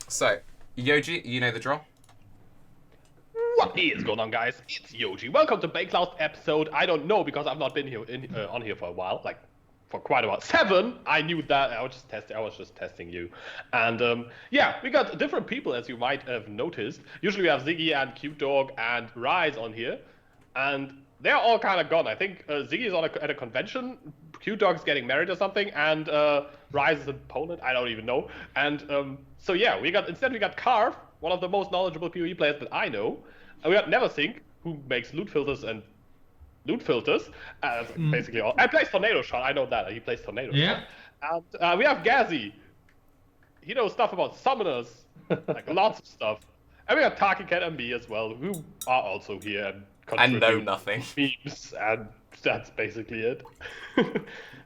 So, Yoji, you know the drill. What is going on, guys? It's Yoji. Welcome to Baeclast episode. I don't know because I've not been here on here for a while, like for quite a while. 7. I knew that. I was just testing. I was just testing you, and yeah, we got different people as you might have noticed. Usually we have Ziggy and Cute Dog and Rise on here, and they're all kind of gone. I think Ziggy is at a convention. Cute Dog's getting married or something, and Rise is in Poland. I don't even know. And so yeah, we got Karv, one of the most knowledgeable PoE players that I know. And we got NeverSink, who makes loot filters and loot filters. That's basically all. And plays Tornado Shot. I know that. He plays Tornado Yeah. Shot. And we have Ghazzy. He knows stuff about summoners, like lots of stuff. And we got Tarke and me as well, who are also here and And know contribute nothing. memes, and that's basically it.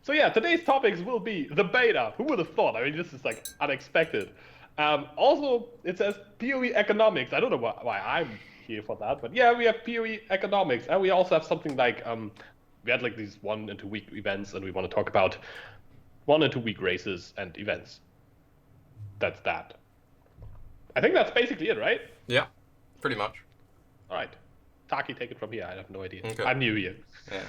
So yeah, today's topics will be the beta. Who would have thought? I mean, this is like unexpected. Also, it says PoE economics. I don't know why I'm here for that, but yeah, we have PoE economics, and we also have something like we had like these 1 and 2 week events, and we want to talk about 1 and 2 week races and events. That's that. I think that's basically it, right? Yeah, pretty much. All right. Taki, take it from here. I have no idea. Okay. I'm new here. Yeah.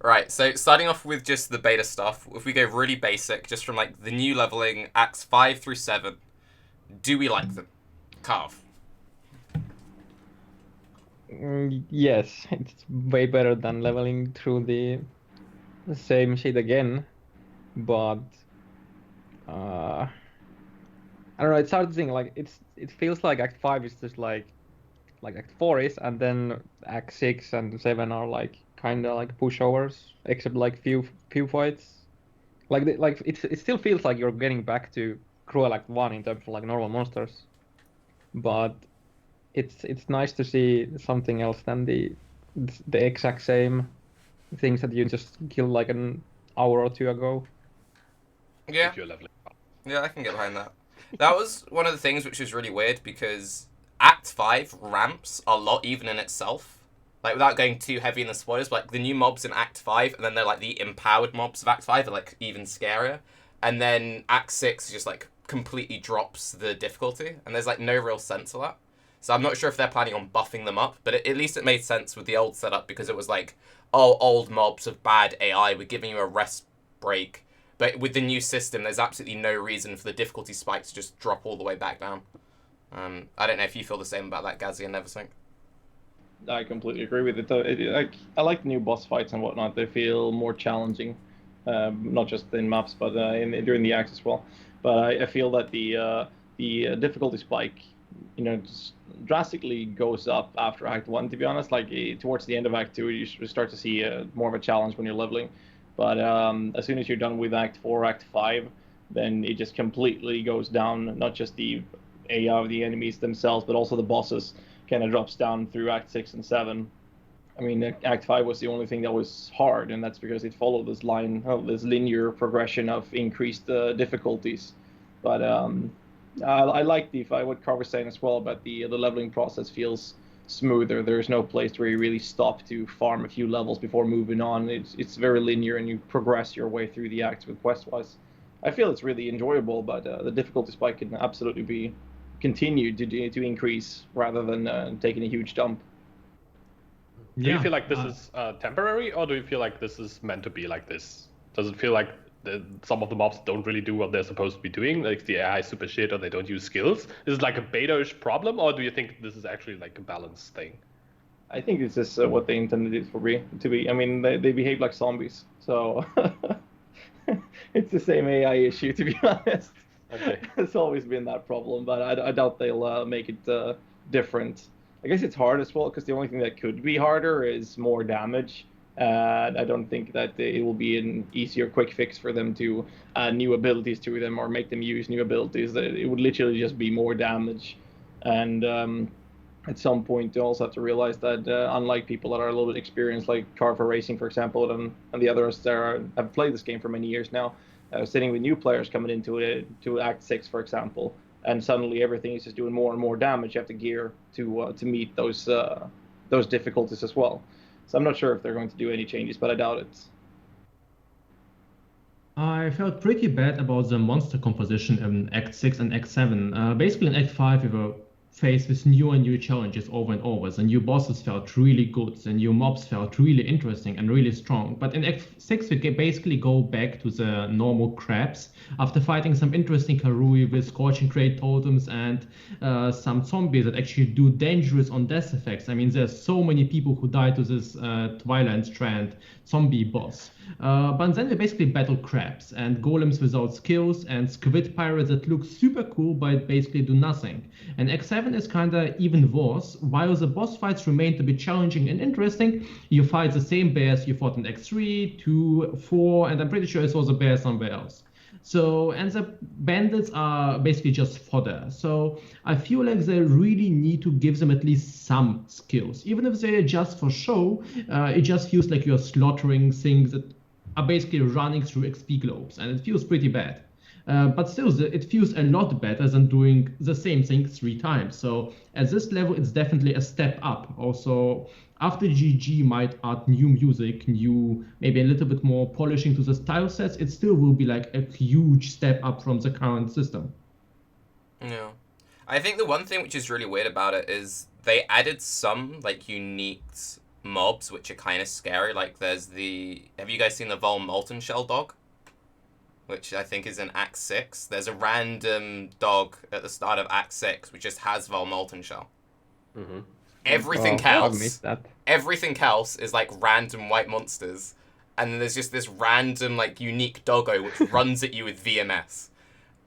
Right, so starting off with just the beta stuff, if we go really basic, just from like the new leveling, acts 5 through 7, do we like them? Karv. Yes, it's way better than leveling through the same shit again, but I don't know. It's hard to think. Like it feels like Act 5 is just like Act 4 is, and then Act 6 and 7 are like kind of like pushovers, except like few fights. Like it still feels like you're getting back to Cruel Act 1 in terms of like normal monsters, but it's nice to see something else than the exact same things that you just killed like an hour or two ago. Yeah. If you're leveling up. Yeah, I can get behind that. That was one of the things which was really weird because Act 5 ramps a lot even in itself. Like, without going too heavy in the spoilers, but like the new mobs in Act 5, and then they're like the empowered mobs of Act 5 are like even scarier. And then Act 6 just like completely drops the difficulty, and there's like no real sense of that. So I'm not sure if they're planning on buffing them up, but at least it made sense with the old setup because it was like, oh, old mobs of bad AI, we're giving you a rest break. But with the new system, there's absolutely no reason for the difficulty spike to just drop all the way back down. I don't know if you feel the same about that, Ghazzy and NeverSink. I completely agree with it. I like the new boss fights and whatnot. They feel more challenging, not just in maps, but during the acts as well. But I feel that the difficulty spike, just drastically goes up after Act 1. To be honest, like towards the end of Act 2, you start to see more of a challenge when you're leveling. But as soon as you're done with Act 4, Act 5, then it just completely goes down. Not just the AI of the enemies themselves, but also the bosses kind of drops down through Act 6 and 7. I mean, Act 5 was the only thing that was hard, and that's because it followed this linear progression of increased difficulties. But I like what Karv was saying as well about the leveling process feels smoother. There's no place where you really stop to farm a few levels before moving on. It's very linear, and you progress your way through the acts with quest-wise. I feel it's really enjoyable, but the difficulty spike can absolutely be continued to increase rather than taking a huge dump. Do you feel like this is temporary, or do you feel like this is meant to be like this? Does it feel like some of the mobs don't really do what they're supposed to be doing, like the AI is super shit or they don't use skills? Is it like a beta-ish problem, or do you think this is actually like a balanced thing? I think this is what they intended it to be. I mean, they behave like zombies, so it's the same AI issue, to be honest. Okay. It's always been that problem, but I doubt they'll make it different. I guess it's hard as well, because the only thing that could be harder is more damage. I don't think that it will be an easier quick fix for them to add new abilities to them or make them use new abilities. It would literally just be more damage. And at some point, you also have to realize that unlike people that are a little bit experienced, like Karvarousku, for example, and the others that have played this game for many years now, sitting with new players coming into it, to Act 6, for example, and suddenly everything is just doing more and more damage. You have to gear to meet those difficulties as well. So I'm not sure if they're going to do any changes, but I doubt it. I felt pretty bad about the monster composition in Act 6 and Act 7. Basically, in Act 5, we were faced with new and new challenges over and over. The new bosses felt really good, the new mobs felt really interesting and really strong. But in Act 6, we basically go back to the normal crabs after fighting some interesting Karui with scorching crate totems and some zombies that actually do dangerous on-death effects. I mean, there's so many people who die to this Twilight Strand zombie boss. But then we basically battle crabs and golems without skills and squid pirates that look super cool but basically do nothing. And X7 is kinda even worse. While the boss fights remain to be challenging and interesting, you fight the same bears you fought in X3, 2, 4, and I'm pretty sure I saw the bear somewhere else. So, and the bandits are basically just fodder. So I feel like they really need to give them at least some skills. Even if they're just for show, it just feels like you're slaughtering things that are basically running through XP globes, and it feels pretty bad. But still, it feels a lot better than doing the same thing 3 times. So at this level, it's definitely a step up. Also, after GG might add new music, maybe a little bit more polishing to the style sets, it still will be like a huge step up from the current system. Yeah. I think the one thing which is really weird about it is they added some, like, unique mobs which are kind of scary. Like, there's have you guys seen the Vol Molten Shell dog? Which I think is in Act 6. There's a random dog at the start of Act 6 which just has Vol Molten Shell. Mm-hmm. Everything I else, missed that. everything else is like random white monsters, and then there's just this random like unique doggo which runs at you with VMS.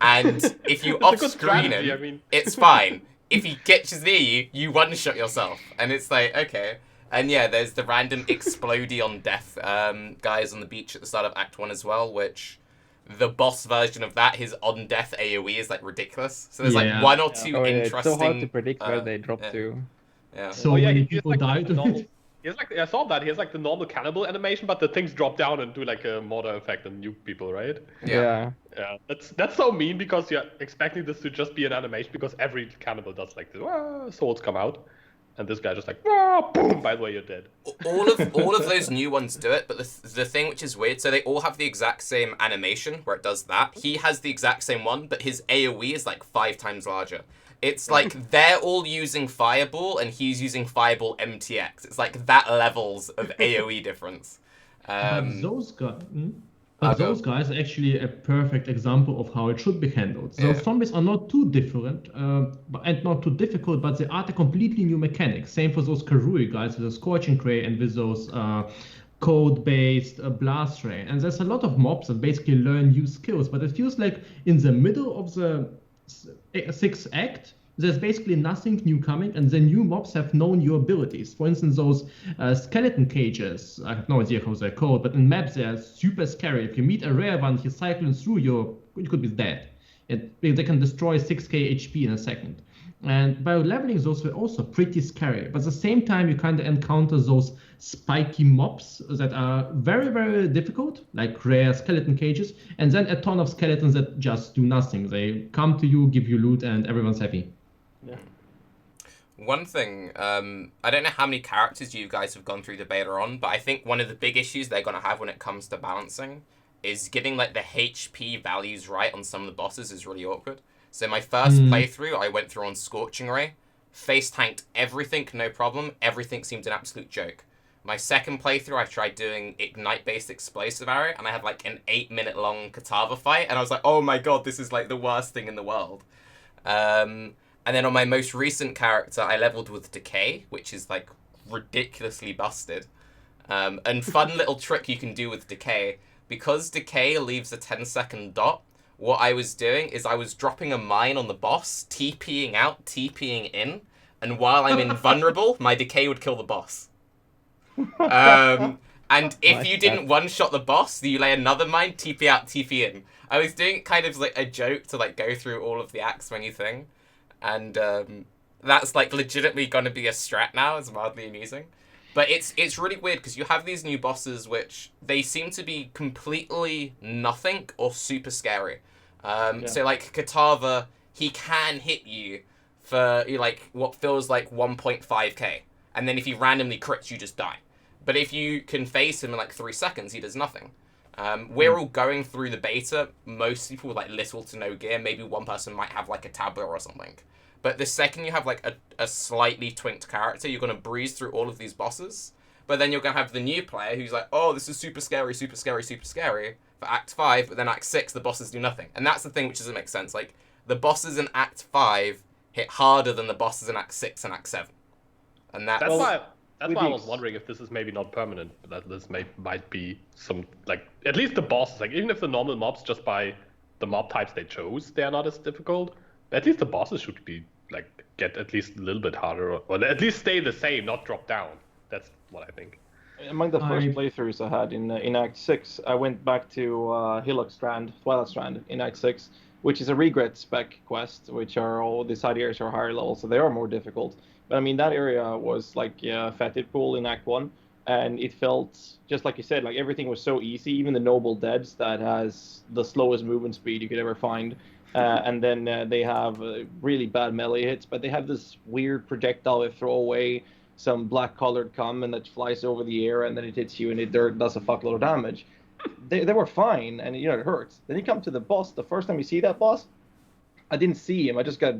And if you It's a off good screen strategy, him, I mean. it's fine. If he gets near you, you one shot yourself, and it's like okay. And yeah, there's the random explodey on death guys on the beach at the start of Act 1 as well, which the boss version of that, his on death AoE is like ridiculous. So there's like one or two Oh, yeah, interesting. it's so hard to predict where they drop yeah. to. Yeah. So Oh yeah, many he has people like died. the normal. He has like I saw that he has like the normal cannibal animation, but the things drop down and do like a mortar effect and nuke people, right? Yeah. Yeah, that's so mean because you're expecting this to just be an animation because every cannibal does like this. Swords come out, and this guy just like boom. By the way, you're dead. all of those new ones do it, but the thing which is weird, so they all have the exact same animation where it does that. He has the exact same one, but his AoE is like 5 times larger. It's like they're all using Fireball and he's using Fireball MTX. It's like that levels of AoE difference. But those guys. I'll But those guys are actually a perfect example of how it should be handled. Those Yeah. zombies are not too different and not too difficult, but they add a completely new mechanic. Same for those Karui guys with the Scorching Cray and with those code-based blast ray. And there's a lot of mobs that basically learn new skills, but it feels like in the middle of the 6th act, there's basically nothing new coming, and the new mobs have no new abilities. For instance, those skeleton cages, I have no idea how they're called, but in maps they're super scary. If you meet a rare one, he's cycling through, you could be dead. They can destroy 6k HP in a second. And by leveling those were also pretty scary. But at the same time, you kind of encounter those spiky mobs that are very, very difficult, like rare skeleton cages, and then a ton of skeletons that just do nothing. They come to you, give you loot, and everyone's happy. Yeah. One thing, I don't know how many characters you guys have gone through the beta on, but I think one of the big issues they're going to have when it comes to balancing is getting like the HP values right on some of the bosses is really awkward. So my first playthrough, I went through on Scorching Ray, face tanked everything, no problem. Everything seemed an absolute joke. My second playthrough, I tried doing Ignite-based explosive arrow, and I had like an 8-minute long Katava fight, and I was like, oh my god, this is like the worst thing in the world. And then on my most recent character, I leveled with Decay, which is like ridiculously busted. And fun little trick you can do with Decay, because Decay leaves a 10-second dot, what I was doing is I was dropping a mine on the boss, TPing out, TPing in, and while I'm invulnerable, my Decay would kill the boss. And if you didn't one-shot the boss, you lay another mine, TP out, TP in. I was doing it kind of like a joke to like go through all of the axe menu thing. And that's like legitimately going to be a strat now. It's mildly amusing. But it's really weird because you have these new bosses which they seem to be completely nothing or super scary. So like Katava, he can hit you for like what feels like 1.5k. And then if he randomly crits, you just die. But if you can face him in like 3 seconds, he does nothing. We're all going through the beta. Most people with like little to no gear. Maybe one person might have like a tablet or something. But the second you have like a slightly twinked character, you're gonna breeze through all of these bosses. But then you're gonna have the new player who's like, oh, this is super scary, super scary, super scary for Act 5. But then Act 6, the bosses do nothing, and that's the thing which doesn't make sense. Like the bosses in Act 5 hit harder than the bosses in Act 6 and Act 7, and That's why I was wondering if this is maybe not permanent, but that this might be some, like, at least the bosses, like, even if the normal mobs, just by the mob types they chose, they are not as difficult, at least the bosses should be, like, get at least a little bit harder, or at least stay the same, not drop down. That's what I think. Among the first playthroughs I had in Act 6, I went back to Twilight Strand in Act 6, which is a regret spec quest, which are all the side areas are higher level, so they are more difficult. But I mean, that area was like Fetid Pool in Act 1, and it felt, just like you said, like everything was so easy, even the Noble Deads that has the slowest movement speed you could ever find. And then they have really bad melee hits, but they have this weird projectile they throw away, some black-colored common that flies over the air, and then it hits you and it does a fuckload of damage. They were fine, and it hurts. Then you come to the boss, the first time you see that boss, I didn't see him. I just got,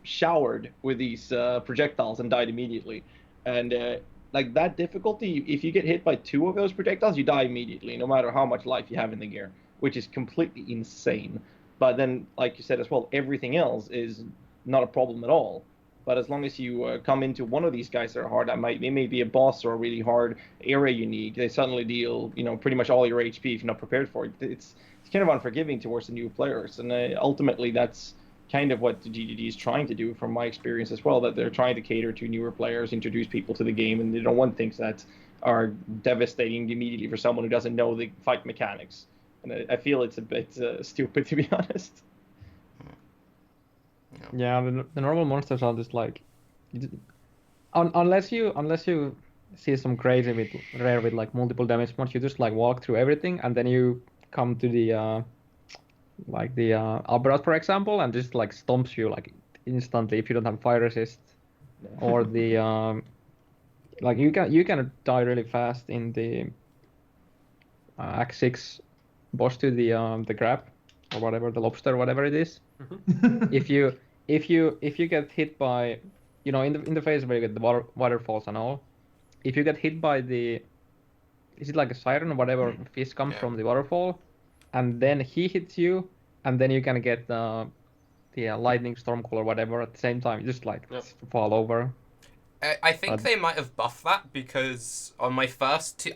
showered with these projectiles and died immediately. And like that difficulty, if you get hit by 2 of those projectiles, you die immediately, no matter how much life you have in the gear, which is completely insane. But then, like you said as well, everything else is not a problem at all. But as long as you come into one of these guys that are hard, it may be a boss or a really hard area you need. They suddenly deal, pretty much all your HP if you're not prepared for it. It's kind of unforgiving towards the new players, and ultimately that's kind of what the GDD is trying to do, from my experience as well. That they're trying to cater to newer players, introduce people to the game, and they don't want things that are devastating immediately for someone who doesn't know the fight mechanics. And I feel it's a bit stupid, to be honest. Yeah, the normal monsters are just like, unless you see some crazy with rare with like multiple damage mods, you just like walk through everything, and then you come to the like the Alberat, for example, and just like stomps you like instantly if you don't have fire resist, or the like you can die really fast in the Act 6 boss to the crab or whatever, the lobster, whatever it is. if you get hit by, in the phase where you get the waterfalls and all, if you get hit by is it like a siren or whatever fish comes from the waterfall, and then he hits you, and then you can get the lightning stormcall or whatever at the same time. You just like fall over. I think they might have buffed that, because on my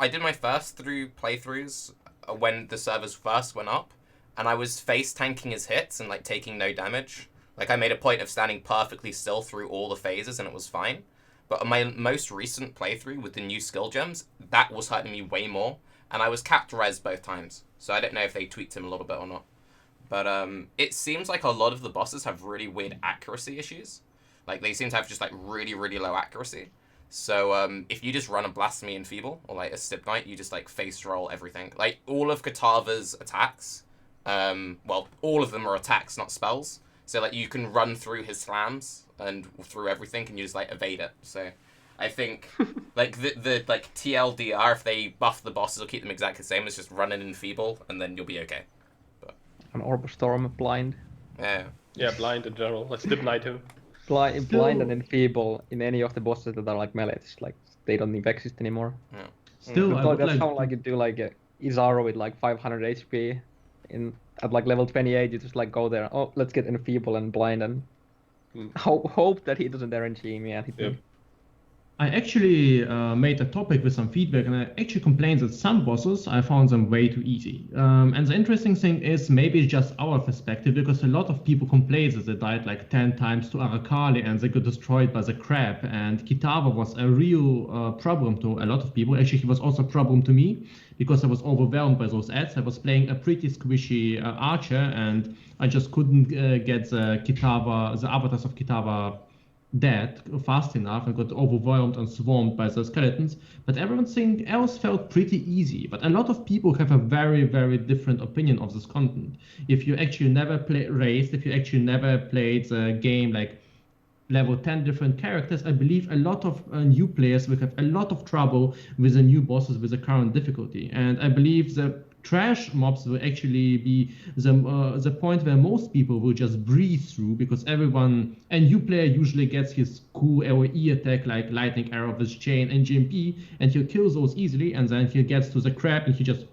I did my first 3 playthroughs when the servers first went up, and I was face tanking his hits and like taking no damage. Like I made a point of standing perfectly still through all the phases and it was fine. But on my most recent playthrough with the new skill gems, that was hurting me way more, and I was capped res both times. So I don't know if they tweaked him a little bit or not. But it seems like a lot of the bosses have really weird accuracy issues. Like they seem to have just like really, really low accuracy. So if you just run a Blasphemy Enfeeble or like a Stip Knight, you just like face roll everything. Like all of Katava's attacks, well, all of them are attacks, not spells. So like you can run through his slams and through everything, and you just like evade it. So I think like the like TLDR, if they buff the bosses or keep them exactly the same, is just run an Enfeeble and then you'll be okay. But An Orb of Storm, blind. Yeah, blind in general. Let's Stip Knight him. Blind and Enfeeble in any of the bosses that are like melee, it's like they don't even exist anymore. Yeah. Still, I would That's like how like you do like a Izaro with like 500 HP at like level 28. You just like go there. Oh, let's get Enfeeble and blind and hope that he doesn't RNG me and hit me. I actually made a topic with some feedback, and I actually complained that some bosses, I found them way too easy. And the interesting thing is, maybe it's just our perspective, because a lot of people complain that they died like 10 times to Arakali and they got destroyed by the crab. And Kitava was a real problem to a lot of people. Actually, he was also a problem to me, because I was overwhelmed by those ads. I was playing a pretty squishy archer, and I just couldn't get the avatars of Kitava dead fast enough, and got overwhelmed and swarmed by the skeletons. But everything else felt pretty easy. But a lot of people have a very, very different opinion of this content. If you actually never raced, if you actually never played the game like level 10 different characters, I believe a lot of new players will have a lot of trouble with the new bosses with the current difficulty. And I believe the trash mobs will actually be the point where most people will just breeze through, because everyone and new player usually gets his cool AoE attack like lightning arrow with chain and GMP, and he'll kill those easily, and then he gets to the crab and he just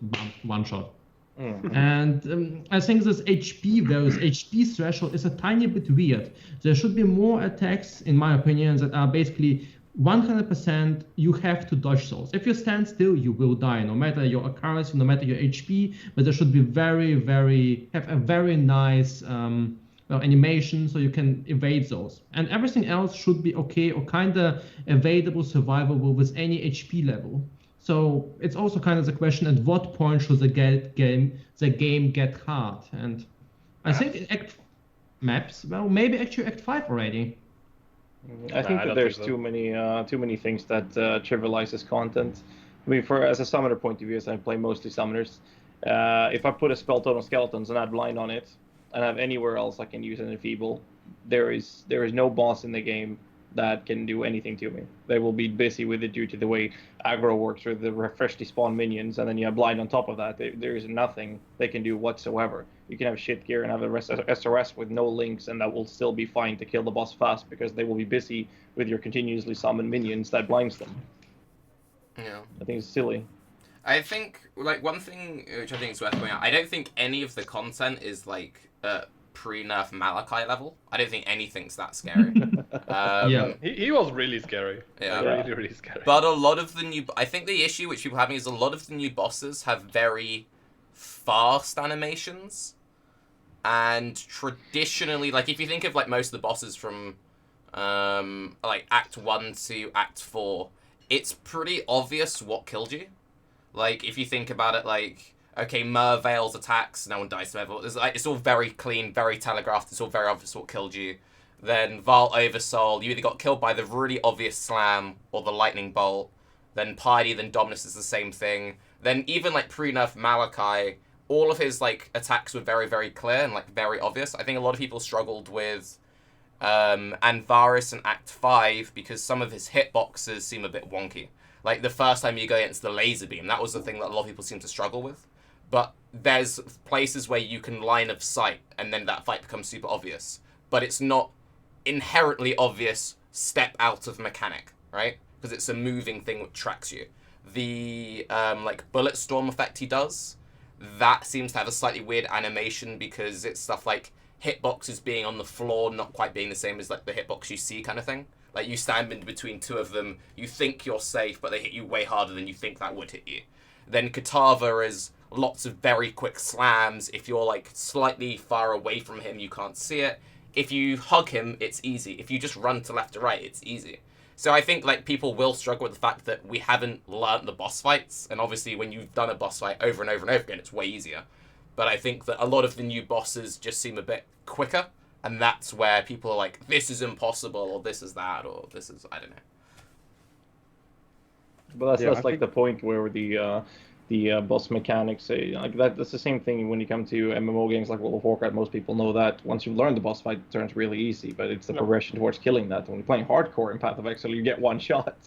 one shot. And I think this HP versus HP threshold is a tiny bit weird. There should be more attacks, in my opinion, that are basically 100% you have to dodge those. If you stand still, you will die, no matter your accuracy, no matter your HP. But there should be have a very nice animation so you can evade those. And everything else should be okay or kind of evadable, survivable with any HP level. So it's also kind of the question: at what point should the game get hard? And I think in Act maps, well, maybe actually Act 5 already. I think that there's too many things that trivializes content. I mean, as a summoner point of view, as I play mostly summoners, if I put a spell totem skeletons and add blind on it, and have anywhere else I can use an enfeeble, there is no boss in the game that can do anything to me. They will be busy with it due to the way aggro works with the freshly spawned minions, and then you have blind on top of that. There is nothing they can do whatsoever. You can have shit gear and have a SRS with no links, and that will still be fine to kill the boss fast, because they will be busy with your continuously summoned minions that blinds them. Yeah. I think it's silly. I think, like, one thing which I think is worth pointing out, I don't think any of the content is, like, pre-nerf Malachi level. I don't think anything's that scary. Yeah. He was really scary. Yeah. Really scary. But a lot of the I think the issue which people are having is a lot of the new bosses have very fast animations. And traditionally, like, if you think of, like, most of the bosses from, like, Act 1 to Act 4, it's pretty obvious what killed you. Like, if you think about it, like, okay, Merveil's attacks, no one dies to Merveil. It's all very clean, very telegraphed. It's all very obvious what killed you. Then Val Oversoul, you either got killed by the really obvious slam or the lightning bolt. Then Piety, then Dominus is the same thing. Then even, like, pre-nerf Malachi, all of his, like, attacks were very, very clear and, like, very obvious. I think a lot of people struggled with Anvaris in Act 5 because some of his hitboxes seem a bit wonky. Like, the first time you go against the laser beam, that was the thing that a lot of people seem to struggle with. But there's places where you can line of sight, and then that fight becomes super obvious. But it's not inherently obvious step out of mechanic, right? Because it's a moving thing which tracks you. The, like, bullet storm effect he does, that seems to have a slightly weird animation because it's stuff like hitboxes being on the floor not quite being the same as, like, the hitbox you see kind of thing. Like, you stand in between two of them, you think you're safe, but they hit you way harder than you think that would hit you. Then Katava is lots of very quick slams. If you're, like, slightly far away from him, you can't see it. If you hug him, it's easy. If you just run to left or right, it's easy. So I think, like, people will struggle with the fact that we haven't learnt the boss fights. And obviously when you've done a boss fight over and over and over again, it's way easier. But I think that a lot of the new bosses just seem a bit quicker. And that's where people are like, this is impossible, or this is that, or this is, I don't know. But that's like the point where the boss mechanics, like that's the same thing when you come to MMO games like World of Warcraft. Most people know that once you've learned the boss fight, it turns really easy, but it's the progression towards killing that. When you're playing hardcore in Path of Exile, you get one shot.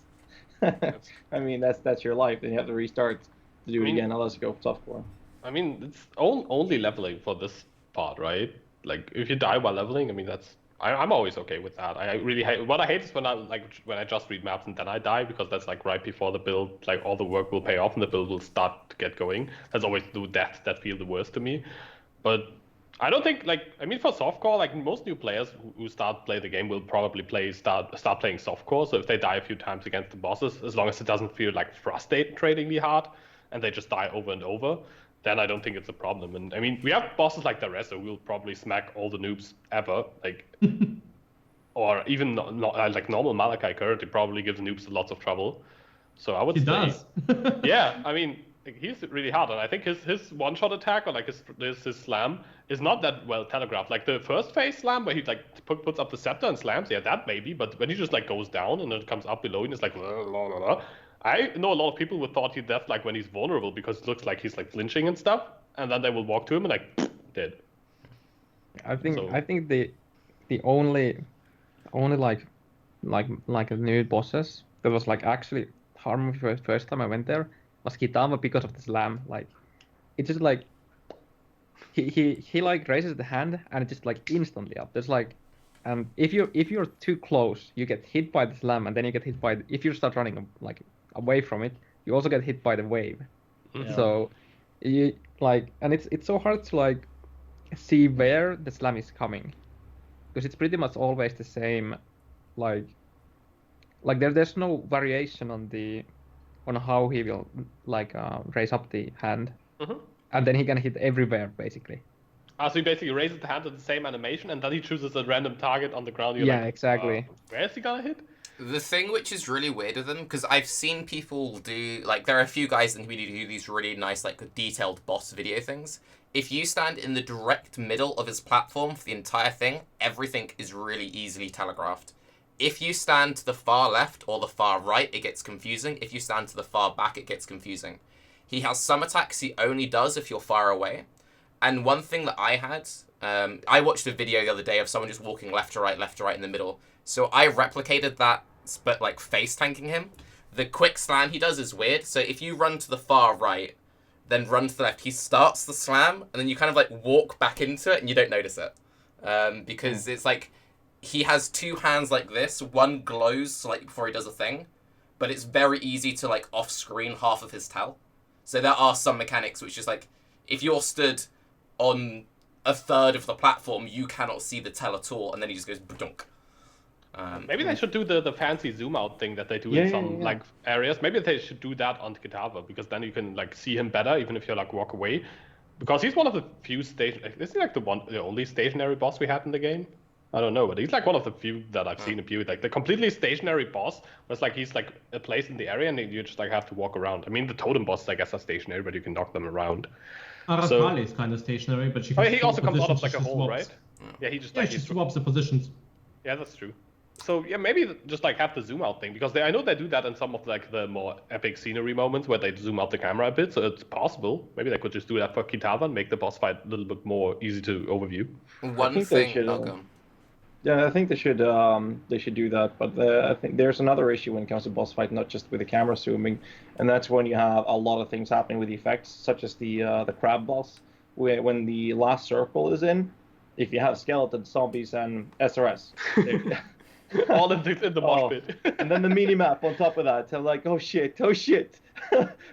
I mean, that's your life. Then you have to restart to do it again unless you go softcore. I mean, it's only leveling for this part, right? Like, if you die while leveling, I mean, I'm always okay with that. I really hate, what I hate is when I just read maps and then I die, because that's, like, right before the build, like, all the work will pay off and the build will start to get going. That's always the death that feel the worst to me. But I don't think, like, I mean, for softcore, like, most new players who start play the game will probably start playing softcore. So if they die a few times against the bosses, as long as it doesn't feel like frustratingly hard and they just die over and over, then I don't think it's a problem. And I mean, we have bosses like the Rezo who will probably smack all the noobs ever, like, or even like normal Malachi currently probably gives noobs lots of trouble. So I would say, does. Yeah, I mean, like, he's really hard, and I think his one-shot attack or like his slam is not that well telegraphed. Like the first phase slam where he like puts up the scepter and slams, yeah, that maybe, but when he just like goes down and then it comes up below and it's like, blah, blah, blah, blah. I know a lot of people who thought he'd death like when he's vulnerable because it looks like he's like flinching and stuff, and then they will walk to him and like dead. I think the only like new bosses that was like actually harming me first time I went there was Kitama because of the slam. Like it's just like he like raises the hand and it's just like instantly up. There's like, and if you're too close, you get hit by the slam, and then you get hit by if you start running like away from it, you also get hit by the wave. Yeah. So you like, and it's so hard to like see where the slam is coming, because it's pretty much always the same, like there's no variation on how he will like raise up the hand, and then he can hit everywhere basically. So he basically raises the hand at the same animation, and then he chooses a random target on the ground. You're Yeah, like, exactly. Where is he gonna hit? The thing which is really weird with them, because I've seen people do, like, there are a few guys in the community who do these really nice, like, detailed boss video things. If you stand in the direct middle of his platform for the entire thing, everything is really easily telegraphed. If you stand to the far left or the far right, it gets confusing. If you stand to the far back, it gets confusing. He has some attacks he only does if you're far away. And one thing that I had, I watched a video the other day of someone just walking left to right in the middle. So I replicated that, but like face tanking him. The quick slam he does is weird. So if you run to the far right, then run to the left, he starts the slam, and then you kind of like walk back into it, and you don't notice it. Because it's like, he has two hands like this, one glows like before he does a thing, but it's very easy to like off-screen half of his tell. So there are some mechanics which is like, if you're stood on a third of the platform, you cannot see the tell at all, and then he just goes badunk. Maybe they should do the fancy zoom out thing that they do in some like areas. Maybe they should do that on Kitava, because then you can like see him better even if you like walk away. Because he's one of the few isn't he like the only stationary boss we had in the game? I don't know, but he's like one of the few that I've seen appear, like the completely stationary boss. Where it's like he's like a place in the area and you just like have to walk around. I mean, the totem bosses I guess are stationary, but you can knock them around. Arakali is kind of stationary, but she can he also comes out of positions, like a she hole, swaps. right? Yeah, he just Yeah, like she swaps the positions. Yeah, that's true. So yeah, maybe just like have the zoom out thing, because I know they do that in some of like the more epic scenery moments where they zoom out the camera a bit, so it's possible. Maybe they could just do that for Kitava and make the boss fight a little bit more easy to overview. One thing. Yeah, I think they should do that, but I think there's another issue when it comes to boss fight, not just with the camera zooming, and that's when you have a lot of things happening with the effects, such as the crab boss, when the last circle is in. If you have skeletons, zombies, and SRS, all in the mosh pit, and then the mini map on top of that. So I'm like, oh shit,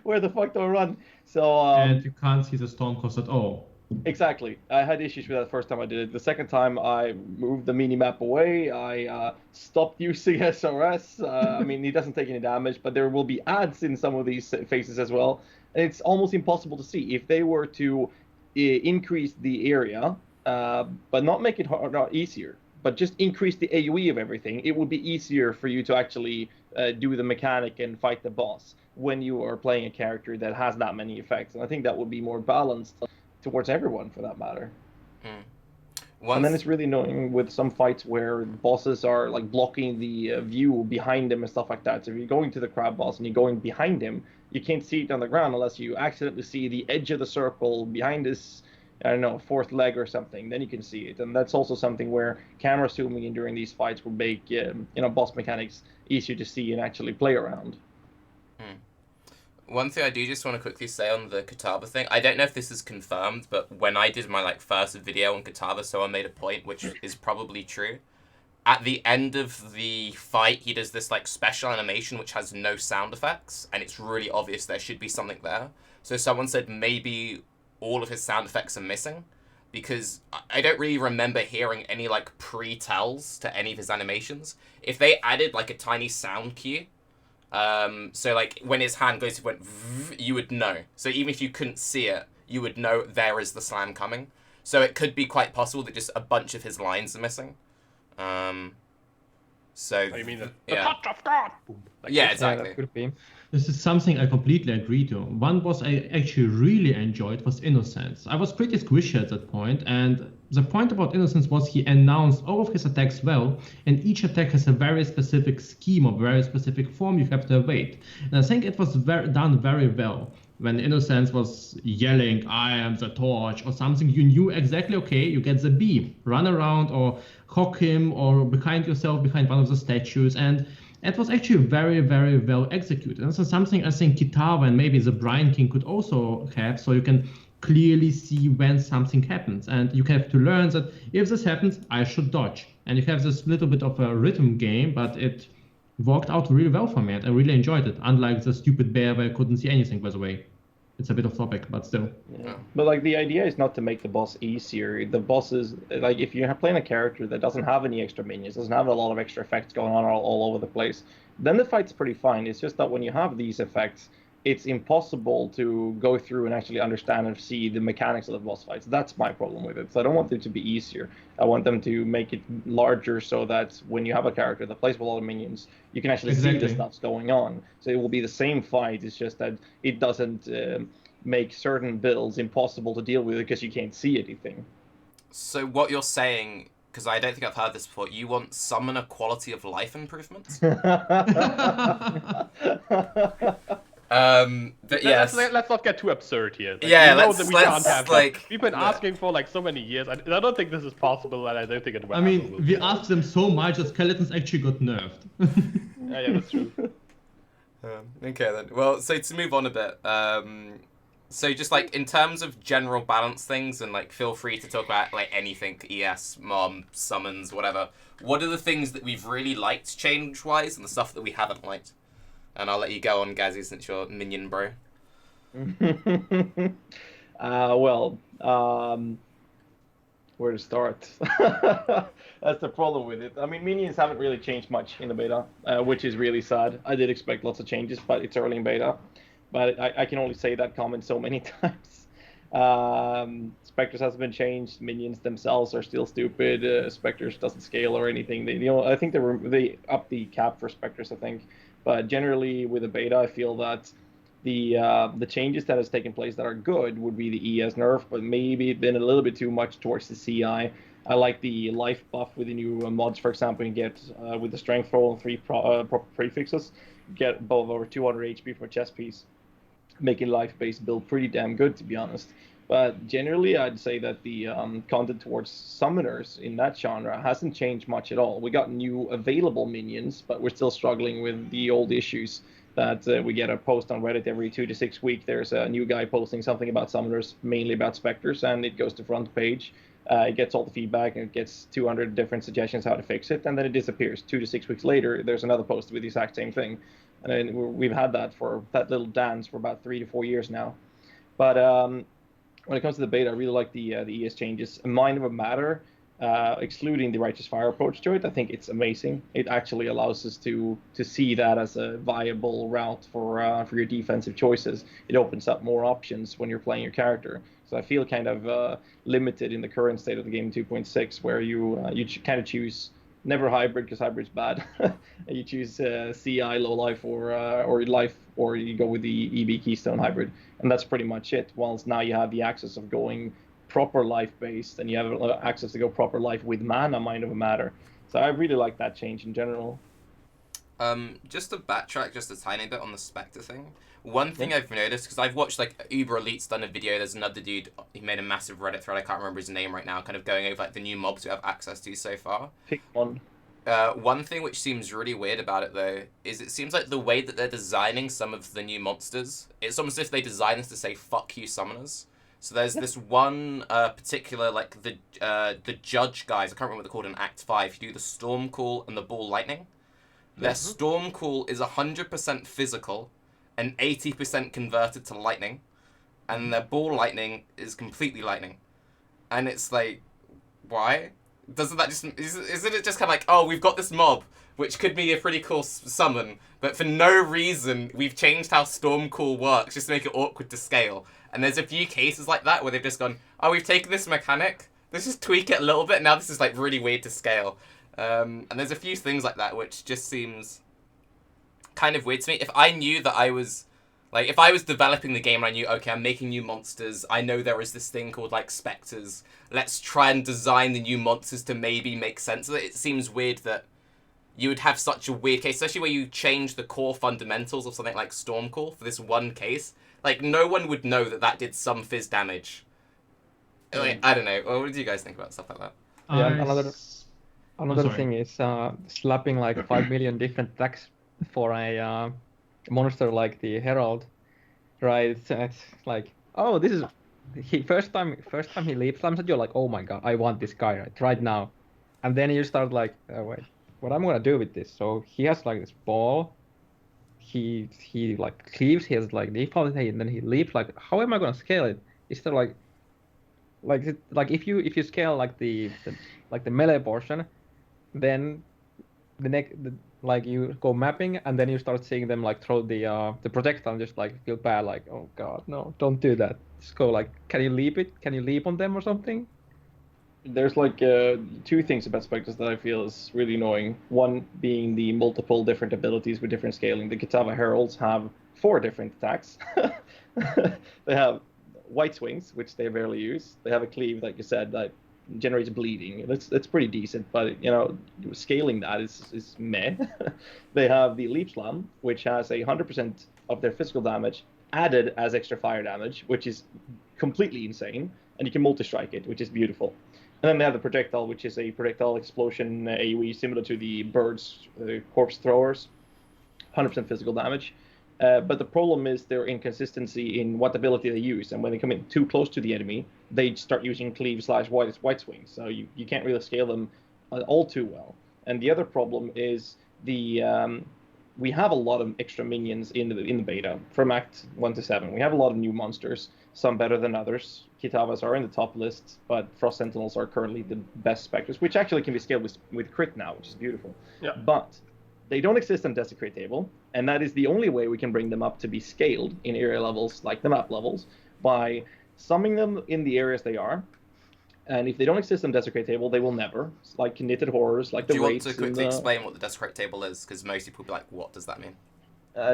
where the fuck do I run? So and you can't see the storm cost at all. Exactly. I had issues with that the first time I did it. The second time I moved the mini-map away. I stopped using SRS. I mean, he doesn't take any damage, but there will be ads in some of these phases as well. And it's almost impossible to see. If they were to increase the area, but not make it hard, not easier, but just increase the AoE of everything, it would be easier for you to actually do the mechanic and fight the boss when you are playing a character that has that many effects. And I think that would be more balanced towards everyone, for that matter. And then it's really annoying with some fights where bosses are like blocking the view behind them and stuff like that. So if you're going to the crab boss and you're going behind him, you can't see it on the ground unless you accidentally see the edge of the circle behind his, I don't know, fourth leg or something. Then you can see it, and that's also something where camera zooming in during these fights will make boss mechanics easier to see and actually play around. One thing I do just want to quickly say on the Kitava thing, I don't know if this is confirmed, but when I did my first video on Kitava, someone made a point, which is probably true. At the end of the fight, he does this special animation which has no sound effects, and it's really obvious there should be something there. So someone said maybe all of his sound effects are missing, because I don't really remember hearing any pre-tells to any of his animations. If they added a tiny sound cue, so when his hand goes, you would know. So even if you couldn't see it, you would know there is the slam coming. So it could be quite possible that just a bunch of his lines are missing. So you mean the touch of God? Boom. Yeah, exactly. Yeah, that could be. This is something I completely agree to. One boss I actually really enjoyed was Innocence. I was pretty squishy at that point, and the point about Innocence was he announced all of his attacks well, and each attack has a very specific scheme or very specific form you have to evade. And I think it was done very well. When Innocence was yelling, "I am the torch," or something, you knew exactly, okay, you get the B. Run around or hook him or behind yourself, behind one of the statues, and it was actually very, very well executed. And this is something I think Kitava and maybe the Brian King could also have, so you can clearly see when something happens, and you have to learn that if this happens, I should dodge. And you have this little bit of a rhythm game, but it worked out really well for me, and I really enjoyed it. Unlike the stupid bear where I couldn't see anything, by the way. It's a bit off topic, but still. Yeah. But like the idea is not to make the boss easier. The boss is like if you're playing a character that doesn't have any extra minions, doesn't have a lot of extra effects going on all over the place, then the fight's pretty fine. It's just that when you have these effects, it's impossible to go through and actually understand and see the mechanics of the boss fights. That's my problem with it. So I don't want them to be easier. I want them to make it larger so that when you have a character that plays with a lot of minions, you can actually see the stuff's going on. So it will be the same fight. It's just that it doesn't make certain builds impossible to deal with because you can't see anything. So what you're saying, because I don't think I've heard this before, you want summoner quality of life improvements? But yes. Let's not get too absurd here. Like, yeah, we know that we can't have that. like We've been asking for like so many years. I don't think this is possible, and I don't think it will. I mean, we asked them so much that skeletons actually got nerfed. Yeah, that's true. Okay then. Well, so to move on a bit, so just like in terms of general balance things, and like feel free to talk about like anything, ES, mom, summons, whatever. What are the things that we've really liked change-wise, and the stuff that we haven't liked? And I'll let you go on, Ghazzy, since you're minion bro. Where to start? That's the problem with it. I mean, minions haven't really changed much in the beta, which is really sad. I did expect lots of changes, but it's early in beta. But I can only say that comment so many times. Spectres hasn't been changed. Minions themselves are still stupid. Spectres doesn't scale or anything. I think they upped the cap for Spectres, I think. But generally, with the beta, I feel that the changes that has taken place that are good would be the ES nerf, but maybe been a little bit too much towards the CI. I like the life buff with the new mods, for example. You get with the strength roll and 3 proper prefixes, you get above over 200 HP for a chest piece, making life-based build pretty damn good, to be honest. But generally, I'd say that the content towards summoners in that genre hasn't changed much at all. We got new available minions, but we're still struggling with the old issues that we get a post on Reddit every 2 to 6 weeks. There's a new guy posting something about summoners, mainly about specters, and it goes to front page. It gets all the feedback, and it gets 200 different suggestions how to fix it, and then it disappears. 2 to 6 weeks later, there's another post with the exact same thing. And we've had that little dance for about 3 to 4 years now. But when it comes to the beta, I really like the ES changes. A mind of a matter, excluding the righteous fire approach to it, I think it's amazing. It actually allows us to see that as a viable route for your defensive choices. It opens up more options when you're playing your character. So I feel kind of limited in the current state of the game 2.6, where you kind of choose never hybrid because hybrid's bad. You choose CI low life or life, or you go with the EB keystone hybrid, and that's pretty much it. Whilst now you have the access of going proper life based, and you have access to go proper life with mana, mind of a matter. So I really like that change in general. Just to backtrack just a tiny bit on the Spectre thing. One thing I've noticed, because I've watched like Uber Elite's done a video, there's another dude, he made a massive Reddit thread, I can't remember his name right now, kind of going over like the new mobs we have access to so far. Pick one. One thing which seems really weird about it though, is it seems like the way that they're designing some of the new monsters, it's almost as if they designed this to say fuck you summoners. So there's this one particular, like the judge guys, I can't remember what they're called in Act 5, you do the Storm Call and the Ball Lightning. Their Storm Call is 100% physical and 80% converted to lightning, and their Ball Lightning is completely lightning. And it's like, why? Doesn't that just, isn't it just kind of like, oh, we've got this mob, which could be a pretty cool summon, but for no reason we've changed how Storm Call works just to make it awkward to scale. And there's a few cases like that where they've just gone, oh, we've taken this mechanic, let's just tweak it a little bit, now this is like really weird to scale. And there's a few things like that which just seems kind of weird to me. If I knew that I was, like, if I was developing the game and I knew, okay, I'm making new monsters, I know there is this thing called, like, Spectres, let's try and design the new monsters to maybe make sense of it. It seems weird that you would have such a weird case, especially where you change the core fundamentals of something like Stormcall for this one case. Like, no one would know that that did some fizz damage. Like, I don't know. Well, what do you guys think about stuff like that? Yeah, another thing is slapping like 5 million different attacks for a monster like the Herald, right? It's like, oh, this is he first time he leap slams at you, like, oh my god, I want this guy right now, and then you start like, oh, wait, what I'm gonna do with this? So he has like this ball. He like cleaves. He has like default, and then he leaps. Like, how am I gonna scale it? Is there like if you scale like the melee portion, then like you go mapping, and then you start seeing them like throw the projectile, and just like feel bad, like, oh god, no, don't do that. Just go like, can you leap it? Can you leap on them or something? There's like two things about specters that I feel is really annoying. One being the multiple different abilities with different scaling. The Kitava Heralds have 4 different attacks. They have white swings, which they rarely use. They have a cleave, like you said, that generates bleeding. That's pretty decent, but scaling that is meh. They have the leap slam, which has 100% of their physical damage added as extra fire damage, which is completely insane, and you can multi-strike it, which is beautiful. And then they have the projectile, which is a projectile explosion AoE similar to the birds, corpse throwers, 100% physical damage. But the problem is their inconsistency in what ability they use, and when they come in too close to the enemy, they start using cleave / white swings. So you can't really scale them all too well. And the other problem is we have a lot of extra minions in the beta from Act 1 to 7. We have a lot of new monsters, some better than others. Kitavas are in the top list, but Frost Sentinels are currently the best specters, which actually can be scaled with crit now, which is beautiful. Yeah. But they don't exist on Desecrate table, and that is the only way we can bring them up to be scaled in area levels, like the map levels, by summoning them in the areas they are. And if they don't exist on Desecrate table, they will never. It's like Knitted Horrors, like the Do you want Wraiths to quickly and explain what the Desecrate table is? Because most people will be like, what does that mean?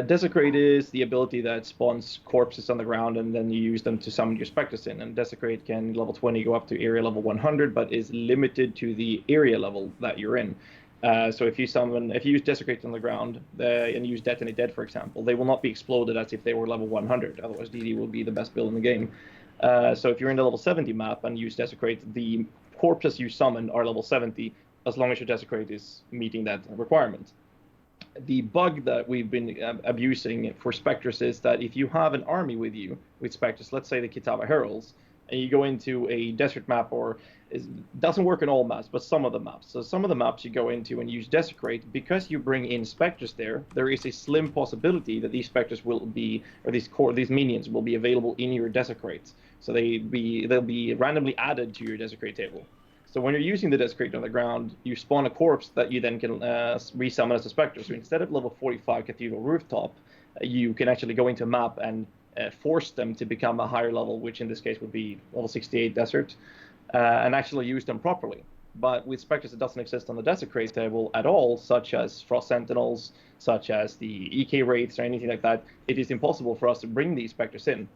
Desecrate is the ability that spawns corpses on the ground, and then you use them to summon your specters in. And Desecrate can, level 20, go up to area level 100, but is limited to the area level that you're in. So if you use Desecrate on the ground and use Detonate Dead, for example, they will not be exploded as if they were level 100. Otherwise, DD will be the best build in the game. So if you're in the level 70 map and use Desecrate, the corpses you summon are level 70, as long as your Desecrate is meeting that requirement. The bug that we've been abusing for Spectres is that if you have an army with you, with Spectres, let's say the Kitava Heralds, and you go into a desert map, or it doesn't work in all maps, but some of the maps. So some of the maps you go into and use Desecrate, because you bring in Spectres there is a slim possibility that these Spectres will be, or these minions will be available in your Desecrate. So they'll be randomly added to your Desecrate table. So when you're using the Desecrate on the ground, you spawn a corpse that you then can resummon as a Spectre. So instead of level 45 Cathedral Rooftop, you can actually go into a map and force them to become a higher level, which in this case would be level 68 Desert, and actually use them properly. But with Spectres, it doesn't exist on the Desecrate table at all, such as Frost Sentinels, such as the EK Wraiths, or anything like that. It is impossible for us to bring these Spectres in.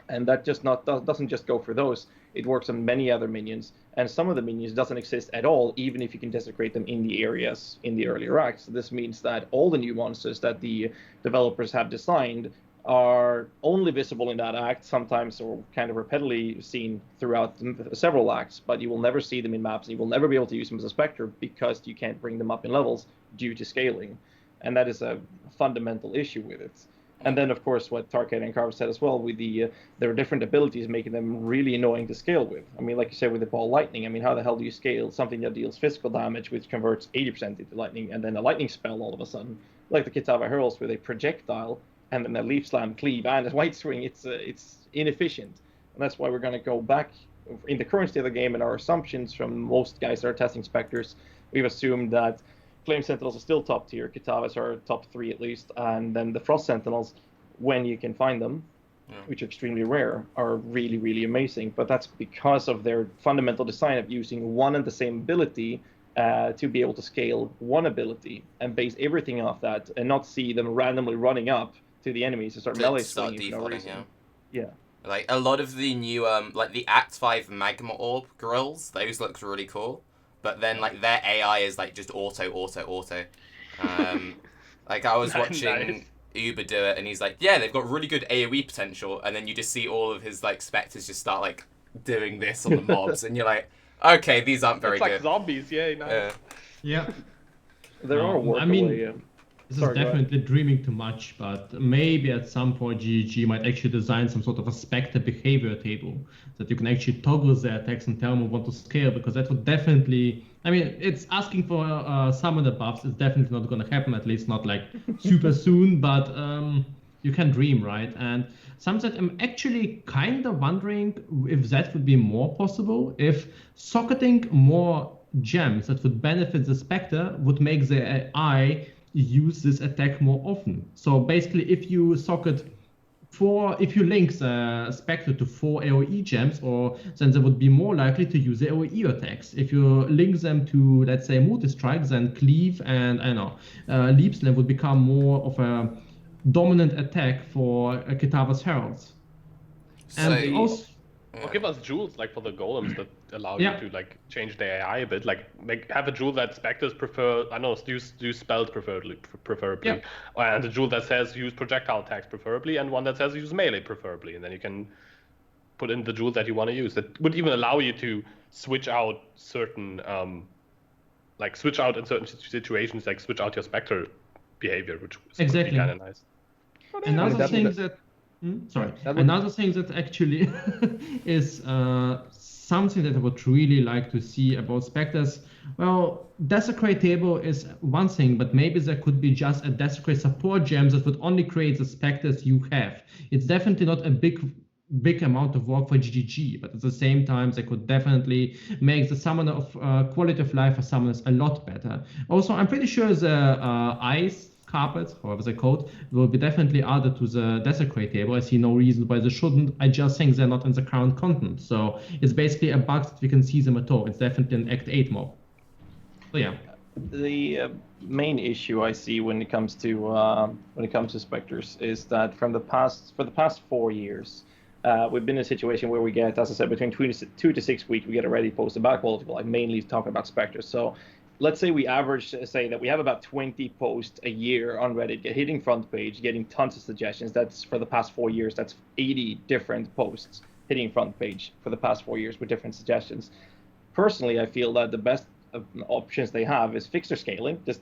And that doesn't just go for those. It works on many other minions, and some of the minions doesn't exist at all, even if you can Desecrate them in the areas in the earlier acts. So this means that all the new monsters that the developers have designed are only visible in that act, sometimes, or kind of repeatedly seen throughout several acts, but you will never see them in maps, and you will never be able to use them as a Spectre because you can't bring them up in levels due to scaling. And that is a fundamental issue with it. And then, of course, what Tarke and Karv said as well, with their different abilities making them really annoying to scale with. I mean, like you said, with the ball lightning, I mean, how the hell do you scale something that deals physical damage, which converts 80% into lightning, and then a lightning spell all of a sudden? Like the Kitava Heralds with a projectile, and then a leaf slam, cleave, and a white swing. It's inefficient. And that's why we're going to go back in the current state of the game, and our assumptions from most guys that are testing Spectres, we've assumed that Flame Sentinels are still top tier, Kitavas are top 3 at least, and then the Frost Sentinels, when you can find them, which are extremely rare, are really, really amazing. But that's because of their fundamental design of using one and the same ability to be able to scale one ability and base everything off that, and not see them randomly running up to the enemies and start melee swinging for no reason. Yeah. Like a lot of the new like the Act 5 Magma Orb grills, those look really cool. But then, like, their AI is, like, just auto. Like, I was watching Uber do it, and he's like, yeah, they've got really good AoE potential, and then you just see all of his, like, Spectres just start, like, doing this on the mobs, and you're like, okay, these aren't very good. It's like zombies, yeah. Nice. Yeah. There are workaways. This Sorry, is go ahead. definitely dreaming too much, but maybe at some point GG might actually design some sort of a Spectre behavior table that you can actually toggle the attacks and tell them what to scale, because that would definitely, I mean, it's asking for some of the buffs. It's definitely not going to happen, at least not like super soon, but you can dream, right? And sometimes I'm actually kind of wondering if that would be more possible, if socketing more gems that would benefit the Spectre would make the AI use this attack more often. So basically, if you link the Spectre to 4 AoE gems, then they would be more likely to use the AoE attacks. If you link them to, let's say, multi-strike, then cleave and leap slam would become more of a dominant attack for Kitava's heralds. So, And also, Or give us jewels like for the golems that allow Yeah. you to like change the AI a bit. Like have a jewel that specters prefer. I know use spells preferably, Yeah. and a jewel that says use projectile attacks preferably, and one that says use melee preferably, and then you can put in the jewel that you want to use. That would even allow you to switch out certain, switch out in certain situations, like switch out your specter behavior, which would Exactly. be kind of nice. Another that thing would- that sorry, That would- another thing that actually is something that I would really like to see about Spectres. Well, Desecrate table is one thing, but maybe there could be just a Desecrate support gem that would only create the Spectres you have. It's definitely not a big amount of work for GGG, but at the same time, they could definitely make the summoner of quality of life for summoners a lot better. Also, I'm pretty sure the ice carpets, however they're called, will be definitely added to the Desecrate table. I see no reason why they shouldn't. I just think they're not in the current content. So it's basically a bug that we can see them at all. It's definitely an Act 8 mob. So yeah. The main issue I see when it comes to specters is that for the past 4 years, we've been in a situation where we get, as I said, between 2 to 6 weeks, we get a ready post about quality, like mainly talking about specters. So let's say we average, say that we have about 20 posts a year on Reddit, hitting front page, getting tons of suggestions. That's for the past 4 years. That's 80 different posts hitting front page for the past 4 years with different suggestions. Personally, I feel that the best options they have is fixer scaling. Just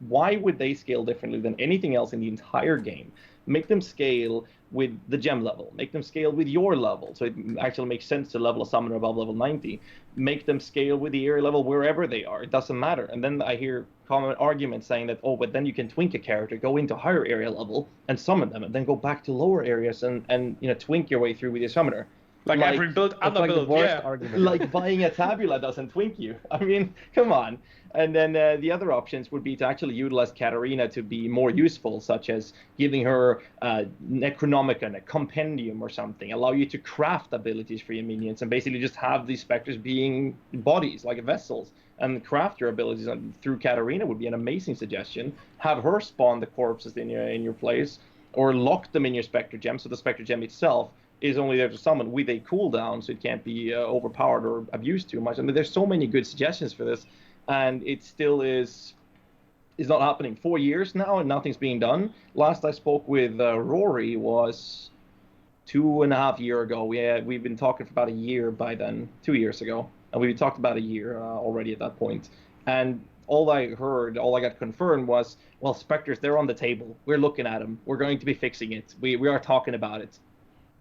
why would they scale differently than anything else in the entire game? Make them scale with the gem level. Make them scale with your level, so it actually makes sense to level a summoner above level 90. Make them scale with the area level wherever they are. It doesn't matter. And then I hear common arguments saying that, oh, but then you can twink a character, go into higher area level and summon them, and then go back to lower areas and twink your way through with your summoner. Like every build, That's other like the build, worst yeah. argument. Like buying a tabula doesn't twink you. I mean, come on. And then the other options would be to actually utilize Katarina to be more useful, such as giving her Necronomicon, a compendium or something, allow you to craft abilities for your minions, and basically just have these specters being bodies, like vessels, and craft your abilities through Katarina would be an amazing suggestion. Have her spawn the corpses in your place, or lock them in your Spectre Gem, so the Spectre Gem itself is only there to summon with a cooldown, so it can't be overpowered or abused too much. I mean, there's so many good suggestions for this, and it still is not happening. 4 years now, and nothing's being done. Last I spoke with Rory was 2.5 years ago. We've been talking for about a year by then, 2 years ago, and we talked about a year already at that point. And all I got confirmed was, well, Spectres, they're on the table. We're looking at them. We're going to be fixing it. We are talking about it.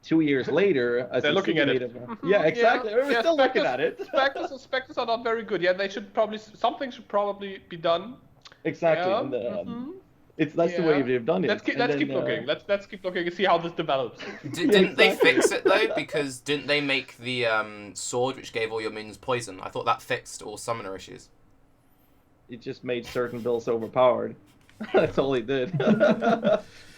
2 years later, as They're looking at it. Yeah, exactly. We're still looking at it. Spectres are not very good. Yeah, something should probably be done. Exactly. Yeah. And, that's the way they've done it. Let's keep looking. Let's keep looking and see how this develops. Didn't they fix it though? Because didn't they make the sword which gave all your minions poison? I thought that fixed all summoner issues. It just made certain builds overpowered. That's all it did.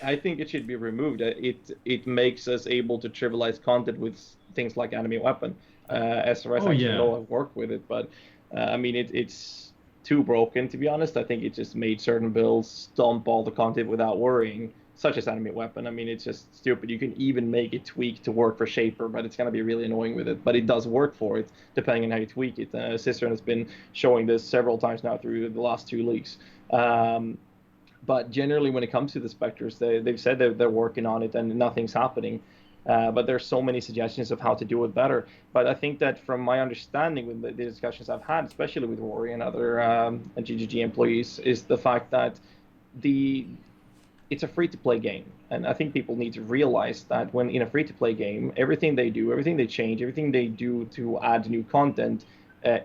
I think it should be removed. It makes us able to trivialize content with things like enemy weapon. SRS actually know I've worked with it, but I mean it's too broken, to be honest. I think it just made certain builds dump all the content without worrying, such as enemy weapon. I mean, it's just stupid. You can even make it tweak to work for Shaper, but it's going to be really annoying with it. But it does work for it, depending on how you tweak it. Cistern has been showing this several times now through the last 2 leaks. But generally, when it comes to the Spectres, they've said they're working on it and nothing's happening. But there's so many suggestions of how to do it better. But I think that from my understanding with the discussions I've had, especially with Rory and other GGG employees, is the fact that it's a free-to-play game, and I think people need to realize that when in a free-to-play game, everything they do, everything they change, everything they do to add new content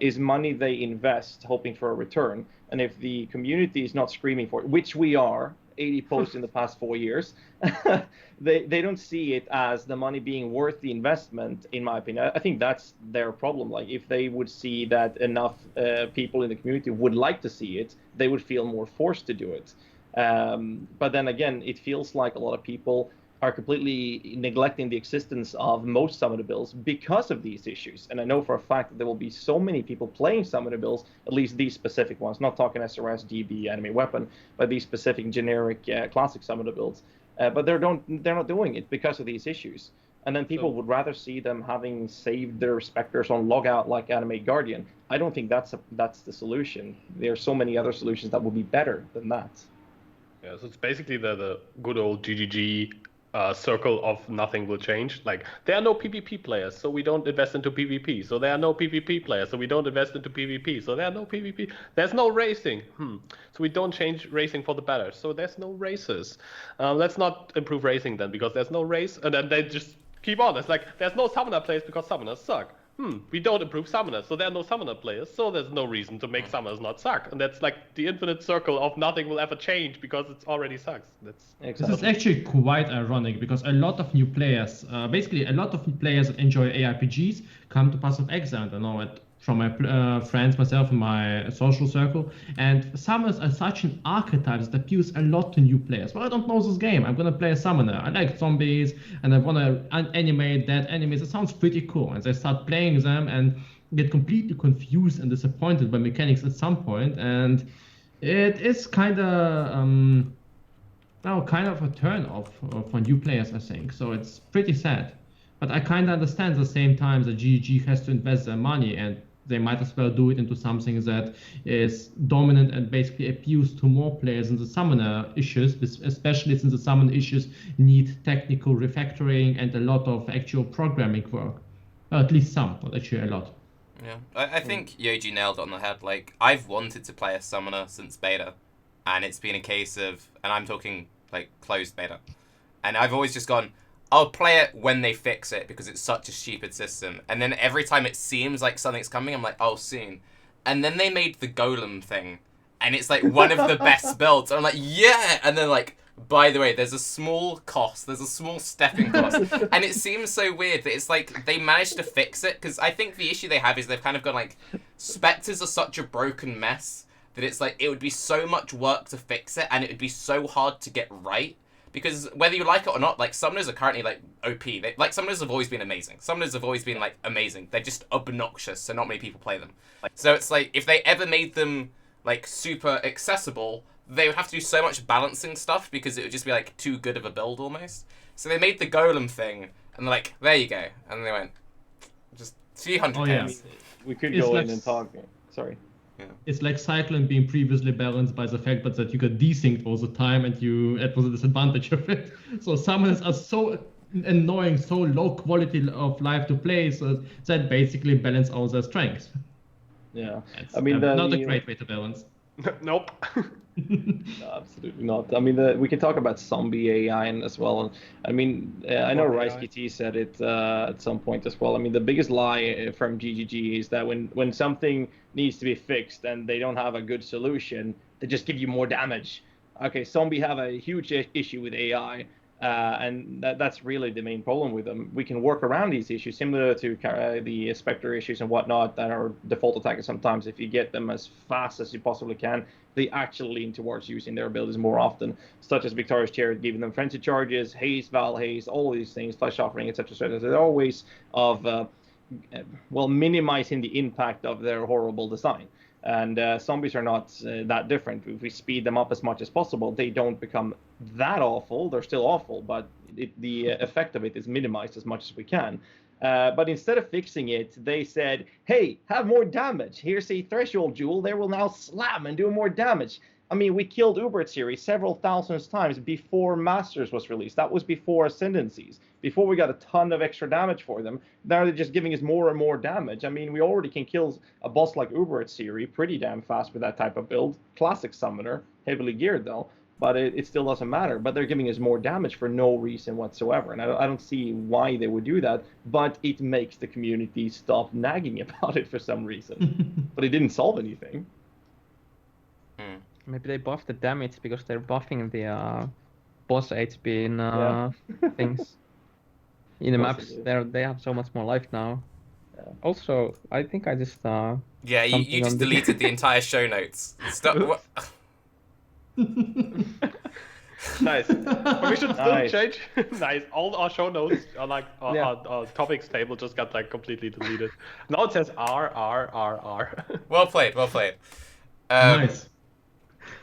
is money they invest, hoping for a return. And if the community is not screaming for it, which we are, 80 posts in the past 4 years, they don't see it as the money being worth the investment, in my opinion. I think that's their problem. Like, if they would see that enough people in the community would like to see it, they would feel more forced to do it. But then again, it feels like a lot of people are completely neglecting the existence of most summoner builds because of these issues. And I know for a fact that there will be so many people playing summoner builds, at least these specific ones, not talking SRS, DB, enemy weapon, but these specific generic classic summoner builds. But they're not doing it because of these issues. And then people would rather see them having saved their specters on logout like Anime Guardian. I don't think that's the solution. There are so many other solutions that would be better than that. Yeah, so it's basically the good old GGG circle of nothing will change. Like, there are no PvP players, so we don't invest into PvP. So there are no PvP players, so we don't invest into PvP. So there are no PvP. There's no racing. So we don't change racing for the better. So there's no races. Let's not improve racing then, because there's no race. And then they just keep on. It's like, there's no summoner players because summoners suck. We don't improve summoners, so there are no summoner players, so there's no reason to make summoners not suck. And that's like the infinite circle of nothing will ever change because it already sucks. This is actually quite ironic, because a lot of new players, that enjoy ARPGs come to Path of Exile. I know it from my friends, myself, and my social circle. And summoners are such an archetype that appeals a lot to new players. Well, I don't know this game. I'm going to play a summoner. I like zombies, and I want to animate dead enemies. It sounds pretty cool. And they start playing them and get completely confused and disappointed by mechanics at some point. And it is kind of a turn off for new players, I think. So it's pretty sad. But I kind of understand at the same time that GG has to invest their money, and they might as well do it into something that is dominant and basically appeals to more players in the summoner issues, especially since the summoner issues need technical refactoring and a lot of actual programming work. At least some, not actually a lot. Yeah, I think Yoji nailed it on the head. Like, I've wanted to play a summoner since beta, and it's been a case of, and I'm talking like closed beta, and I've always just gone, I'll play it when they fix it because it's such a stupid system. And then every time it seems like something's coming, I'm like, oh, soon. And then they made the golem thing, and it's like one of the best builds. And I'm like, yeah. And then like, by the way, there's a small cost. There's a small stepping cost. And it seems so weird that it's like they managed to fix it, because I think the issue they have is they've kind of gone like, Spectres are such a broken mess that it's like it would be so much work to fix it, and it would be so hard to get right. Because whether you like it or not, like, summoners are currently, like, OP. Like, summoners have always been amazing. Summoners have always been, like, amazing. They're just obnoxious, so not many people play them. So it's like, if they ever made them, like, super accessible, they would have to do so much balancing stuff because it would just be, like, too good of a build almost. So they made the golem thing, and they're like, there you go. And they went, just 300 yes. We could go in and talk. Sorry. Yeah. It's like Cyclone being previously balanced by the fact that you got desynced all the time, and it was a disadvantage of it. So summoners are so annoying, so low quality of life to play, so that basically balance all their strengths. Yeah, It's, I mean, not a great way to balance. Nope. No, absolutely not. I mean, we can talk about zombie AI as well. I mean, I know RiceKT said it at some point as well. I mean, the biggest lie from GGG is that when something needs to be fixed and they don't have a good solution, they just give you more damage. Okay, zombie have a huge issue with AI, and that's really the main problem with them. We can work around these issues, similar to the Spectre issues and whatnot that are default attackers sometimes. If you get them as fast as you possibly can, they actually lean towards using their abilities more often, such as Victoria's Chariot, giving them frenzy charges, haste, Val haste, all of these things, flesh offering, etc. etc. They're always of minimizing the impact of their horrible design. And zombies are not that different. If we speed them up as much as possible, they don't become that awful. They're still awful, but the effect of it is minimized as much as we can. But instead of fixing it, they said, hey, have more damage. Here's a threshold jewel. They will now slam and do more damage. I mean, we killed Ubert series several thousands times before Masters was released. That was before Ascendancies, before we got a ton of extra damage for them. Now they're just giving us more and more damage. I mean, we already can kill a boss like Ubert series pretty damn fast with that type of build. Classic summoner, heavily geared though. but it still doesn't matter. But they're giving us more damage for no reason whatsoever, and I don't see why they would do that. But it makes the community stop nagging about it for some reason. But it didn't solve anything. Maybe they buff the damage because they're buffing the boss HP in things. In the maps, they have so much more life now. Yeah. Also, I think I just Yeah, you just deleted the entire show notes. Stop. What? Nice. But we should still Nice. change. Nice. All our show notes are like our topics table just got like completely deleted. Now it says R. Well played. Well played. Nice.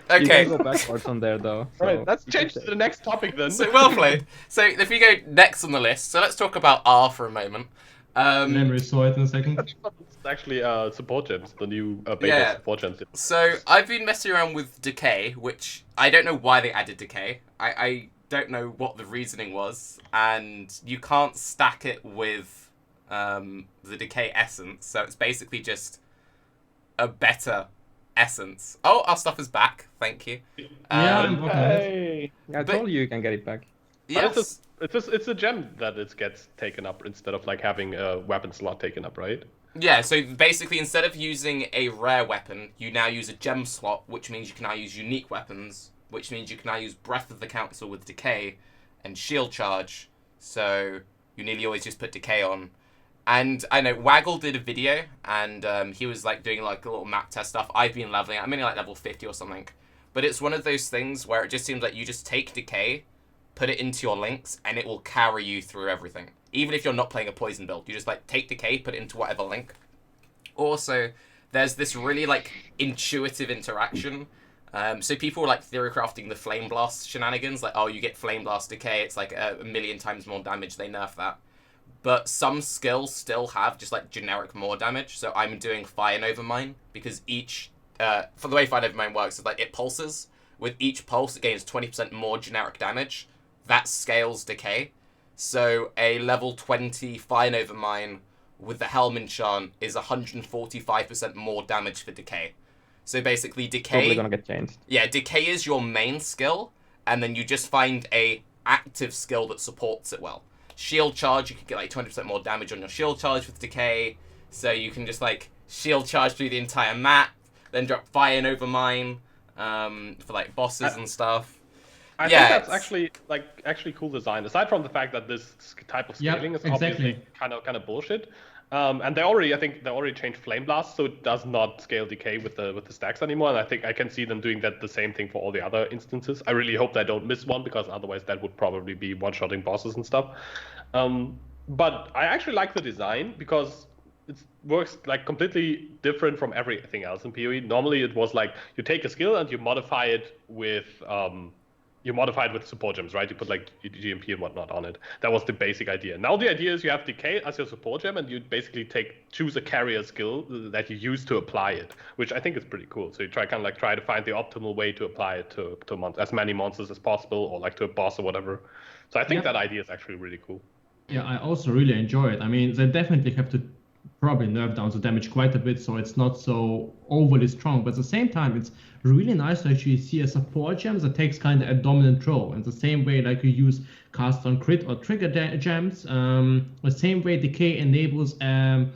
You Okay. can go backwards on there though. So Right, let's you change can to the next topic then. So well played. So if we go next on the list, so let's talk about R for a moment. Memory saw it in a second. It's actually support gems, the new beta Yeah. support gems. So I've been messing around with decay, which I don't know why they added decay. I don't know what the reasoning was, and you can't stack it with the decay essence. So it's basically just a better essence. Oh, our stuff is back. Thank you. Yeah, I'm working on it. Hey. I told you can get it back. But Yes. it's a gem that it gets taken up instead of like having a weapon slot taken up, right? Yeah, so basically instead of using a rare weapon, you now use a gem slot, which means you can now use unique weapons, which means you can now use Breath of the Council with decay and shield charge. So you nearly always just put decay on. And I know Waggle did a video, and he was like doing like a little map test stuff. I've been leveling it. I'm only like level 50 or something. But it's one of those things where it just seems like you just take decay, put it into your links, and it will carry you through everything. Even if you're not playing a poison build, you just like take decay, put it into whatever link. Also, there's this really like intuitive interaction. So people were like theory crafting the flame blast shenanigans, like, oh, you get flame blast decay, it's like a million times more damage. They nerf that. But some skills still have just like generic more damage. So I'm doing Fire Nova Mine because each, for the way Fire Nova Mine works is like it pulses. With each pulse, it gains 20% more generic damage. That scales decay. So a level 20 Fire Nova Mine with the Helm enchant is 145% more damage for decay. So basically decay... Probably gonna get changed. Yeah, decay is your main skill, and then you just find a active skill that supports it well. Shield charge, you can get like 20% more damage on your shield charge with decay, so you can just like shield charge through the entire map, then drop Fire Nova Mine for like bosses and stuff. I think that's actually cool design. Aside from the fact that this type of scaling is obviously kind of bullshit. And I think they already changed Flame Blast, so it does not scale decay with the stacks anymore. And I think I can see them doing the same thing for all the other instances. I really hope they don't miss one, because otherwise that would probably be one-shotting bosses and stuff. But I actually like the design because it works like completely different from everything else in PoE. Normally it was like you take a skill and you modify it with support gems, right? You put like GMP and whatnot on it. That was the basic idea. Now the idea is you have decay as your support gem, and you basically choose a carrier skill that you use to apply it, which I think is pretty cool. So you try to find the optimal way to apply it to as many monsters as possible, or like to a boss or whatever. So I think that idea is actually really cool. Yeah, I also really enjoy it. I mean, they definitely have to probably nerf down the damage quite a bit, so it's not so overly strong. But at the same time, it's really nice to actually see a support gem that takes kind of a dominant role. In the same way like you use cast on crit or trigger gems, the same way decay enables a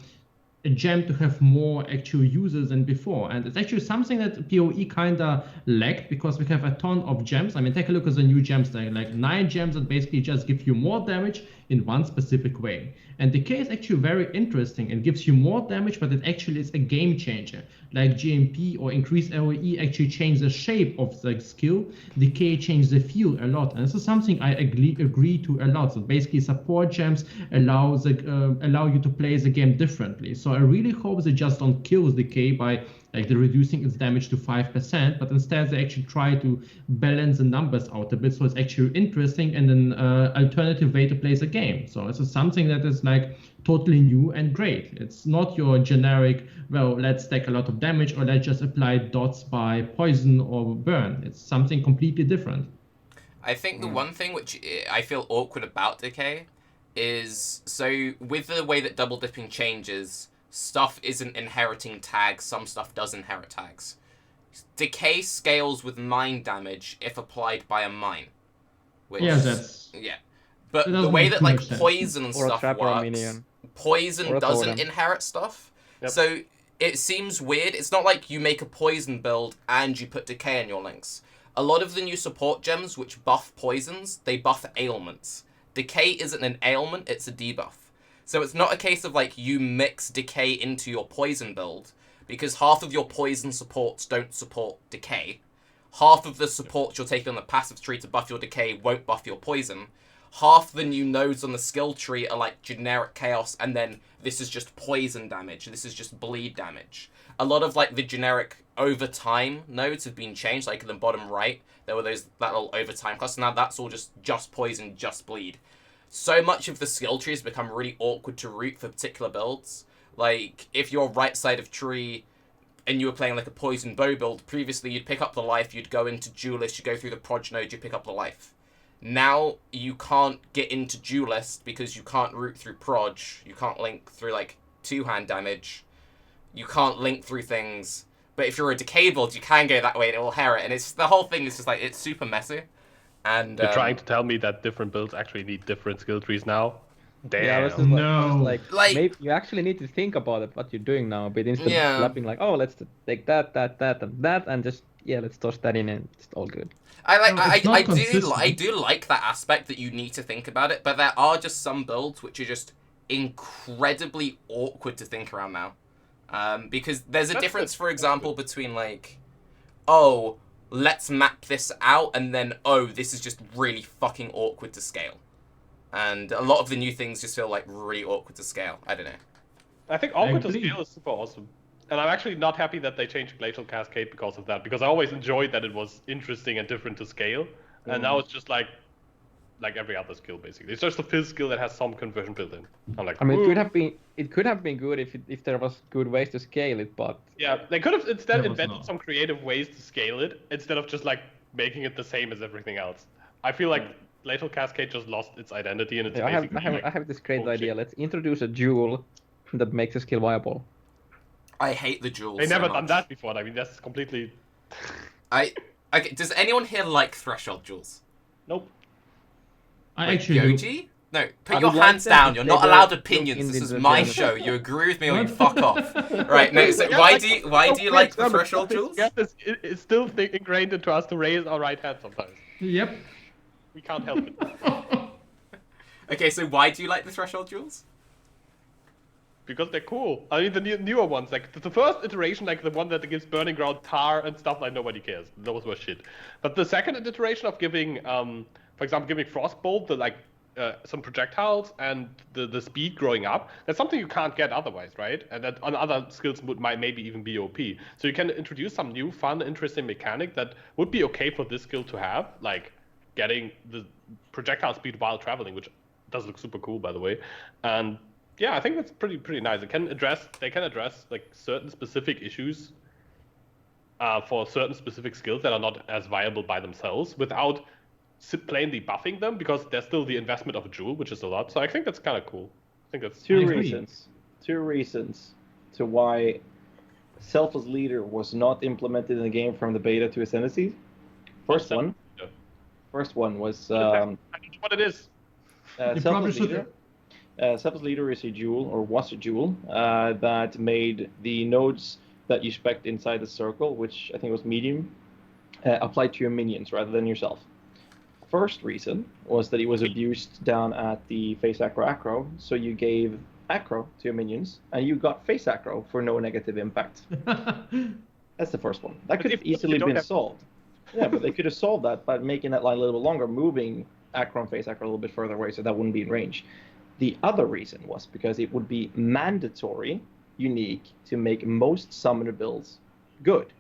gem to have more actual users than before. And it's actually something that PoE kind of lacked, because we have a ton of gems. I mean, take a look at the new gems. There are like 9 gems that basically just give you more damage in one specific way. And decay is actually very interesting and gives you more damage, but it actually is a game changer. Like GMP or increased AoE actually change the shape of the skill. Decay changes the feel a lot, and this is something I agree to a lot. So basically, support gems allow you to play the game differently. So I really hope they just don't kill decay by like they're reducing its damage to 5%, but instead they actually try to balance the numbers out a bit, so it's actually interesting and an alternative way to play the game. So this is something that is like totally new and great. It's not your generic, well, let's take a lot of damage, or let's just apply dots by poison or burn. It's something completely different. I think the one thing which I feel awkward about decay is, so with the way that double dipping changes, stuff isn't inheriting tags, some stuff does inherit tags. decay scales with mine damage if applied by a mine. Which, Yeah, that's... yeah. But That the doesn't way make that too like much sense. poison and Or a stuff trap or a works, minion. Or poison a doesn't totem. inherit stuff. Yep. So it seems weird. It's not like you make a poison build and you put decay in your links. A lot of the new support gems which buff poisons, they buff ailments. Decay isn't an ailment, it's a debuff. So it's not a case of like you mix decay into your poison build, because half of your poison supports don't support decay. Half of the supports you're taking on the passive tree to buff your decay won't buff your poison. Half the new nodes on the skill tree are like generic chaos, and then this is just poison damage, this is just bleed damage. A lot of like the generic overtime nodes have been changed, like in the bottom right, there were that little overtime class, now that's all just poison, just bleed. So much of the skill tree has become really awkward to root for particular builds. Like, if you're right side of tree and you were playing like a poison bow build, previously you'd pick up the life, you'd go into duelist, you go through the proj node, you pick up the life. Now you can't get into duelist because you can't root through proj, you can't link through like two-hand damage, you can't link through things. But if you're a decay build, you can go that way and it will inherit, and it's the whole thing is just like, it's super messy. And You're trying to tell me that different builds actually need different skill trees now? Damn. Yeah, I was just No. like, maybe you actually need to think about it, what you're doing now, but instead Yeah. of slapping like, oh, let's take that, and that, and just, yeah, let's toss that in and it's all good. I do like that aspect that you need to think about it, but there are just some builds which are just incredibly awkward to think around now. Because there's a difference, for example, between like, oh, let's map this out, and then, oh, this is just really fucking awkward to scale. And a lot of the new things just feel like really awkward to scale. I don't know. I think awkward to agree. scale is super awesome. And I'm actually not happy that they changed Glacial Cascade because of that, because I always enjoyed that it was interesting and different to scale. And now it's just like every other skill, basically. It's just a fizz skill that has some conversion built in. I'm like, I mean, "Ooh." it could have been good if there was good ways to scale it, but Yeah, they could have instead There was invented not. some creative ways to scale it, instead of just like making it the same as everything else. I feel like Glacial Cascade just lost its identity, and it's yeah, basically I have this great bullshit. idea. Let's introduce a jewel that makes a skill viable. I hate the jewels. They so never done much. that before. I mean, that's completely. Okay, does anyone here like threshold jewels? Nope. I Wait, actually do. Yoji? No, put I your would like hands them down. if You're they not were allowed built opinions. in This the is my genre. show. You agree with me or you fuck off. Right, no, so Yeah, why like, do you like the Damn it, threshold this jewels? gap is- It's still ingrained into us to raise our right hand sometimes. Yep. We can't help it. Okay, so why do you like the threshold jewels? Because they're cool. I mean, the newer ones, like the first iteration, like the one that gives Burning Ground tar and stuff, like nobody cares. Those were shit. But the second iteration of giving, for example, giving Frostbolt, some projectiles and the speed growing up, that's something you can't get otherwise, right? And that on other skills might maybe even be OP. So you can introduce some new, fun, interesting mechanic that would be okay for this skill to have, like getting the projectile speed while traveling, which does look super cool, by the way. And yeah, I think that's pretty nice. They can address like certain specific issues for certain specific skills that are not as viable by themselves without plainly buffing them, because there's still the investment of a jewel, which is a lot. So I think that's kind of cool. I think that's I Two agree. reasons to why Selfless Leader was not implemented in the game from the beta to Ascendancy. First one was I don't know what it is. You probably Selfless should- Leader. Selfless Leader is a jewel, or was a jewel, that made the nodes that you spec inside the circle, which I think was medium, apply to your minions rather than yourself. First reason was that it was abused down at the face aggro, so you gave aggro to your minions, and you got face aggro for no negative impact. That's the first one. That could have if you easily don't been have- solved. Yeah, but they could have solved that by making that line a little bit longer, moving aggro and face aggro a little bit further away, so that wouldn't be in range. The other reason was because it would be mandatory, unique, to make most summoner builds good.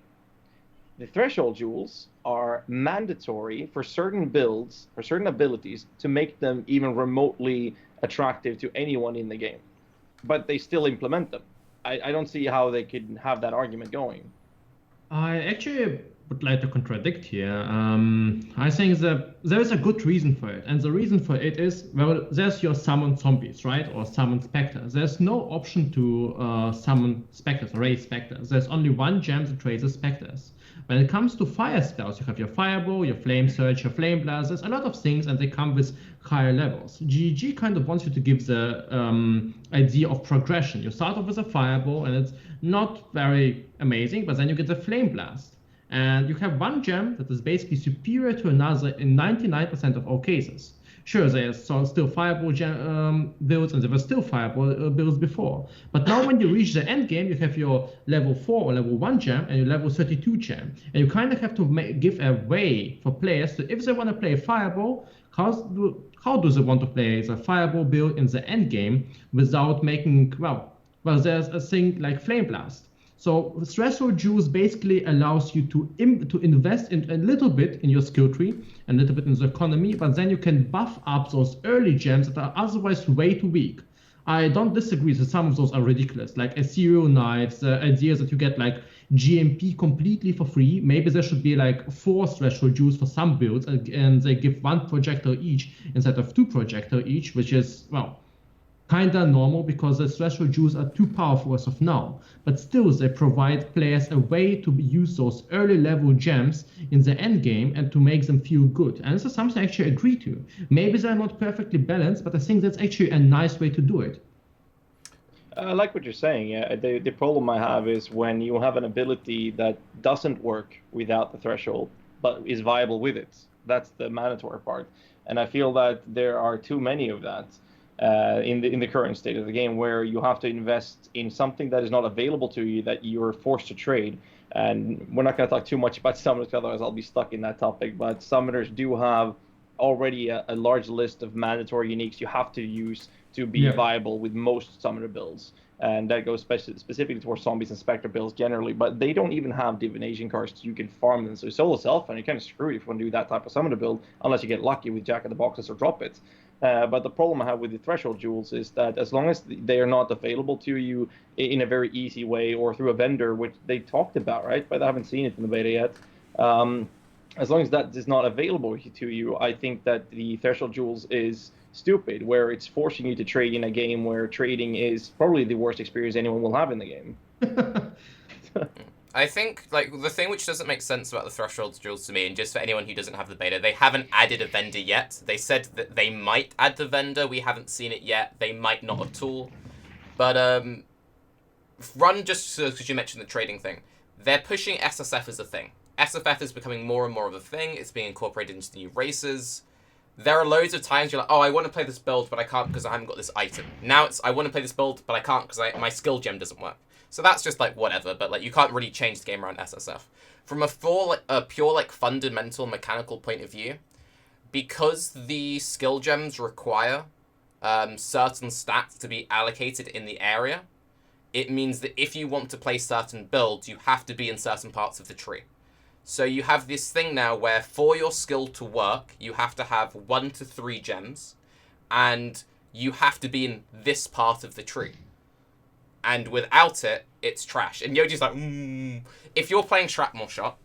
The threshold jewels are mandatory for certain builds, for certain abilities, to make them even remotely attractive to anyone in the game. But they still implement them. I don't see how they could have that argument going. I actually would like to contradict here. I think that there is a good reason for it, and the reason for it is, well, there's your summon zombies, right, or summon specters. There's no option to summon specters or raise specters. There's only one gem that raises specters. When it comes to fire spells, you have your Fireball, your Flame Surge, your Flame Blast, there's a lot of things, and they come with higher levels. GG kind of wants you to give the idea of progression. You start off with a Fireball, and it's not very amazing, but then you get the Flame Blast. And you have one gem that is basically superior to another in 99% of all cases. Sure, there's still Fireball builds, and there were still Fireball builds before. But now when you reach the end game, you have your level 4 or level 1 gem and your level 32 gem. And you kind of have to give a way for players to, if they want to play Fireball, how do they want to play a Fireball build in the end game without making, well, there's a thing like Flame Blast. So threshold jewels basically allows you to invest in a little bit in your skill tree, a little bit in the economy, but then you can buff up those early gems that are otherwise way too weak. I don't disagree that some of those are ridiculous, like Ethereal Knights, the idea that you get like GMP completely for free. Maybe there should be like 4 threshold jewels for some builds, and they give 1 projector each instead of 2 projector each, which is, well, kinda normal because the threshold jewels are too powerful as of now, but still they provide players a way to use those early level gems in the end game and to make them feel good. And this is something I actually agree to. Maybe they're not perfectly balanced, but I think that's actually a nice way to do it. I like what you're saying. Yeah, the problem I have is when you have an ability that doesn't work without the threshold, but is viable with it. That's the mandatory part, and I feel that there are too many of that. In the current state of the game, where you have to invest in something that is not available to you, that you're forced to trade. And we're not going to talk too much about summoners, otherwise I'll be stuck in that topic. But summoners do have already a large list of mandatory uniques you have to use to be viable with most summoner builds. And that goes specifically towards zombies and spectre builds generally. But they don't even have divination cards so you can farm them. So solo self, and you're kind of screwed if you want to do that type of summoner build, unless you get lucky with Jack of the Boxes or drop it. But the problem I have with the threshold jewels is that as long as they are not available to you in a very easy way or through a vendor, which they talked about, right? But I haven't seen it in the beta yet. As long as that is not available to you, I think that the threshold jewels is stupid, where it's forcing you to trade in a game where trading is probably the worst experience anyone will have in the game. I think, like, the thing which doesn't make sense about the threshold jewels to me, and just for anyone who doesn't have the beta, they haven't added a vendor yet. They said that they might add the vendor. We haven't seen it yet. They might not at all. But, run just because you mentioned the trading thing. They're pushing SSF as a thing. SFF is becoming more and more of a thing. It's being incorporated into the new races. There are loads of times you're like, oh, I want to play this build, but I can't because I haven't got this item. Now it's, I want to play this build, but I can't because my skill gem doesn't work. So that's just, like, whatever, but, like, you can't really change the game around SSF. From a pure, like, fundamental mechanical point of view, because the skill gems require certain stats to be allocated in the area, it means that if you want to play certain builds, you have to be in certain parts of the tree. So you have this thing now where for your skill to work, you have to have 1 to 3 gems, and you have to be in this part of the tree. And without it, it's trash. And Yoji's like, If you're playing Shrapnel Shot,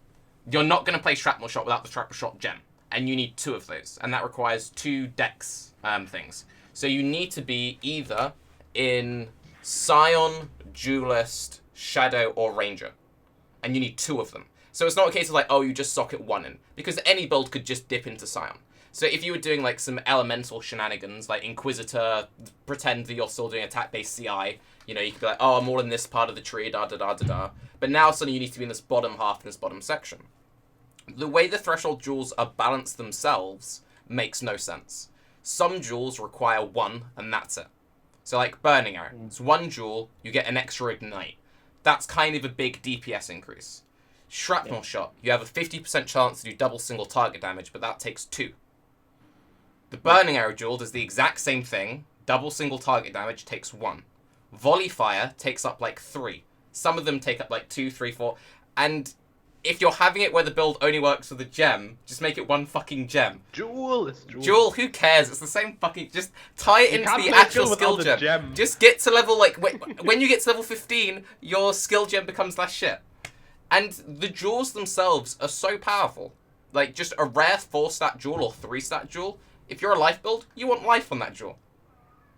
you're not going to play Shrapnel Shot without the Shrapnel Shot gem. And you need 2 of those. And that requires 2 dex things. So you need to be either in Scion, Duelist, Shadow, or Ranger. And you need 2 of them. So it's not a case of like, oh, you just socket 1 in. Because any build could just dip into Scion. So if you were doing like some elemental shenanigans, like Inquisitor, pretend that you're still doing attack-based CI, you know, you could be like, oh, I'm all in this part of the tree, da-da-da-da-da. But now suddenly you need to be in this bottom half, in this bottom section. The way the threshold jewels are balanced themselves makes no sense. Some jewels require 1, and that's it. So like Burning Arrow, it's 1 jewel, you get an extra Ignite. That's kind of a big DPS increase. Shrapnel Shot, you have a 50% chance to do double single target damage, but that takes 2. The Burning Arrow duel does the exact same thing. Double single target damage takes 1. Volley Fire takes up like 3. Some of them take up like 2, 3, 4. And if you're having it where the build only works with a gem, just make it 1 fucking gem. Jewel, it's Jewel. Jewel, who cares? It's the same fucking... Just tie it into the actual skill gem. Just get to level, like... when you get to level 15, your skill gem becomes less shit. And the jewels themselves are so powerful. Like, just a rare 4-stat jewel or 3-stat jewel... If you're a life build, you want life on that jewel.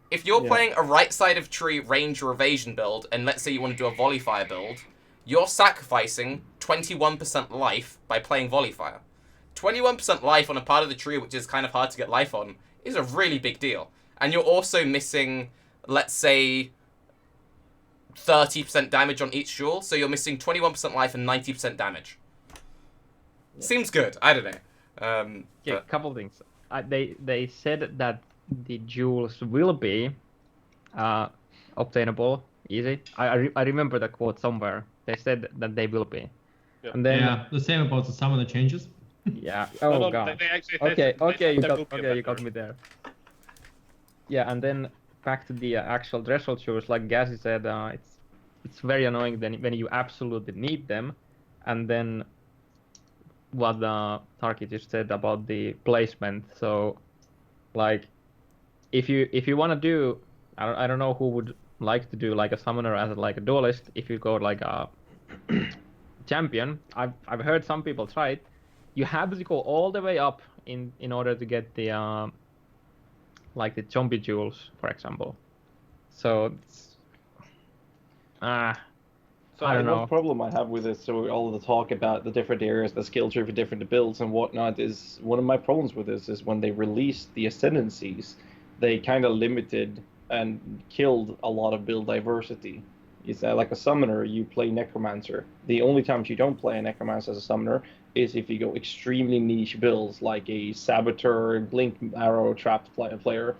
If you're playing a right side of tree range or evasion build, and let's say you want to do a volley fire build, you're sacrificing 21% life by playing Volley Fire. 21% life on a part of the tree which is kind of hard to get life on is a really big deal. And you're also missing, let's say, 30% damage on each jewel, so you're missing 21% life and 90% damage. Yeah. Seems good. I don't know. Yeah, a couple things. They said that the jewels will be obtainable easy. I remember the quote somewhere. They said that they will be. Yeah. And then yeah, the same about the summoner changes. Yeah. Oh god. They actually You got me there. Yeah, and then back to the actual threshold jewels, like Ghazzy said, it's very annoying when you absolutely need them, and then what Tarke just said about the placement. So, like, if you want to do, I don't know who would like to do like a summoner as like a duelist. If you go like a champion, I've heard some people try it. You have to go all the way up in order to get the like the zombie jewels, for example. So it's, So I don't know. One problem I have with this, so all of the talk about the different areas, the skill tree for different builds and whatnot, is one of my problems with this is when they released the ascendancies, they kind of limited and killed a lot of build diversity. Is that like a summoner, you play necromancer. The only times you don't play a necromancer as a summoner is if you go extremely niche builds, like a saboteur, blink arrow trapped player,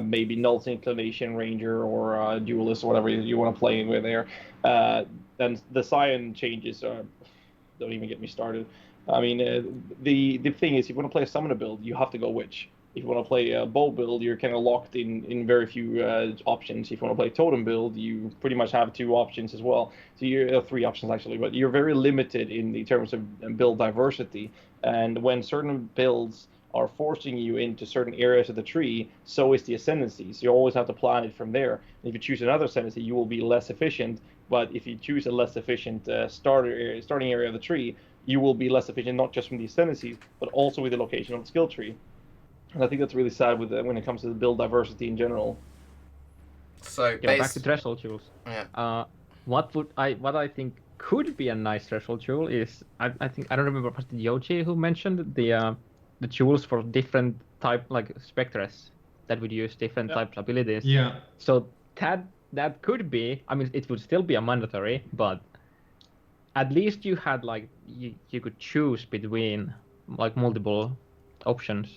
maybe null's inclination ranger or duelist or whatever you want to play with there. Then the Scion changes don't even get me started. I mean, the thing is, if you want to play a summoner build, you have to go witch. If you want to play a bow build, you're kind of locked in very few options. If you want to play totem build, you pretty much have 2 options as well. So you're 3 options actually, but you're very limited in the terms of build diversity. And when certain builds are forcing you into certain areas of the tree, so is the ascendancy. So you always have to plan it from there. And if you choose another ascendancy, you will be less efficient. But if you choose a less efficient starting area of the tree, you will be less efficient not just from the ascendancies, but also with the location of the skill tree. And I think that's really sad with when it comes to the build diversity in general. So back to threshold jewels. Yeah. What I think could be a nice threshold jewel is I think I don't remember was it Yoji who mentioned the jewels for different type like spectres that would use different types of abilities. Yeah. So that could be. I mean, it would still be a mandatory, but at least you had like you could choose between like multiple options.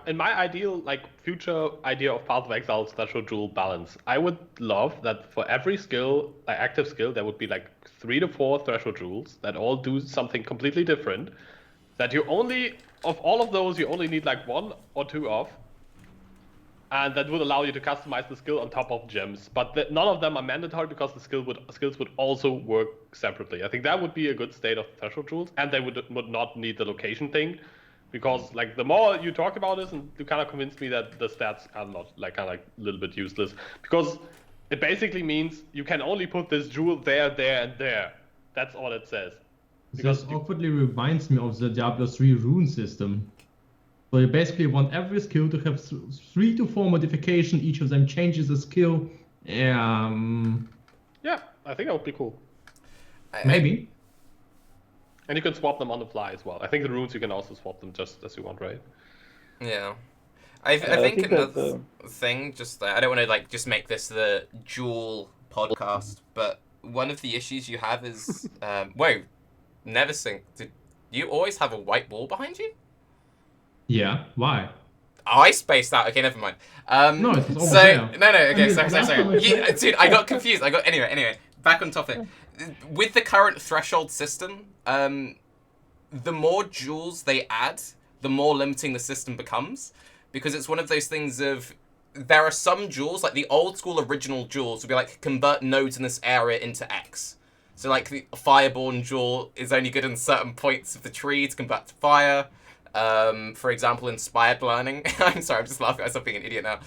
In my ideal, like, future idea of Path of Exile's threshold jewel balance, I would love that for every skill, like active skill, there would be like 3 to 4 threshold jewels that all do something completely different. That you only, of all of those, you only need like 1 or 2 of. And that would allow you to customize the skill on top of gems. But none of them are mandatory because the skills would also work separately. I think that would be a good state of threshold jewels. And they would not need the location thing. Because like the more you talk about this, and you kind of convince me that the stats are not like kind of like a little bit useless, because it basically means you can only put this jewel there, there, and there. That's all it says. Because this awkwardly reminds me of the Diablo 3 rune system. So you basically want every skill to have 3 to 4 modification. Each of them changes a skill. Yeah, I think that would be cool. Maybe. And you can swap them on the fly as well. I think the runes you can also swap them just as you want, right? Yeah. I think another thing, just I don't want to like just make this the jewel podcast, but one of the issues you have is whoa, NeverSink, did you always have a white wall behind you? Yeah, why? Oh, I spaced out. Okay, never mind. No, it's over there. No, okay, I mean, sorry. Dude, I got confused. Anyway, back on topic. With the current threshold system, the more jewels they add, the more limiting the system becomes. Because it's one of those things of, there are some jewels, like the old school original jewels would be like, convert nodes in this area into X. So like the Fireborn jewel is only good in certain points of the tree to convert to fire. For example, inspired learning. I'm sorry, I'm just laughing at myself being an idiot now.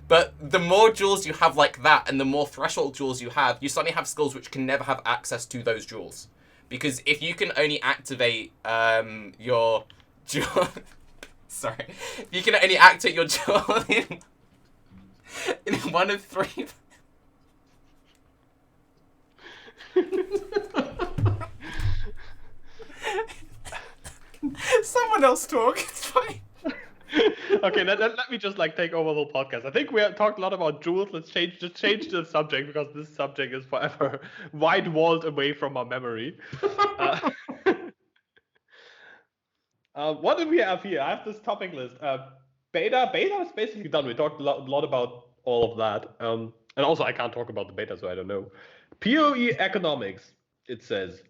But the more jewels you have like that, and the more threshold jewels you have, you suddenly have skills which can never have access to those jewels. Because if you can only activate your jewel... Sorry. If you can only activate your jewel in one of 3... Someone else talk. It's fine. Okay, let me just like take over the whole podcast. I think we have talked a lot about jewels. Let's change the subject because this subject is forever white-walled away from our memory. What do we have here? I have this topic list. Beta is basically done. We talked a lot about all of that. And also I can't talk about the beta, so I don't know. PoE economics, it says.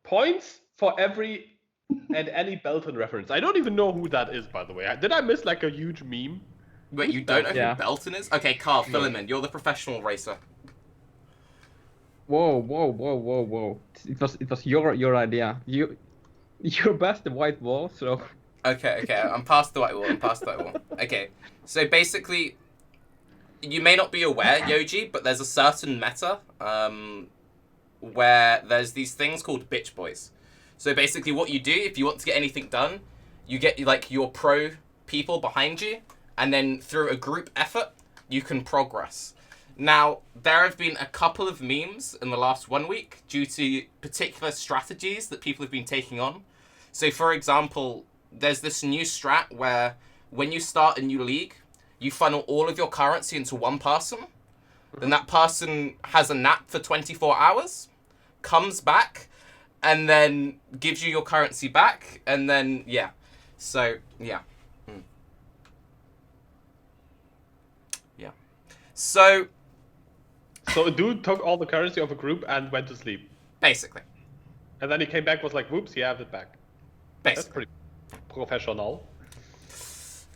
Points for every and any Belton reference. I don't even know who that is, by the way. Did I miss like a huge meme? Wait, you don't know Yeah. who Belton is? Okay, Karv, fill him in. You're the professional racer. Whoa. It was your idea. You're best the white wall, so Okay, I'm past the white wall. Okay, so basically, you may not be aware, Yoji, but there's a certain meta where there's these things called bitch boys. So basically what you do, if you want to get anything done, you get like your pro people behind you, and then through a group effort, you can progress. Now, there have been a couple of memes in the last 1 week due to particular strategies that people have been taking on. So for example, there's this new strat where when you start a new league, you funnel all of your currency into one person. Then that person has a nap for 24 hours, comes back, and then gives you your currency back, and then, yeah. So, yeah. Yeah. So a dude took all the currency of a group and went to sleep. basically. And then he came back, was like, whoops, he has it back. That's Basically. pretty professional.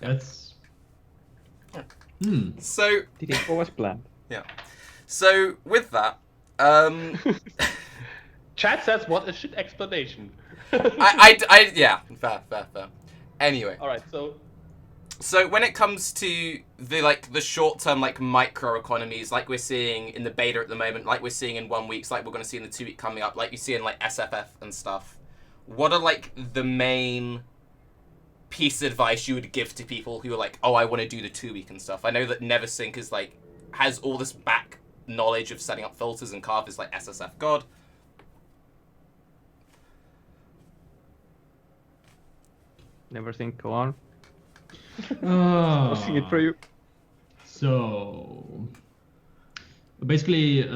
That's. So, did it go as planned? yeah. So, with that, Chat says, what a shit explanation. yeah, fair. Anyway. Alright, So when it comes to the short-term micro economies, like we're seeing in the beta at the moment, like we're seeing in 1 week, like we're going to see in the 2 week coming up, like you see in SFF and stuff, what are the main piece of advice you would give to people who are like, oh, I want to do the 2 week and stuff? I know that NeverSink is has all this back knowledge of setting up filters, and Karv is SSF god. NeverSink, go on. Ah. I'll sing it for you. So basically,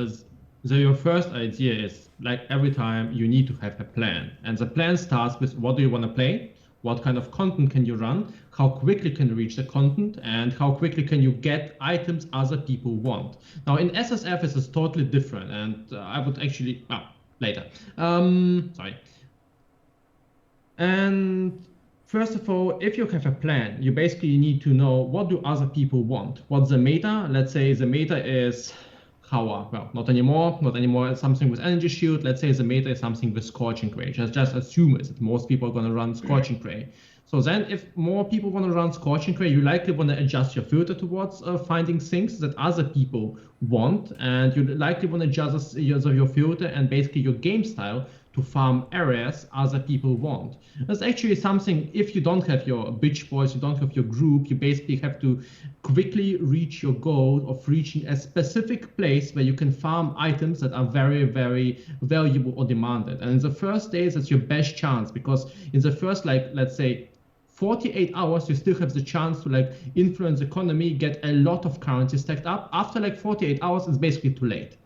your first idea is every time you need to have a plan, and the plan starts with what do you want to play, what kind of content can you run, how quickly can you reach the content, and how quickly can you get items other people want. Now in SSF this is totally different, and I would actually later. Sorry. And first of all, if you have a plan, you basically need to know what do other people want. What's the meta? Let's say the meta is Kawa. Well, not anymore. Something with energy shield. Let's say the meta is something with Scorching Ray. Just assume that most people are going to run Scorching Ray. So then if more people want to run Scorching Ray, you likely want to adjust your filter towards finding things that other people want. And you likely want to adjust your filter and basically your game style to farm areas other people want. That's actually something, if you don't have your bitch boys, you don't have your group, you basically have to quickly reach your goal of reaching a specific place where you can farm items that are very, very valuable or demanded. And in the first days, that's your best chance, because in the first, let's say, 48 hours, you still have the chance to influence the economy, get a lot of currency stacked up. After 48 hours, it's basically too late.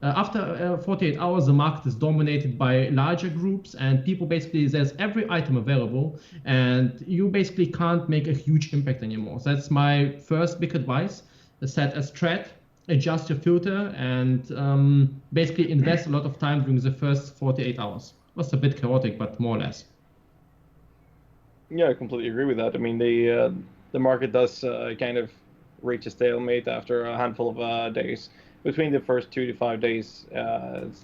After 48 hours, the market is dominated by larger groups, and people basically, there's every item available, and you basically can't make a huge impact anymore. So that's my first big advice. Set a strat, adjust your filter, and basically invest a lot of time during the first 48 hours. It was a bit chaotic, but more or less. Yeah, I completely agree with that. I mean, the market does kind of reach a stalemate after a handful of days. Between the first 2 to 5 days,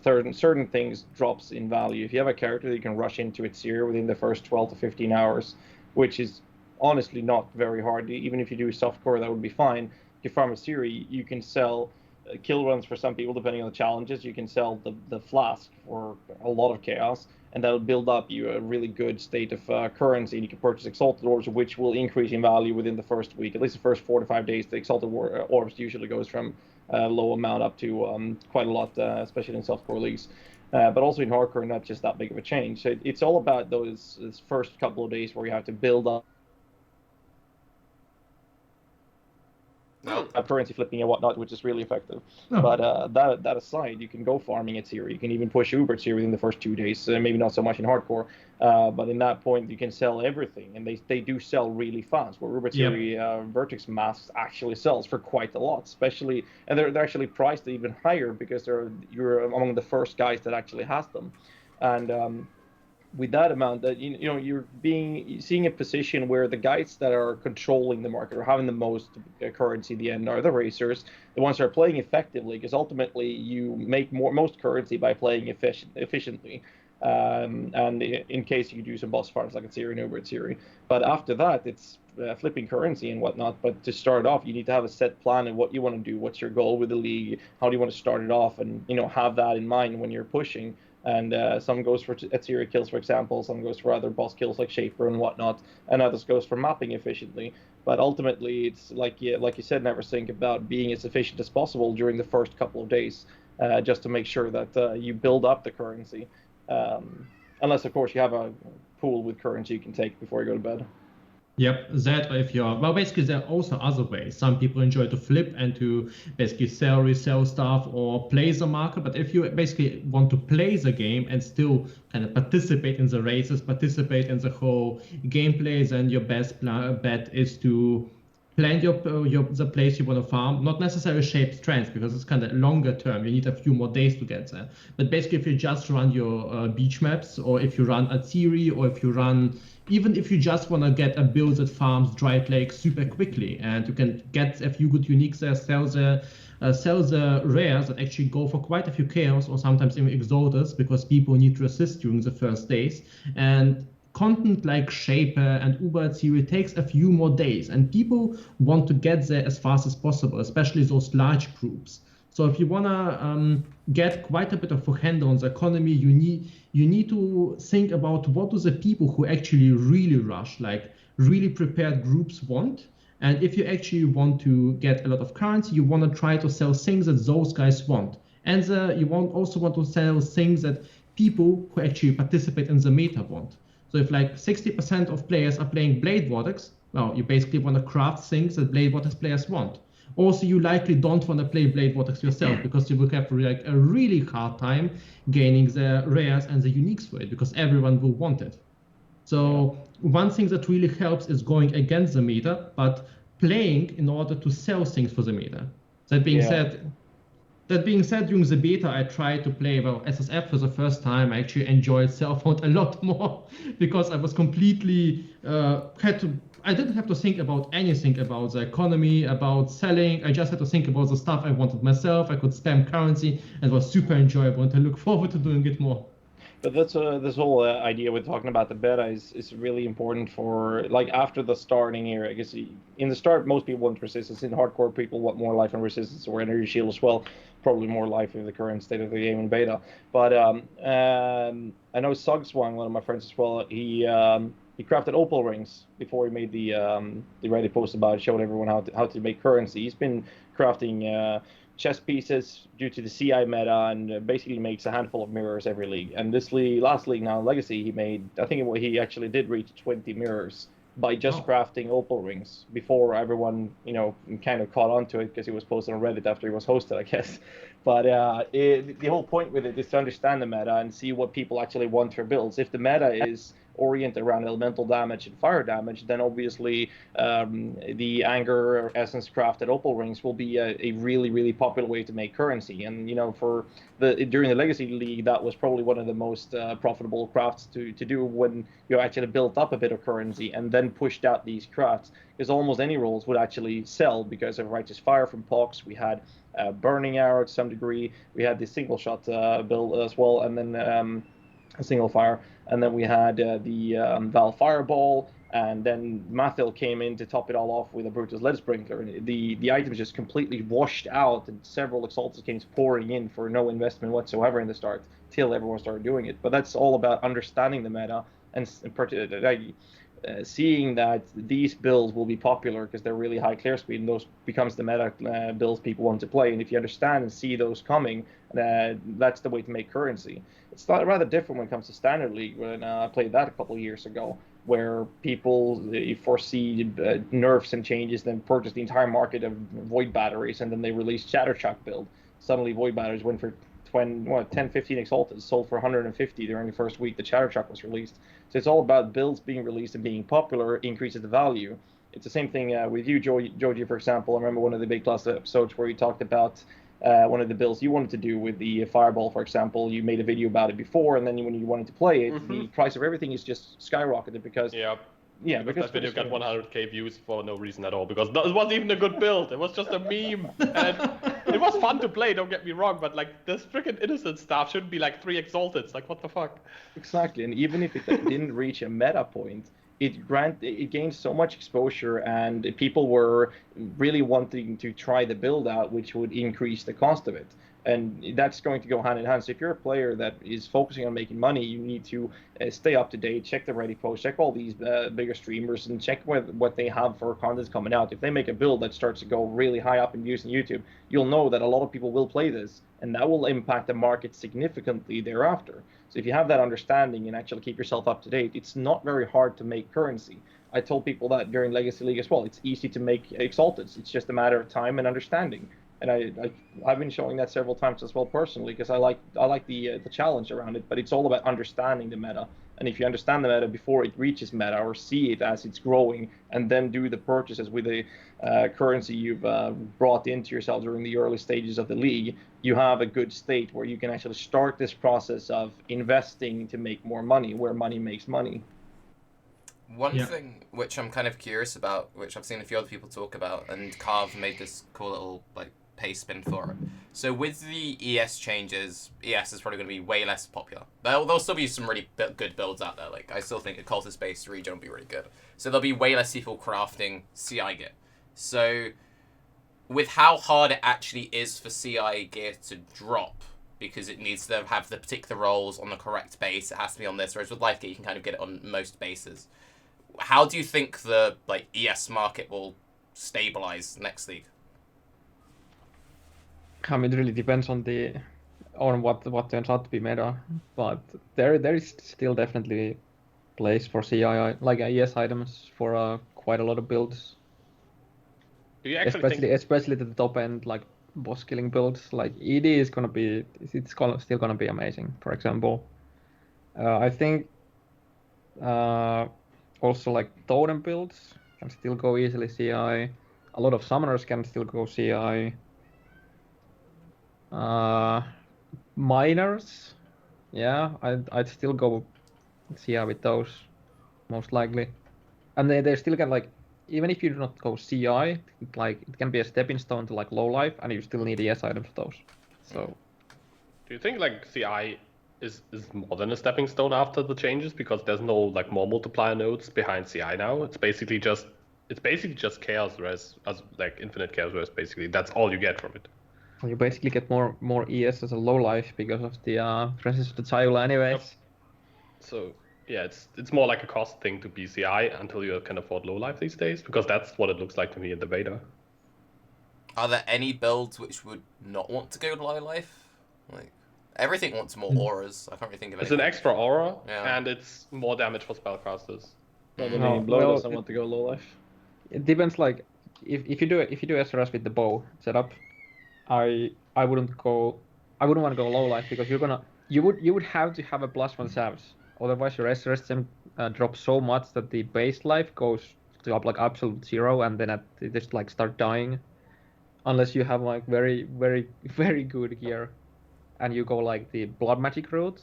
certain things drops in value. If you have a character that you can rush into its zero within the first 12 to 15 hours, which is honestly not very hard. Even if you do softcore, that would be fine. If you farm a zero, you can sell kill runs for some people, depending on the challenges. You can sell the flask for a lot of chaos, and that'll build up you a really good state of currency. And you can purchase exalted orbs, which will increase in value within the first week. At least the first 4 to 5 days, the exalted orbs usually goes from low amount up to quite a lot, especially in softcore leagues. But also in hardcore, not just that big of a change. So it's all about those first couple of days where you have to build up currency flipping and whatnot, which is really effective. Oh. But that aside, you can go farming at Siri. You can even push Uberts here within the first 2 days. Maybe not so much in hardcore, but in that point, you can sell everything, and they do sell really fast. Where Uber Siri vertex masks actually sells for quite a lot, especially, and they're actually priced even higher because you're among the first guys that actually has them, and with that amount, that you're seeing a position where the guys that are controlling the market or having the most currency at the end are the racers, the ones that are playing effectively, because ultimately you make most currency by playing efficiently. And in case you do some boss farms like a Siri and Uber at Siri. But after that, it's flipping currency and whatnot. But to start off, you need to have a set plan of what you want to do. What's your goal with the league? How do you want to start it off? And have that in mind when you're pushing. And some goes for Ethereum kills, for example. Some goes for other boss kills like Shaper and whatnot. And others goes for mapping efficiently. But ultimately, it's like you said, NeverSink, about being as efficient as possible during the first couple of days, just to make sure that you build up the currency. Unless, of course, you have a pool with currency you can take before you go to bed. Yep, that, or if you're, well, basically there are also other ways. Some people enjoy to flip and to basically sell, resell stuff, or play the market. But if you basically want to play the game and still kind of participate in the races, participate in the whole gameplay, then your best bet is to plan the place you want to farm, not necessarily shape strengths, because it's kind of longer term. You need a few more days to get there. But basically, if you just run your beach maps, or if you run Atziri, or if you run, even if you just want to get a build that farms Dried Lake super quickly, and you can get a few good uniques there, sell the rares that actually go for quite a few chaos, or sometimes even exalted, because people need to assist during the first days. And content like Shaper and Uber Theory takes a few more days, and people want to get there as fast as possible, especially those large groups. So if you want to get quite a bit of a handle on the economy, you need to think about what do the people who actually really rush, like really prepared groups want. And if you actually want to get a lot of currency, you want to try to sell things that those guys want. And you also want to sell things that people who actually participate in the meta want. So if like 60% of players are playing Blade Vortex, well, you basically want to craft things that Blade Vortex players want. Also, you likely don't want to play Blade Vortex yourself, because you will have like a really hard time gaining the rares and the uniques for it, because everyone will want it. So one thing that really helps is going against the meta, but playing in order to sell things for the meta. That being said, during the beta, I tried to play, SSF for the first time. I actually enjoyed Self-Found a lot more, because I was completely, I didn't have to think about anything about the economy, about selling. I just had to think about the stuff I wanted myself. I could spam currency, and it was super enjoyable, and I look forward to doing it more. But that's this whole idea we're talking about the beta is really important for, like, after the starting era. I guess in the start, most people want resistance. In hardcore, people want more life and resistance, or energy shield as well. Probably more life in the current state of the game in beta. But I know Sugswang, one of my friends as well, he crafted opal rings before he made the Reddit post about it, showed everyone how to make currency. He's been crafting chess pieces due to the CI meta, and basically makes a handful of mirrors every league. And this last league now, Legacy, he made, I think he actually did reach 20 mirrors by just crafting opal rings before everyone, kind of caught on to it, because he was posted on Reddit after he was hosted, I guess. But the whole point with it is to understand the meta and see what people actually want for builds. If the meta is oriented around elemental damage and fire damage, then obviously the Anger or Essence crafted opal rings will be a really, really popular way to make currency. And during the Legacy League, that was probably one of the most profitable crafts to do, when you actually built up a bit of currency and then pushed out these crafts, because almost any roles would actually sell because of Righteous Fire from Pox. We had Burning Arrow to some degree. We had the single shot build as well, and then a single fire. And then we had the Val Fireball, and then Mathil came in to top it all off with a Brutus Lead Sprinkler. And the items just completely washed out, and several Exalted came pouring in for no investment whatsoever in the start, till everyone started doing it. But that's all about understanding the meta, and seeing that these builds will be popular because they're really high clear speed, and those becomes the meta builds people want to play. And if you understand and see those coming, that's the way to make currency. It's not rather different when it comes to Standard League. When I played that a couple of years ago, where people foresee nerfs and changes, then purchase the entire market of Void batteries, and then they release Shatterchuck build. Suddenly, Void batteries went for 10, 15 exalted, sold for 150 during the first week the Shatterchuck was released. So it's all about builds being released and being popular increases the value. It's the same thing with you, Joji, for example. I remember one of the Baeclast episodes where you talked about one of the builds you wanted to do with the Fireball, for example. You made a video about it before, and then when you wanted to play it, the price of everything is just skyrocketed because because that video got 100k views for no reason at all, because it wasn't even a good build. It was just a meme, and it was fun to play, don't get me wrong, but like this freaking innocent stuff shouldn't be like 3 exalted. Like, what the fuck? Exactly, and even if it didn't reach a meta point, it gained so much exposure, and people were really wanting to try the build out, which would increase the cost of it. And that's going to go hand in hand. So if you're a player that is focusing on making money, you need to stay up to date, check the Reddit posts, check all these bigger streamers, and check what they have for content coming out. If they make a build that starts to go really high up in views on YouTube, you'll know that a lot of people will play this, and that will impact the market significantly thereafter. So if you have that understanding and actually keep yourself up to date, it's not very hard to make currency. I told people that during Legacy League as well. It's easy to make exalteds. It's just a matter of time and understanding. And I've been showing that several times as well personally, because I like the challenge around it. But it's all about understanding the meta. And if you understand the meta before it reaches meta, or see it as it's growing, and then do the purchases with the currency you've brought into yourself during the early stages of the league, you have a good state where you can actually start this process of investing to make more money, where money makes money. One thing which I'm kind of curious about, which I've seen a few other people talk about, and Karv made this cool little paste spin for it. So with the ES changes, ES is probably going to be way less popular. There'll still be some really good builds out there. Like, I still think a cultist-based region will be really good. So there'll be way less people crafting CI gear. So with how hard it actually is for CI gear to drop, because it needs to have the particular roles on the correct base, it has to be on this, whereas with life gear you can kind of get it on most bases. How do you think the ES market will stabilize next league? I mean, it really depends on what turns out to be meta, but there is still definitely place for CI like ES items for quite a lot of builds. Do you actually especially to the top end, like boss killing builds, like ED is still gonna be amazing. For example, I think also like totem builds can still go easily CI. A lot of summoners can still go CI. Miners, yeah, I'd still go CI with those, most likely. And they still can, like, even if you do not go CI, it can be a stepping stone to low life, and you still need ES items for those. So, do you think CI is more than a stepping stone after the changes, because there's no more multiplier nodes behind CI now? It's basically just chaos res, as infinite chaos res. Basically, that's all you get from it. You basically get more ES as a low life because of the presence of the Chayula anyways. Yep. So yeah, it's more like a cost thing to be CI until you can afford low life these days, because that's what it looks like to me in the beta. Are there any builds which would not want to go to low life? Everything wants more auras. I can't really think of anything. It's an extra aura, and it's more damage for spellcasters. Blow doesn't want to go low life. It depends. Like if you do SRS with the bow setup, I wouldn't want to go low life, because you would have to have a plus 1 salves. Otherwise your SRS drops so much that the base life goes to absolute 0, and then they just start dying, unless you have very very very good gear, and you go the blood magic route,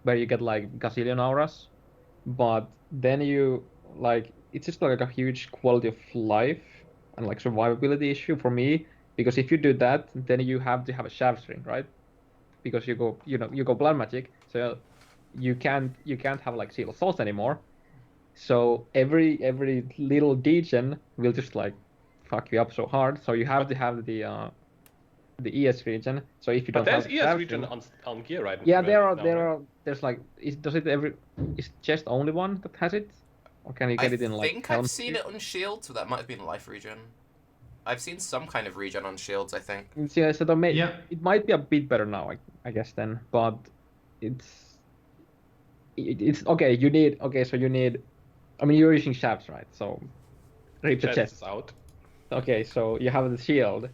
where you get gazillion auras, but then you it's just a huge quality of life and survivability issue for me. Because if you do that, then you have to have a shaft string, right? Because you go blood magic, so you can't have Seal of Souls anymore. So every little degen will just fuck you up so hard. So you have to have the ES region. So if you don't have there's ES region on gear right now. Yeah, there's it's just only one that has it? Or can you get it in like? I think Helm I've seen Speed? it on shields, but that might have been life regen. I've seen some kind of regen on shields, I think. Yeah, so Yeah. it might be a bit better now, I guess then, but it's it's okay. You need okay, so you need. I mean, you're using shafts, right? So rip the Chest chest. is out. Okay, so you have the shield.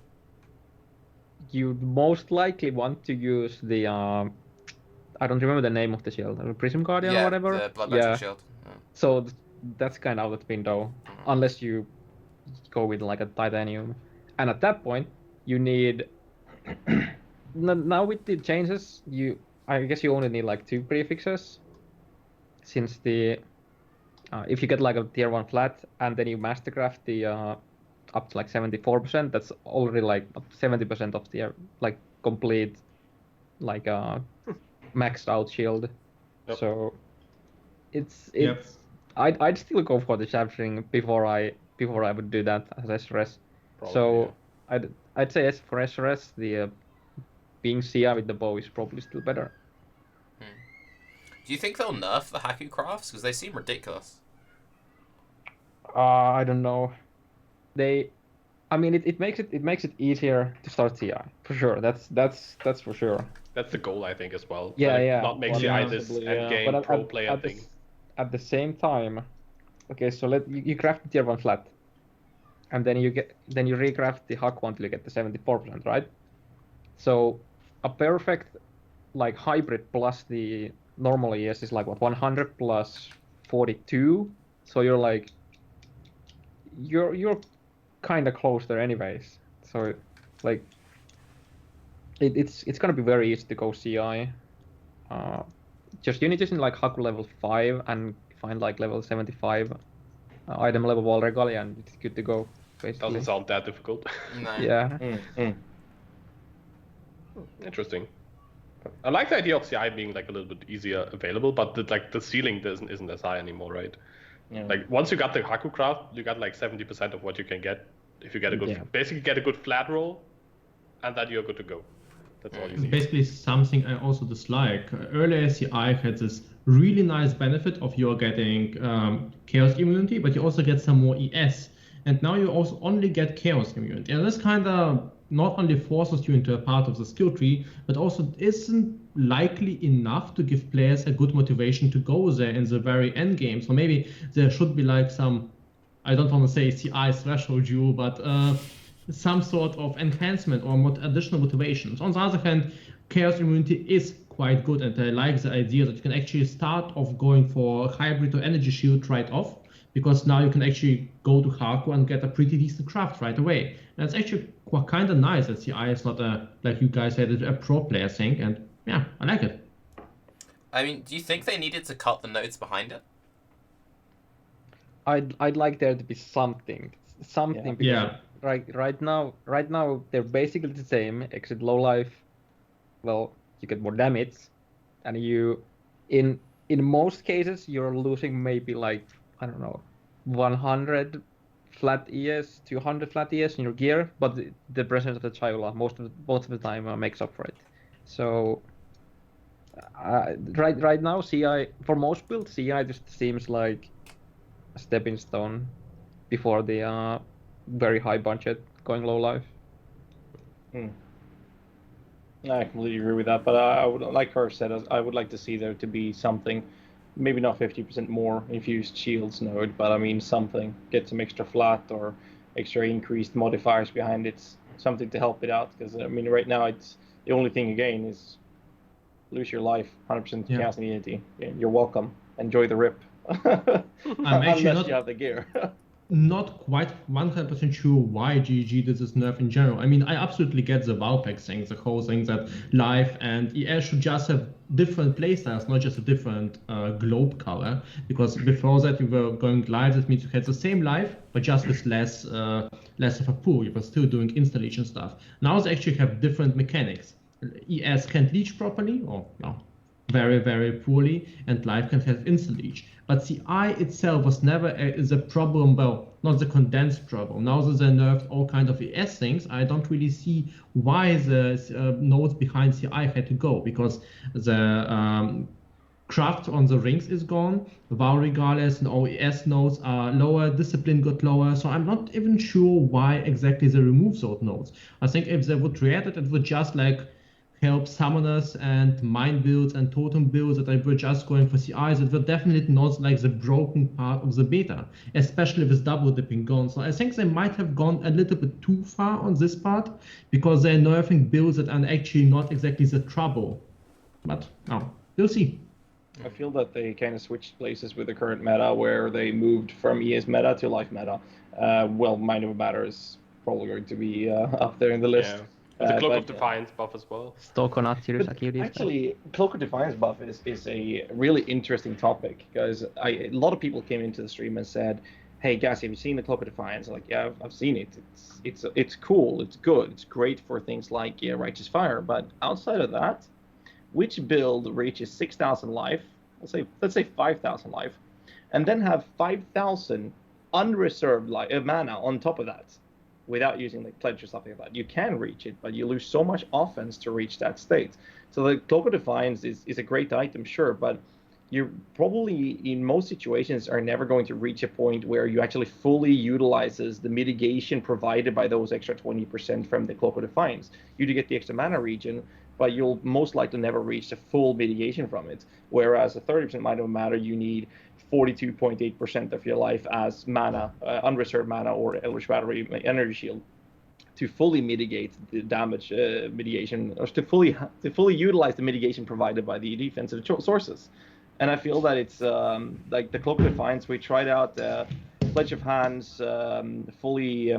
You most likely want to use the I don't remember the name of the shield, Prism Guardian or Yeah, whatever. the blood Yeah. magic shield. Yeah. So that's kind of out of the window, Mhm. unless you go with like a titanium. And at that point, you need. Now with the changes, I guess you only need like 2 prefixes, since the if you get like a tier 1 flat and then you mastercraft the up to like 74%, that's already like up to 70% of the like complete like maxed out shield. Yep. So it's Yep. I'd still go for the shafting before I would do that as SRS. Probably, So I'd say as for SRS, the being Sia with the bow is probably still better. Do you think they'll nerf the Haku crafts? Because they seem ridiculous. I don't know. I mean, it makes it easier to start CI for sure. That's for sure. That's the goal, I think, as well. Yeah, Like, yeah. Not make Well, CI this possibly, end yeah. game But pro player at thing. at the same time, okay, so you craft the tier 1 flat, and then you recraft the Haku until you get the 74%, right? So a perfect like hybrid plus the normal ES is like what 100 plus 42. So you're kind of close there anyways. So like it's gonna be very easy to go CI. Just you need to like Haku level 5 and find like level 75 item level wall regalia and it's good to go basically. Doesn't sound that difficult. No. Yeah. Interesting. I like the idea of CI being like a little bit easier available, but the ceiling isn't as high anymore, right? Yeah. Like once you got the Haku craft, you got like 70% of what you can get if you get a good, basically get a good flat roll, and then you're good to go. That's all you It's need. basically something I also dislike. Earlier, CI had this really nice benefit of you're getting chaos immunity, but you also get some more ES. And now you also only get chaos immunity. And this kind of not only forces you into a part of the skill tree, but also isn't likely enough to give players a good motivation to go there in the very end game. So maybe there should be like some, I don't want to say CI threshold you, but some sort of enhancement or additional motivations. On the other hand, chaos immunity is quite good, and I like the idea that you can actually start off going for hybrid or energy shield right off, because now you can actually go to Haku and get a pretty decent craft right away. And it's actually kind of nice that CI is not like you guys said, a pro player thing, and yeah, I like it. I mean, do you think they needed to cut the nodes behind it? I'd like there to be something because Yeah. right now they're basically the same except low life. Well, you get more damage, and you in most cases you're losing maybe like I don't know 100 flat ES, 200 flat ES in your gear, but the presence of the Chayula most of the time makes up for it. So right now CI for most builds CI just seems like a stepping stone before the very high budget going low life. I completely agree with that, but I would, like Karv said, I would like to see there to be something, maybe not 50% more infused shields node, but I mean something, get some extra flat or extra increased modifiers behind it, something to help it out. Because I mean, right now it's the only thing you gain is lose your life, 100% chaos immunity. You're welcome. Enjoy the rip. I'm actually Unless you have the gear. not quite 100% sure why GG did this nerf in general. I mean, I absolutely get the Valpac thing, the whole thing that life and ES should just have different playstyles, not just a different globe color. Because before that, you were going live, that means you had the same life, but just with less of a pool. You were still doing installation stuff. Now they actually have different mechanics. ES can't leech properly, or no, very, very poorly, and life can have instant leech. But CI itself was never a problem, well, not the condensed problem. Now that they nerfed all kind of ES things, I don't really see why the nodes behind CI had to go, because the craft on the rings is gone, vow regardless and OES nodes are lower, discipline got lower, so I'm not even sure why exactly they remove those nodes. I think if they would re-add it, it would just like help summoners and mind builds and totem builds that were just going for CIs. It were definitely not like the broken part of the beta, especially with double dipping gone. So I think they might have gone a little bit too far on this part because they're nerfing builds that are actually not exactly the trouble. But no, we'll see. I feel that they kind of switched places with the current meta, where they moved from ES meta to life meta. Well, Mind Over Matter is probably going to be up there in the list. Yeah. The Cloak but, of Defiance buff as well. Stokonat series activities. Actually, Cloak of Defiance buff is a really interesting topic, because a lot of people came into the stream and said, "Hey, Ghazzy, have you seen the Cloak of Defiance?" I'm like, yeah, I've seen it. It's cool. It's good. It's great for things like Righteous Fire. But outside of that, which build reaches 6,000 life? Let's say 5,000 life, and then have 5,000 unreserved mana on top of that, without using like pledge or something like that. You can reach it, but you lose so much offense to reach that state. So the Cloak of Defiance is a great item, sure, but you probably in most situations are never going to reach a point where you actually fully utilizes the mitigation provided by those extra 20% from the Cloak of Defiance. You do get the extra mana regen, but you'll most likely never reach the full mitigation from it. Whereas a 30% Mind Over Matter, you need 42.8% of your life as mana, unreserved mana or Eldritch Battery energy shield, to fully mitigate the damage mitigation, or to fully utilize the mitigation provided by the defensive sources. And I feel that it's like the Cloak of Defiance. We tried out Pledge of Hands, fully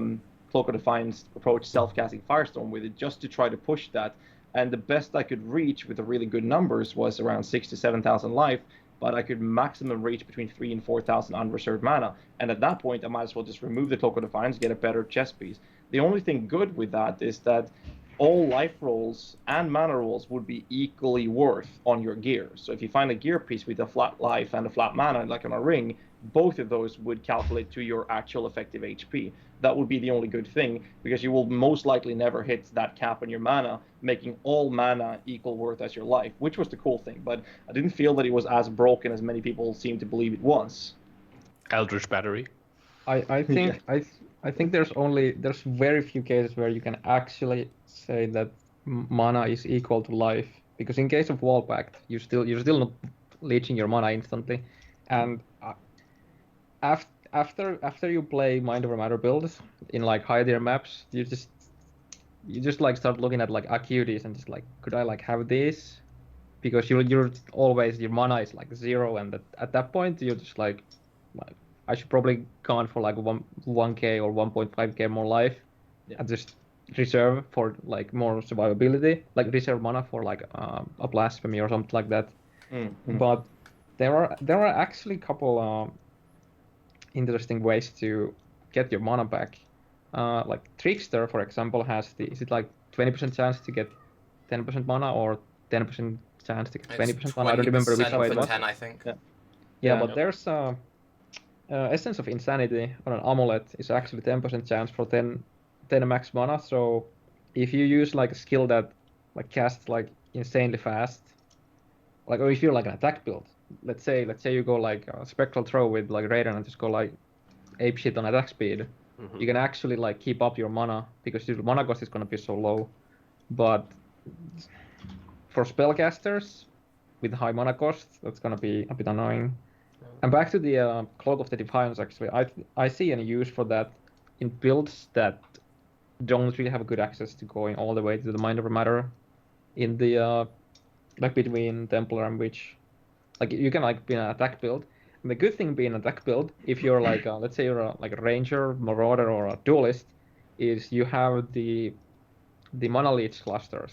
Cloak of Defiance approach, self-casting Firestorm with it, just to try to push that. And the best I could reach with the really good numbers was around 6,000 to 7,000 life, but I could maximum reach between 3,000 and 4,000 unreserved mana. And at that point, I might as well just remove the Cloak of Defiance, get a better chest piece. The only thing good with that is that all life rolls and mana rolls would be equally worth on your gear. So if you find a gear piece with a flat life and a flat mana, like on a ring, both of those would calculate to your actual effective HP. That would be the only good thing, because you will most likely never hit that cap on your mana, making all mana equal worth as your life, which was the cool thing. But I didn't feel that it was as broken as many people seem to believe it was. Eldritch Battery. I think there's very few cases where you can actually say that mana is equal to life, because in case of Wall Pact, you're still not leeching your mana instantly, and after you play Mind Over Matter builds in like high tier maps, you just like start looking at like acuities and just like, could I like have this? Because you're always, your mana is like 0, and at that point you're just like I should probably go for like 1k or 1.5k more life, and just reserve for like more survivability, like reserve mana for like a blasphemy or something like that. Mm-hmm. But there are actually a couple interesting ways to get your mana back. Like Trickster, for example, has is it like 20% chance to get 10% mana, or 10% chance to get 20% mana? I don't remember which way it was. 10, I think. Yeah, but there's Essence of Insanity on an amulet is actually 10% chance for 10 max mana. So if you use like a skill that like casts like insanely fast, like, or if you're like an attack build, let's say you go like a Spectral Throw with like Raiden and just go like ape shit on attack speed, you can actually like keep up your mana, because your mana cost is gonna be so low. But for spellcasters with high mana cost, that's gonna be a bit annoying. And back to the Cloak of the Defiance, actually, I see any use for that in builds that don't really have good access to going all the way to the Mind Over Matter in the like between Templar and Witch. Like you can like be an attack build. And the good thing being an attack build, if you're like let's say you're like a ranger, marauder, or a duelist, is you have the mana leech clusters.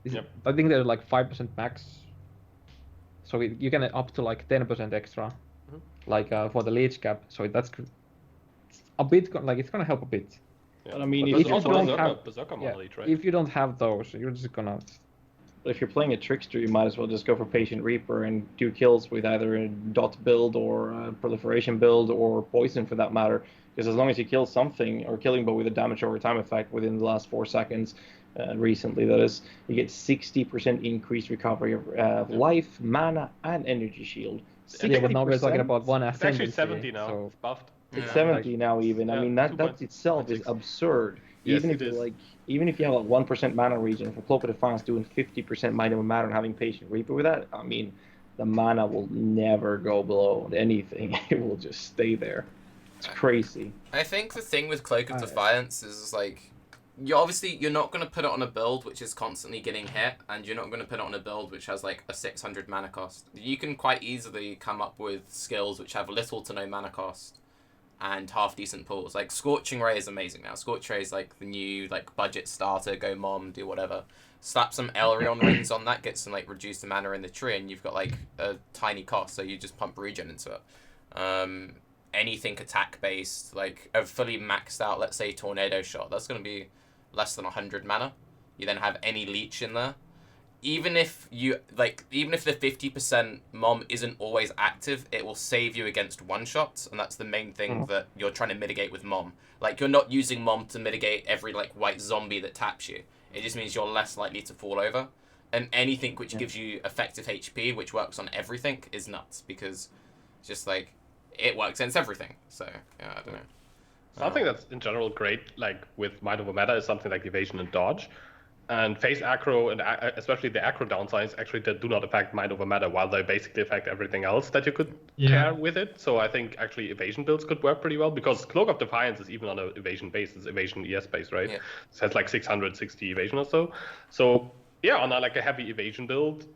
Yep. I think they're like 5% max, so you can up to like 10% extra, like for the leech cap. So that's a bit like it's gonna help a bit. Yeah. But I mean, but if there's you also don't Berserker mana leech, right? If you don't have those, you're just gonna But if you're playing a Trickster, you might as well just go for Patient Reaper and do kills with either a dot build or a proliferation build or poison for that matter. Because as long as you kill something, or killing but with a damage over time effect within the last 4 seconds, recently that is, you get 60% increased recovery of life, mana, and energy shield. Yeah, but now we're talking 60%? about one It's actually ascendancy. 70 now. So It's buffed. It's Yeah. 70 now even. I Yeah, mean, 2 that itself is 2.6. absurd. Yes, Even if it you is. like, even if you have a 1% mana regen for Cloak of Defiance doing 50% minimum mana and having Patient Reaper with that, I mean, the mana will never go below anything. It will just stay there. It's crazy. I think the thing with Cloak of Defiance is like, you're not going to put it on a build which is constantly getting hit, and you're not going to put it on a build which has like a 600 mana cost. You can quite easily come up with skills which have little to no mana cost and half decent pulls. Like Scorching Ray is amazing now. Scorching Ray is like the new like budget starter, go mom, do whatever. Slap some Elrion rings on that, get some like reduce the mana in the tree, and you've got like a tiny cost, so you just pump regen into it. Anything attack based, like a fully maxed out, let's say Tornado Shot, that's going to be less than 100 mana. You then have any leech in there. Even if the 50% mom isn't always active, it will save you against one shots, and that's the main thing that you're trying to mitigate with mom. Like, you're not using mom to mitigate every like white zombie that taps you. It just means you're less likely to fall over. And anything which gives you effective HP, which works on everything, is nuts, because it's just like it works against everything. So yeah, I don't know. Something that's in general great, like with Mind Over Matter, is something like evasion and dodge. And phase aggro, and especially the aggro downsides, actually that do not affect Mind Over Matter, while they basically affect everything else that you could pair with it. So I think actually evasion builds could work pretty well, because Cloak of Defiance is even on an evasion base. It's evasion ES base, right? Yeah. It has like 660 evasion or so. So yeah, on like a heavy evasion build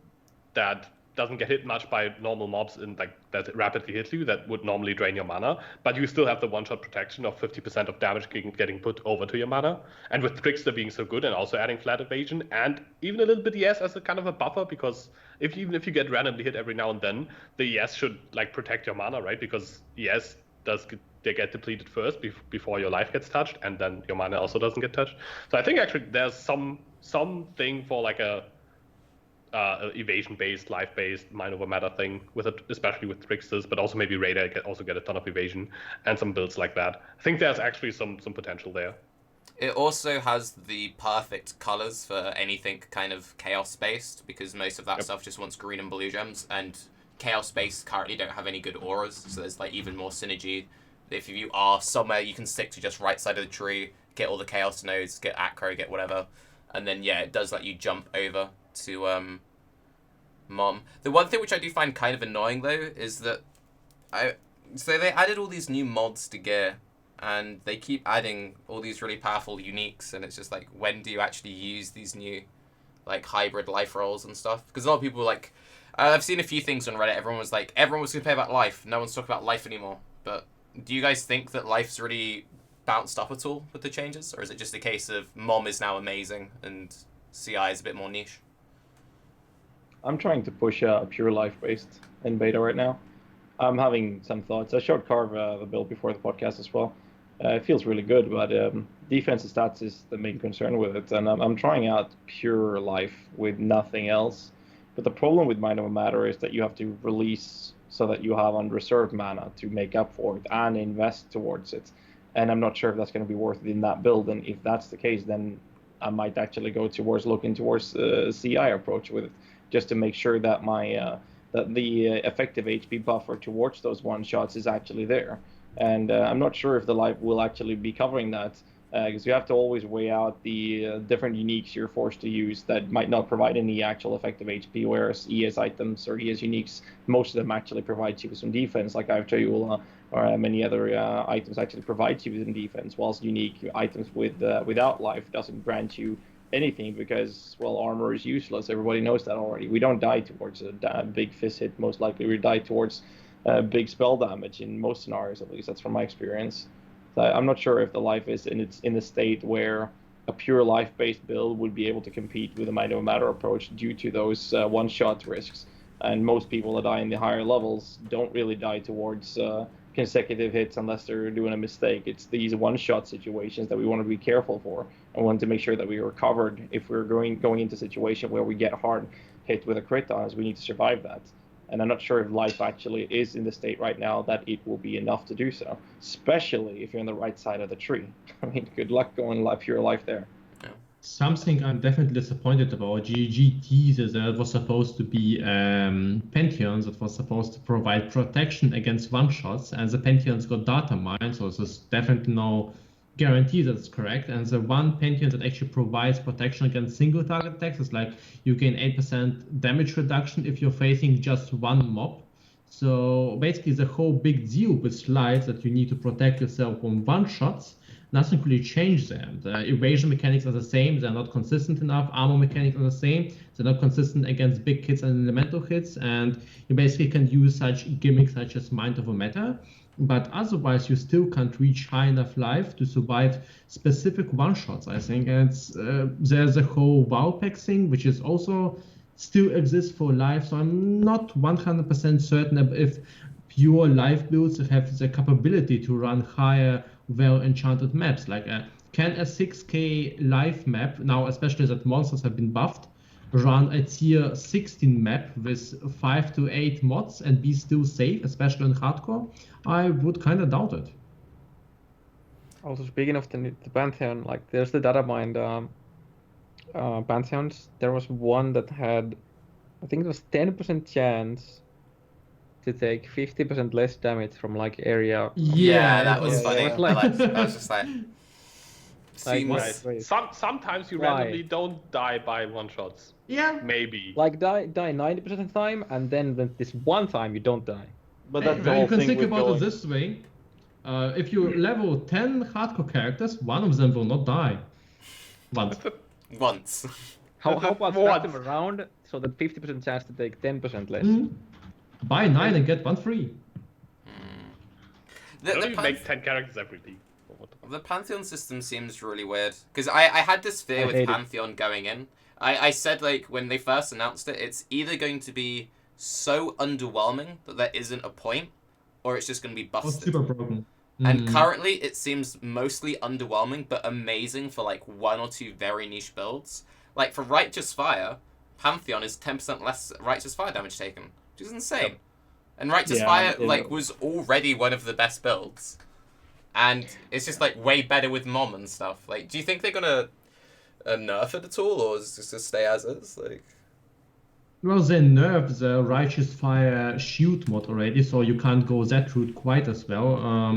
that doesn't get hit much by normal mobs and like that rapidly hit you, that would normally drain your mana, but you still have the one-shot protection of 50% of damage getting put over to your mana. And with Trickster being so good and also adding flat evasion and even a little bit ES as a kind of a buffer, because even if you get randomly hit every now and then, the ES should like protect your mana, right? Because ES they get depleted first before your life gets touched, and then your mana also doesn't get touched. So I think actually there's something for like a evasion-based, life-based, Mind Over Matter thing, with it, especially with Tricksters, but also maybe Raider also get a ton of evasion, and some builds like that. I think there's actually some potential there. It also has the perfect colors for anything kind of chaos-based, because most of that stuff just wants green and blue gems, and chaos-based currently don't have any good auras, so there's like even more synergy. If you are somewhere, you can stick to just right side of the tree, get all the chaos nodes, get acro, get whatever, and then yeah, it does let you jump over to mom. The one thing which I do find kind of annoying though is that so they added all these new mods to gear, and they keep adding all these really powerful uniques, and it's just like, when do you actually use these new like hybrid life rolls and stuff? Because a lot of people like, I've seen a few things on Reddit, everyone was gonna play about life, no one's talking about life anymore. But do you guys think that life's really bounced up at all with the changes, or is it just a case of mom is now amazing and CI is a bit more niche? I'm trying to push pure life-based in beta right now. I'm having some thoughts. I showed Karv the build before the podcast as well. It feels really good, but defensive stats is the main concern with it. And I'm trying out pure life with nothing else. But the problem with Mind Over Matter is that you have to release so that you have unreserved mana to make up for it and invest towards it. And I'm not sure if that's going to be worth it in that build. And if that's the case, then I might actually go looking towards the CI approach with it, just to make sure that that the effective HP buffer towards those one shots is actually there. And I'm not sure if the life will actually be covering that, because you have to always weigh out the different uniques you're forced to use that might not provide any actual effective HP, whereas ES items or ES uniques, most of them actually provide you with some defense, like I've or many other items actually provide you with some defense, whilst unique items without life doesn't grant you anything, because, well, armor is useless. Everybody knows that already. We don't die towards a big fist hit, most likely. We die towards big spell damage in most scenarios, at least. That's from my experience. So I'm not sure if the life is in a state where a pure life-based build would be able to compete with a Mind Over Matter approach due to those one-shot risks. And most people that die in the higher levels don't really die towards consecutive hits unless they're doing a mistake. It's these one-shot situations that we want to be careful for, and want to make sure that we are covered if we're going into a situation where we get hard hit with a crit on us. We need to survive that. And I'm not sure if life actually is in the state right now that it will be enough to do so, especially if you're on the right side of the tree. I mean, good luck going pure life there. Something I'm definitely disappointed about. GG teases that it was supposed to be Pantheons that was supposed to provide protection against one-shots, and the Pantheons got data mined, so there's definitely no guarantee that's correct. And the one Pantheon that actually provides protection against single target attacks is like you gain 8% damage reduction if you're facing just one mob. So basically the whole big deal with life that you need to protect yourself from one-shots, nothing really changed them. The evasion mechanics are the same, they're not consistent enough. Armor mechanics are the same, they're not consistent against big hits and elemental hits, and you basically can use such gimmicks such as Mind Over Matter, but otherwise you still can't reach high enough life to survive specific one-shots, I think. And there's a whole WoW pack thing, which is also still exists for life, so I'm not 100% certain if pure life builds have the capability to run higher well-enchanted maps. Like can a 6k life map, now especially that monsters have been buffed, run a tier 16 map with 5 to 8 mods and be still safe, especially in hardcore? I would kind of doubt it. Also, speaking of the Pantheon, like there's the data mined Pantheons. There was one that had, I think it was 10% chance to take 50% less damage from like area. Yeah, that was funny. It was like, I was just like, seems what? Wait. Sometimes you Why? randomly don't die by one shots. Yeah. Maybe. Like die 90% of the time, and then this one time you don't die. But that's the Well, whole you can thing think with about going. it this way. If you level 10 hardcore characters, one of them will not die. Once. once. How about What? stack them around so that 50% chance to take 10% less? Buy 9 and get 1 free. Don't you make 10 characters every team? The Pantheon system seems really weird. Because I had this fear I with hate it. Pantheon going in. I said, like, when they first announced it, it's either going to be so underwhelming that there isn't a point, or it's just going to be Oh, busted. super broken. And currently, it seems mostly underwhelming, but amazing for, like, 1 or 2 very niche builds. Like, for Righteous Fire, Pantheon is 10% less Righteous Fire damage taken, which is insane. Yep. And Righteous Yeah, Fire, yeah. like, was already one of the best builds. And it's just, like, way better with Mom and stuff. Like, do you think they're gonna nerf it at all, or is this just stay as is? Like, Well, they nerfed the Righteous Fire shield mod already, so you can't go that route quite as well.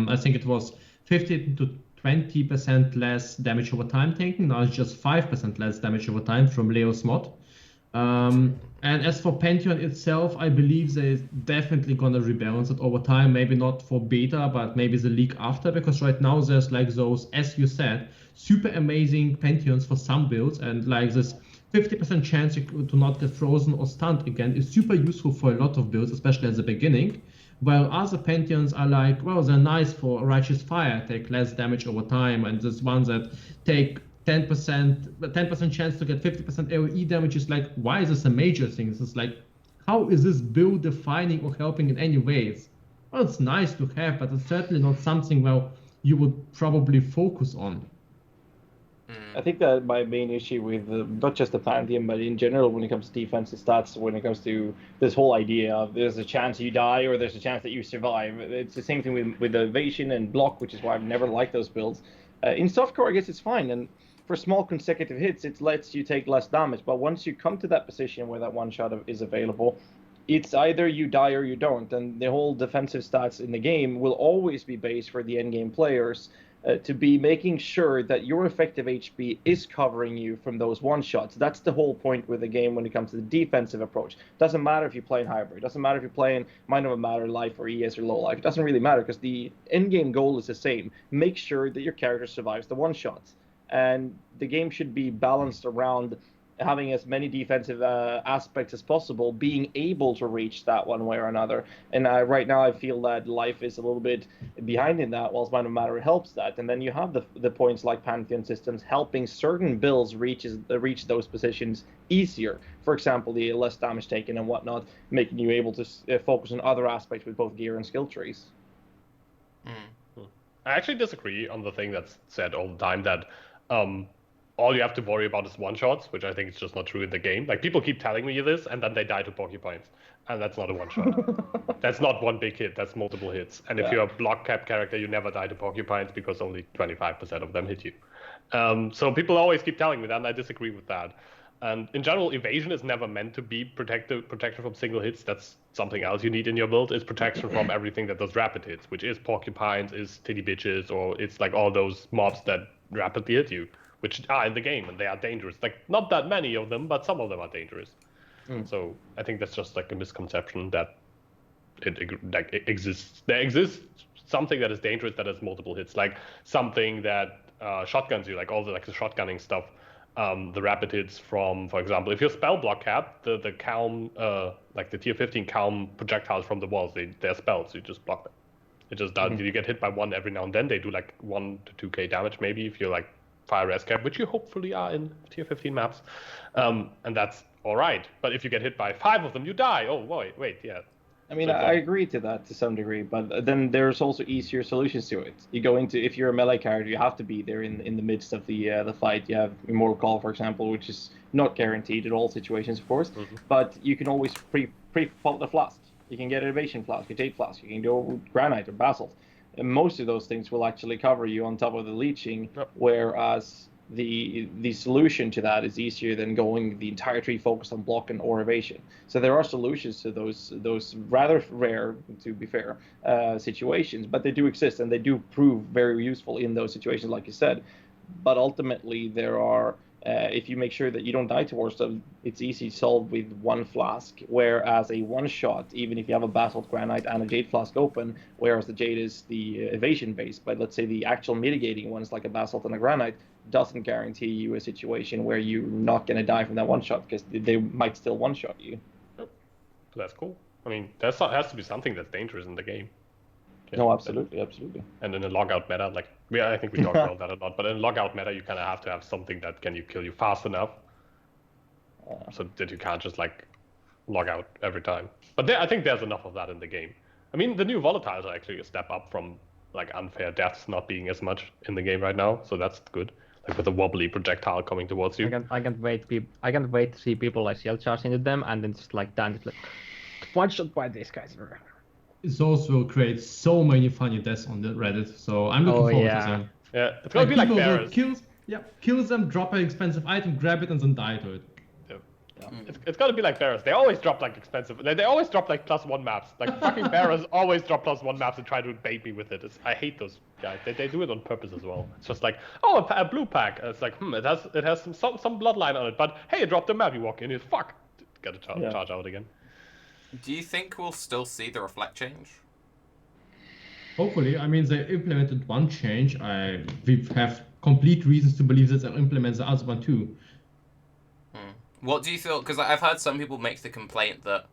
I think it was 15 to 20% less damage over time taken. Now it's just 5% less damage over time from Leo's mod. And as for Pantheon itself, I believe they're definitely gonna rebalance it over time. Maybe not for beta, but maybe the league after, because right now there's like those, as you said, super amazing Pantheons for some builds, and like this 50% chance to not get frozen or stunned again is super useful for a lot of builds, especially at the beginning. While other Pantheons are like, well, they're nice for Righteous Fire, take less damage over time, and there's ones that take 10% chance to get 50% AoE damage. Is like, why is this a major thing? It's like, how is this build defining or helping in any ways? Well, it's nice to have, but it's certainly not something, well, you would probably focus on. I think that my main issue with not just the Pantheon, but in general, when it comes to defensive stats, when it comes to this whole idea of there's a chance you die or there's a chance that you survive, it's the same thing with the evasion and block, which is why I've never liked those builds. In softcore, I guess it's fine, and for small consecutive hits, it lets you take less damage. But once you come to that position where that one shot is available, it's either you die or you don't, and the whole defensive stats in the game will always be based for the endgame players. To be making sure that your effective HP is covering you from those one-shots. That's the whole point with the game when it comes to the defensive approach. Doesn't matter if you're playing hybrid. Doesn't matter if you're playing Mind Over Matter, Life, or ES, or Low Life. It doesn't really matter because the end-game goal is the same. Make sure that your character survives the one-shots. And the game should be balanced around having as many defensive aspects as possible, being able to reach that one way or another. And right now I feel that Life is a little bit behind in that, whilst Mind Over Matter helps that. And then you have the points like Pantheon systems helping certain builds reach those positions easier. For example, the less damage taken and whatnot, making you able to focus on other aspects with both gear and skill trees. I actually disagree on the thing that's said all the time that all you have to worry about is one-shots, which I think is just not true in the game. Like, people keep telling me this, and then they die to porcupines. And that's not a one-shot. That's not one big hit, that's multiple hits. And if you're a block cap character, you never die to porcupines because only 25% of them hit you. So people always keep telling me that, and I disagree with that. And in general, evasion is never meant to be protection from single hits. That's something else you need in your build, is protection from everything that does rapid hits, which is porcupines, is titty bitches, or it's like all those mobs that rapidly hit you, which are in the game, and they are dangerous. Like, not that many of them, but some of them are dangerous. So I think that's just like a misconception that it exists. There exists something that is dangerous that has multiple hits, like something that shotguns you, like all the shotgunning stuff. The rapid hits from, for example, if you're spell block cap, the calm, like the tier 15 calm projectiles from the walls, they're spells, you just block them. It just does. You get hit by one every now and then. They do like 1 to 2k damage maybe if you're like fire res cap, which you hopefully are in tier 15 maps, and that's all right. But if you get hit by 5 of them, you die. Oh wait, yeah. I mean, I agree to that to some degree, but then there's also easier solutions to it. You go into, if you're a melee character, you have to be there in the midst of the fight. You have Immortal Call, for example, which is not guaranteed in all situations, of course, but you can always pre-pop the flask. You can get an evasion flask, a jade flask, you can go granite or basalt. And most of those things will actually cover you on top of the leeching, whereas the solution to that is easier than going the entire tree focused on block and or evasion. So there are solutions to those rather rare, to be fair, situations, but they do exist and they do prove very useful in those situations, like you said. But ultimately, there are if you make sure that you don't die towards them, it's easy to solve with one flask. Whereas a one shot, even if you have a basalt, granite, and a jade flask open, whereas the jade is the evasion base, but let's say the actual mitigating ones like a basalt and a granite doesn't guarantee you a situation where you're not going to die from that one shot because they might still one shot you. That's cool. I mean, there has to be something that's dangerous in the game. No, absolutely. And in a logout meta, like I think we talked about that a lot, but in a logout meta, you kind of have to have something that can kill you fast enough, so that you can't just like log out every time. But I think there's enough of that in the game. I mean, the new volatiles are actually a step up from like unfair deaths not being as much in the game right now, so that's good. Like with a wobbly projectile coming towards you. I can't wait to see people like shield charge into them and then just like done like one shot by these guys. It also creates so many funny deaths on the Reddit, so I'm looking forward to them. Yeah, it's gonna be like Bears. Kills them, drop an expensive item, grab it, and then die to it. It's gonna be like Bears. They always drop like expensive. They always drop like +1 maps. Like fucking Bears always drop +1 maps and try to bait me with it. I hate those guys. They do it on purpose as well. It's just like, oh, a blue pack. It's like, it has some bloodline on it, but hey, it dropped a map. You walk in, it's fuck. Gotta charge out again. Do you think we'll still see the reflect change? Hopefully. I mean, they implemented one change. We have complete reasons to believe that they'll implement the other one too. What do you feel? Because I've heard some people make the complaint that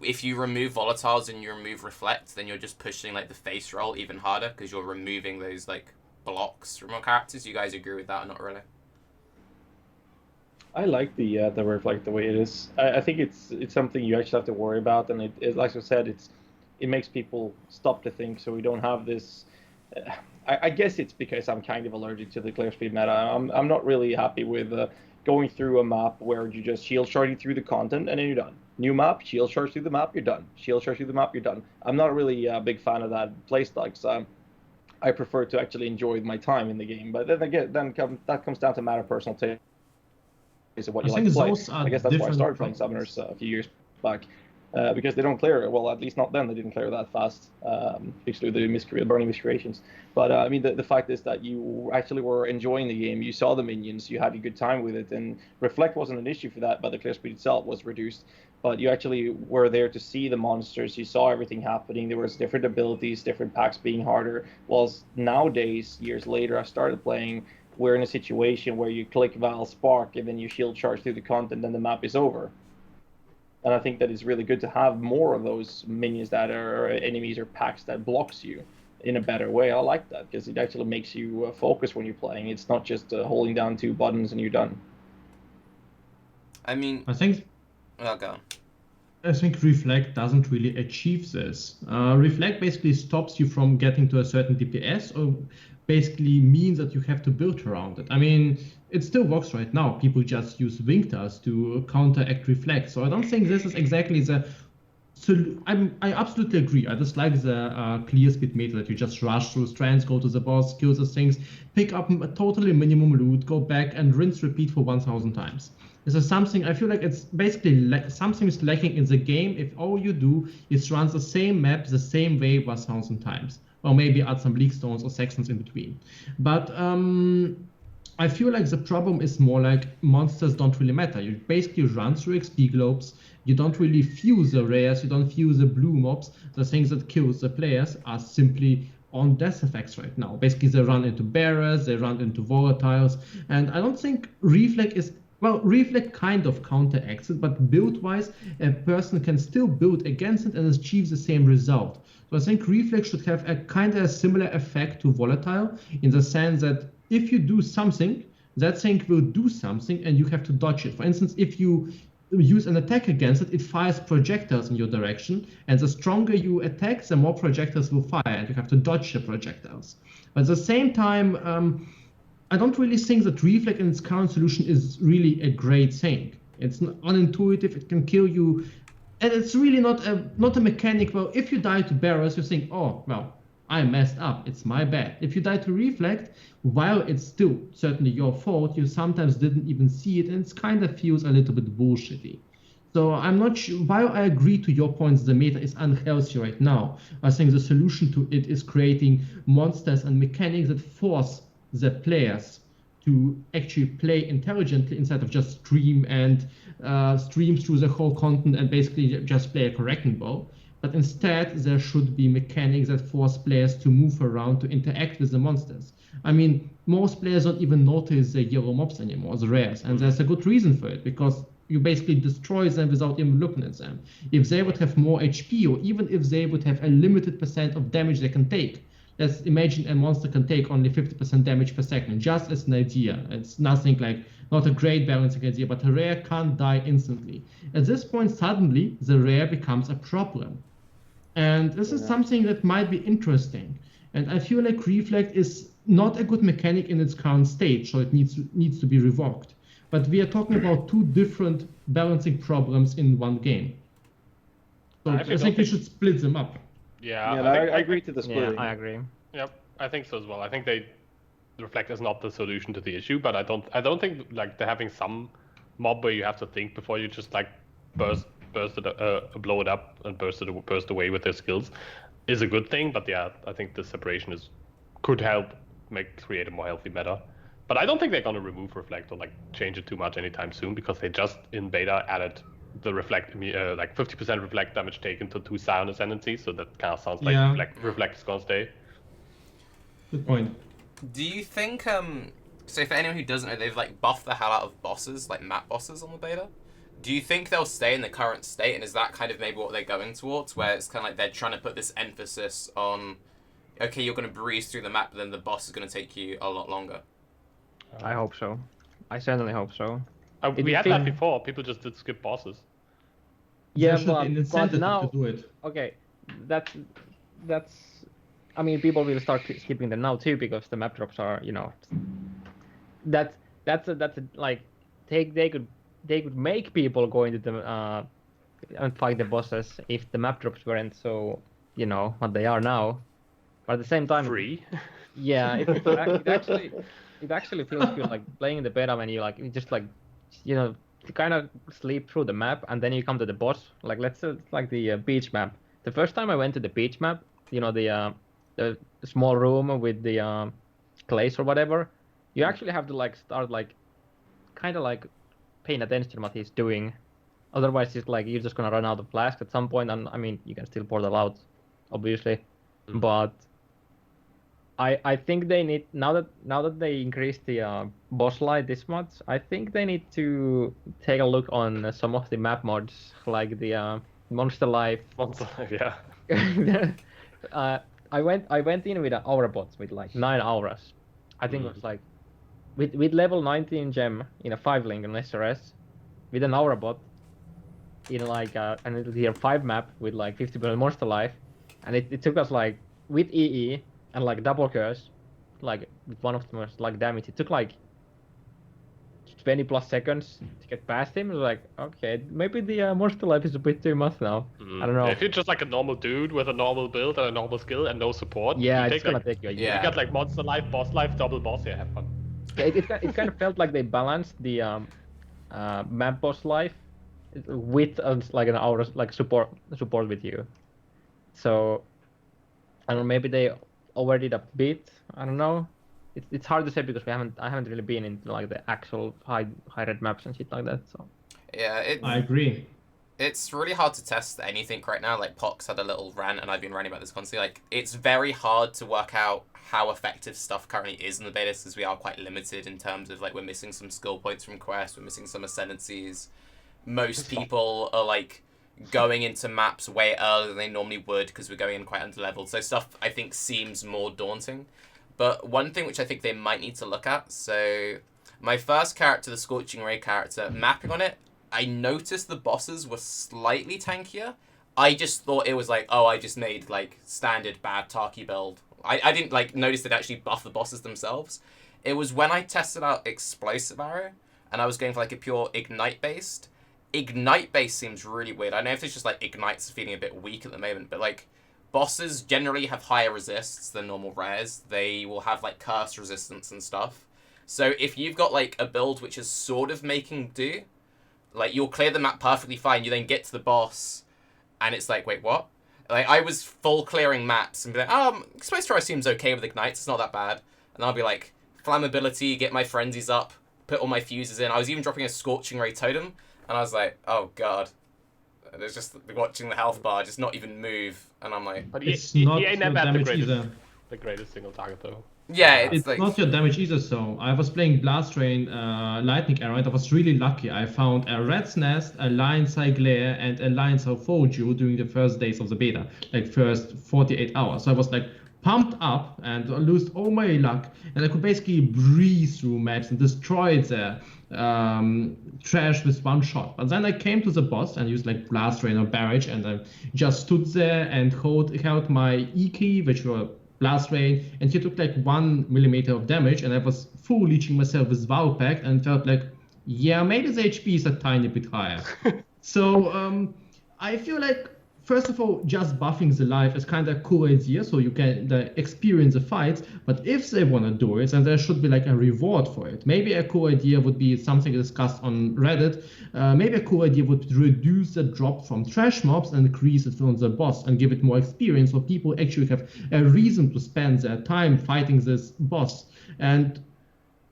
if you remove volatiles and you remove reflect, then you're just pushing like the face roll even harder because you're removing those like blocks from your characters. You guys agree with that or not really? I like the reflect the way it is. I think it's something you actually have to worry about, and it like I said, it makes people stop to think, so we don't have this. I guess it's because I'm kind of allergic to the clear speed meta. I'm not really happy with going through a map where you just shield charging through the content and then you're done. New map, shield charge through the map, you're done. Shield charge through the map, you're done. I'm not really a big fan of that playstyle because I prefer to actually enjoy my time in the game. But then again, that comes down to matter of personal taste. Is what you like to play. I guess that's why I started playing Summoners a few years back, because they don't clear it. Well, at least not then. They didn't clear that fast, especially the burning miscreations. But I mean, the fact is that you actually were enjoying the game. You saw the minions. You had a good time with it, and reflect wasn't an issue for that. But the clear speed itself was reduced. But you actually were there to see the monsters. You saw everything happening. There was different abilities, different packs being harder. Whilst nowadays, years later, I started playing. We're in a situation where you click Val Spark and then you shield charge through the content and the map is over. And I think that it's really good to have more of those minions that are enemies or packs that blocks you in a better way. I like that because it actually makes you focus when you're playing. It's not just holding down 2 buttons and you're done. I mean... I think... Oh, go on. I think Reflect doesn't really achieve this. Reflect basically stops you from getting to a certain DPS, or basically means that you have to build around it. I mean, it still works right now. People just use Wingtas to counteract Reflect. So I don't think this is exactly the. So I absolutely agree. I dislike the clear speed meta that you just rush through strands, go to the boss, kill the things, pick up a totally minimum loot, go back and rinse repeat for 1,000 times. This is something I feel like it's basically something is lacking in the game if all you do is run the same map the same way 1,000 times, or maybe add some leak stones or sections in between. But I feel like the problem is more like monsters don't really matter. You basically run through XP globes. You don't really fuse the rares. You don't fuse the blue mobs. The things that kills the players are simply on death effects right now. Basically, they run into bearers, they run into volatiles, and I don't think Reflect is. Well, Reflect kind of counteracts it, but build-wise, a person can still build against it and achieve the same result. So I think Reflect should have a kind of a similar effect to Volatile in the sense that if you do something, that thing will do something and you have to dodge it. For instance, if you use an attack against it, it fires projectiles in your direction, and the stronger you attack, the more projectiles will fire, and you have to dodge the projectiles. But at the same time, I don't really think that Reflect in its current solution is really a great thing. It's unintuitive, it can kill you, and it's really not a mechanic. Well, if you die to bearers, you think, oh, well, I messed up, it's my bad. If you die to Reflect, while it's still certainly your fault, you sometimes didn't even see it, and it kind of feels a little bit bullshitty. So I'm not sure, while I agree to your points, the meta is unhealthy right now. I think the solution to it is creating monsters and mechanics that force the players to actually play intelligently instead of just stream through the whole content and basically just play a wrecking ball. But instead, there should be mechanics that force players to move around to interact with the monsters. I mean, most players don't even notice the yellow mobs anymore, the rares, and there's a good reason for it, because you basically destroy them without even looking at them. If they would have more HP, or even if they would have a limited percent of damage they can take, let's imagine a monster can take only 50% damage per second, just as an idea. It's nothing like, not a great balancing idea, but a rare can't die instantly. At this point, suddenly, the rare becomes a problem. And this is something that might be interesting. And I feel like Reflect is not a good mechanic in its current state, so it needs to be revoked. But we are talking about two different balancing problems in one game. So I think we should split them up. Yeah, I agree to the splitting. Yeah, I agree. Yep, I think so as well. I think Reflect is not the solution to the issue, but I don't think like having some mob where you have to think before you just like blow it up and burst away with their skills is a good thing. But yeah, I think the separation could help create a more healthy meta. But I don't think they're gonna remove Reflect or like change it too much anytime soon, because they just in beta added the Reflect like 50% Reflect damage taken to 2 Scion Ascendancy, so that kind of sounds like Reflect is gonna stay. Good point. Do you think so for anyone who doesn't know, they've like buffed the hell out of bosses, like map bosses on the beta? Do you think they'll stay in the current state, and is that kind of maybe what they're going towards, where it's kind of like they're trying to put this emphasis on, okay, you're going to breeze through the map, but then the boss is going to take you a lot longer? I hope so. I certainly hope so. We had that before. People just did skip bosses. Yeah, There should be an but incentive now, to do it. okay, that's. I mean, people will start skipping them now too, because the map drops are, that's like they could make people go into the and fight the bosses if the map drops weren't so what they are now. But at the same time, Free. Yeah, it actually feels good, like playing in the beta when you just you kind of sleep through the map, and then you come to the boss. Like, let's say it's like the beach map. The first time I went to the beach map, the small room with the clays or whatever, you actually have to start kind of paying attention to what he's doing. Otherwise, it's like you're just gonna run out of flask at some point, and I mean you can still portal out, obviously, but I think they need, now that they increased the boss light this much, I think they need to take a look on some of the map mods, like the Monster Life. Monster Life, yeah. I went in with an aura bot with 9 auras. I think it was with level 19 gem in a 5 link on SRS with an aura bot. in like an tier 5 map with like 50% monster life, and it took us like with EE and like double curse, like with one of the most like damage, it took like 20 plus seconds to get past him. It was like, okay, maybe the monster life is a bit too much now. I don't know. If you're just like a normal dude with a normal build and a normal skill and no support, Yeah, you it's take gonna like, take you a year. you got like monster life, boss life, double boss. Yeah, have fun. Yeah, it kind of felt like they balanced the map boss life with like an hour like support with you. So I don't know, maybe they overdid a bit. I don't know. It's hard to say because I haven't really been into like the actual high red maps and shit like that. So Yeah, I agree. it's really hard to test anything right now. Like Pox had a little rant, and I've been ranting about this constantly. Like, it's very hard to work out how effective stuff currently is in the betas because we are quite limited in terms of like we're missing some skill points from quests, we're missing some ascendancies. Most people are like going into maps way earlier than they normally would because we're going in quite underleveled. So stuff I think seems more daunting. But one thing which I think they might need to look at, so my first character, the Scorching Ray character, mapping on it, I noticed the bosses were slightly tankier. I just thought it was like, oh, I just made like standard bad Tarke build. I didn't like notice it actually buff the bosses themselves. It was when I tested out Explosive Arrow and I was going for like a pure Ignite based. Ignite based seems really weird. I don't know if it's just like Ignite's feeling a bit weak at the moment, but like bosses generally have higher resists than normal rares. They will have like curse resistance and stuff. So if you've got like a build which is sort of making do, like you'll clear the map perfectly fine, you then get to the boss and it's like, wait, what? Like I was full clearing maps and be like, Exposed Arrow seems okay with Ignites, it's not that bad. And I'll be like, Flammability, get my frenzies up, put all my fuses in. I was even dropping a Scorching Ray totem and I was like, oh god. There's just watching the health bar just not even move, and I'm like, But It's he not ain't your never had damage either. the greatest single target though. yeah, It's like not your damage either, so I was playing Blast Rain Lightning Arrow and I was really lucky. I found a Rat's Nest, a Lion's Eye Glare, and a Lion's Eye Foju during the first days of the beta, like first 48 hours. So I was like pumped up and lost all my luck, and I could basically breeze through maps and destroy the trash with one shot. But then I came to the boss and used like Blast Rain or Barrage, and I just stood there and held my E key, which were Blast Rain, and he took like 1 millimeter of damage, and I was full leeching myself with Vow Pact and felt like, yeah, maybe the HP is a tiny bit higher. So I feel like, first of all, just buffing the life is kind of a cool idea, so you can experience the fights, but if they want to do it, then there should be like a reward for it. Maybe a cool idea would be something discussed on Reddit. Maybe a cool idea would reduce the drop from trash mobs and increase it from the boss and give it more experience so people actually have a reason to spend their time fighting this boss. And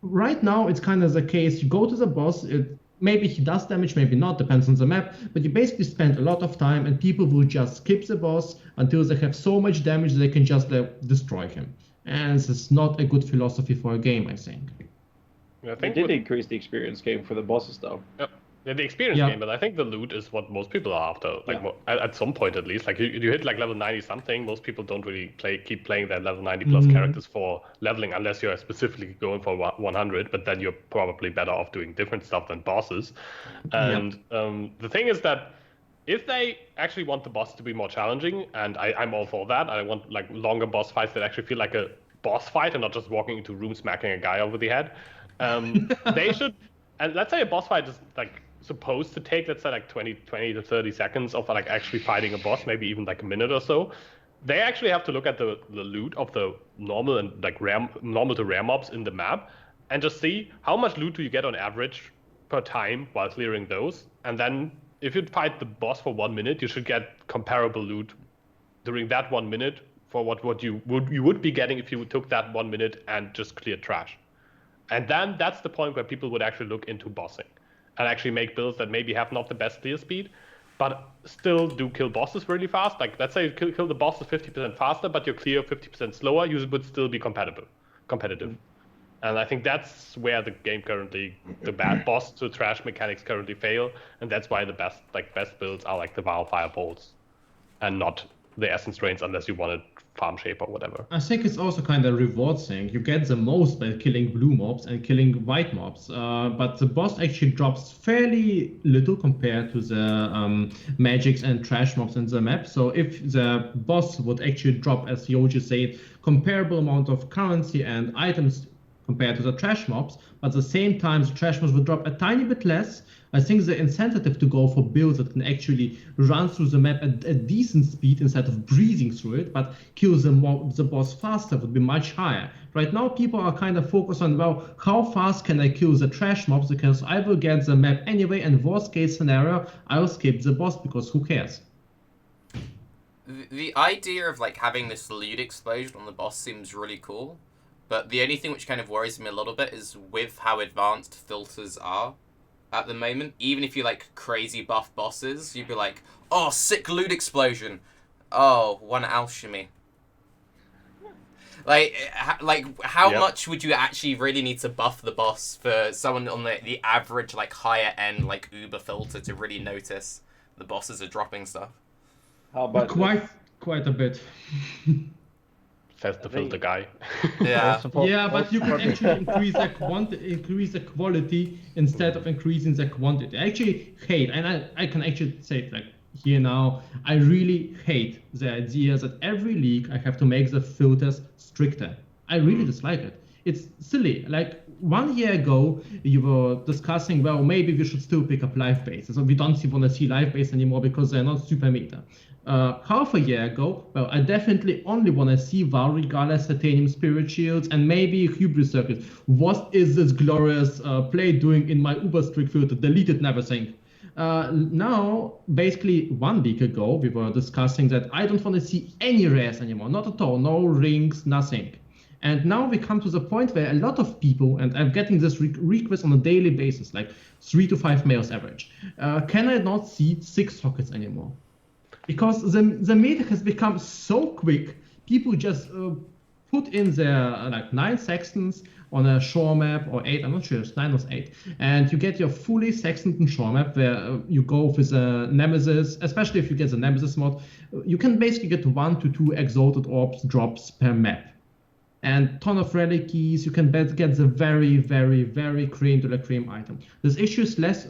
right now, it's kind of the case, you go to the boss, maybe he does damage, maybe not, depends on the map, but you basically spend a lot of time and people will just skip the boss until they have so much damage they can just destroy him. And this is not a good philosophy for a game, I think. I They think did increase the experience game for the bosses, though. Yeah, the experience game, but I think the loot is what most people are after. Like at some point at least, like you hit like level 90 something. Most people don't really keep playing their level 90 plus characters for leveling unless you're specifically going for 100. But then you're probably better off doing different stuff than bosses. And the thing is that if they actually want the boss to be more challenging, and I'm all for that, I want like longer boss fights that actually feel like a boss fight and not just walking into a room smacking a guy over the head. They should, and let's say a boss fight is like supposed to take, let's say like 20 to 30 seconds of like actually fighting a boss, maybe even like a minute or so. They actually have to look at the loot of the normal and like normal to rare mobs in the map and just see how much loot do you get on average per time while clearing those. And then if you fight the boss for 1 minute, you should get comparable loot during that 1 minute for what you would be getting if you took that 1 minute and just cleared trash. And then that's the point where people would actually look into bossing and actually make builds that maybe have not the best clear speed, but still do kill bosses really fast. Like let's say you kill the bosses 50% faster, but you clear 50% slower, you would still be competitive. And I think that's where the game currently, the bad boss to trash mechanics currently fail, and that's why the best builds are like the Wildfire bolts, and not the essence drains unless you want to farm shape or whatever. I think it's also kind of reward thing. You get the most by killing blue mobs and killing white mobs, but the boss actually drops fairly little compared to the magics and trash mobs in the map. So if the boss would actually drop, as Yoji said, comparable amount of currency and items compared to the trash mobs, but at the same time the trash mobs would drop a tiny bit less, I think the incentive to go for builds that can actually run through the map at a decent speed instead of breezing through it, but kill the boss faster would be much higher. Right now, people are kind of focused on, well, how fast can I kill the trash mobs, because I will get the map anyway, and worst case scenario, I will skip the boss because who cares? The idea of like having this loot explosion on the boss seems really cool, but the only thing which kind of worries me a little bit is with how advanced filters are at the moment. Even if you like crazy buff bosses, you'd be like, oh, sick loot explosion. Oh, one alchemy. Like how much would you actually really need to buff the boss for someone on the average, like, higher end, like, Uber filter to really notice the bosses are dropping stuff? How about Quite a bit. Says the filter guy. Yeah. Yeah, but you can actually increase the quality instead of increasing the quantity. I actually hate, and I can actually say it like here now, I really hate the idea that every league I have to make the filters stricter. I really dislike it. It's silly. Like 1 year ago, you were discussing, well, maybe we should still pick up live bases, or we don't want to see live base anymore because they're not super meta. Half a year ago, well, I definitely only want to see VAR regardless titanium spirit shields and maybe hubris circuit. What is this glorious play doing in my uber strict filter? Deleted NeverSink. Now, basically 1 week ago, we were discussing that I don't want to see any rares anymore, not at all, no rings, nothing. And now we come to the point where a lot of people, and I'm getting this request on a daily basis, like 3 to 5 mails average, can I not see 6 sockets anymore? Because the meta has become so quick, people just put in their like 9 sextons on a shore map, or 8, I'm not sure, it's 9 or 8, and you get your fully sextant shore map where you go with a Nemesis, especially if you get the Nemesis mod, you can basically get 1 to 2 exalted orbs drops per map. And ton of relic keys, you can get the very, very, very cream de la cream item. This issue is less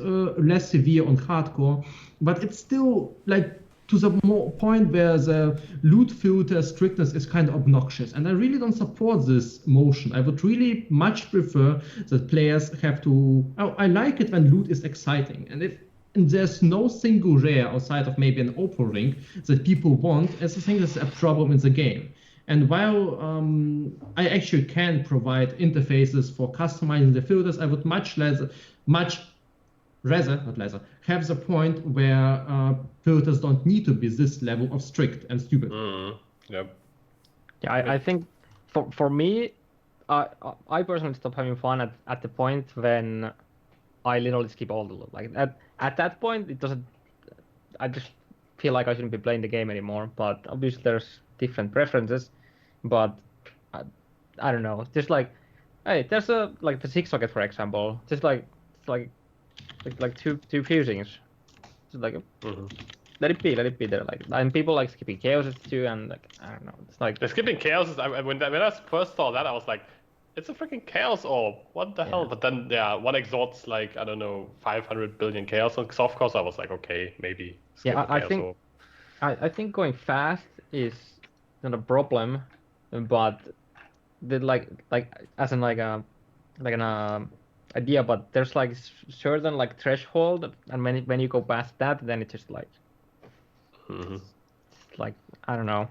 severe on hardcore, but it's still like to the point where the loot filter strictness is kind of obnoxious. And I really don't support this motion. I would really much prefer that players have to, I like it when loot is exciting. And there's no single rare outside of maybe an opal ring that people want, I think that's a problem in the game. And while I actually can provide interfaces for customizing the filters, I would much rather have the point where filters don't need to be this level of strict and stupid. Yep. Yeah, I think for me, I personally stop having fun at the point when I literally skip all the loot. Like at that point, it doesn't. I just feel like I shouldn't be playing the game anymore. But obviously, there's different preferences. But I don't know. Just like, hey, there's like the 6 socket, for example. Just like two fusings. Just like let it be there. Like, and people like skipping chaoses too, and like I don't know. It's like the skipping chaoses. When I first saw that, I was like, it's a freaking chaos orb. What the hell? But then one exalts like, I don't know, 500 billion chaos on soft course. I was like, okay, maybe. Yeah, I think going fast is not a problem, but the like as in like an idea, but there's like certain like threshold, and when you go past that, then it just like like I don't know.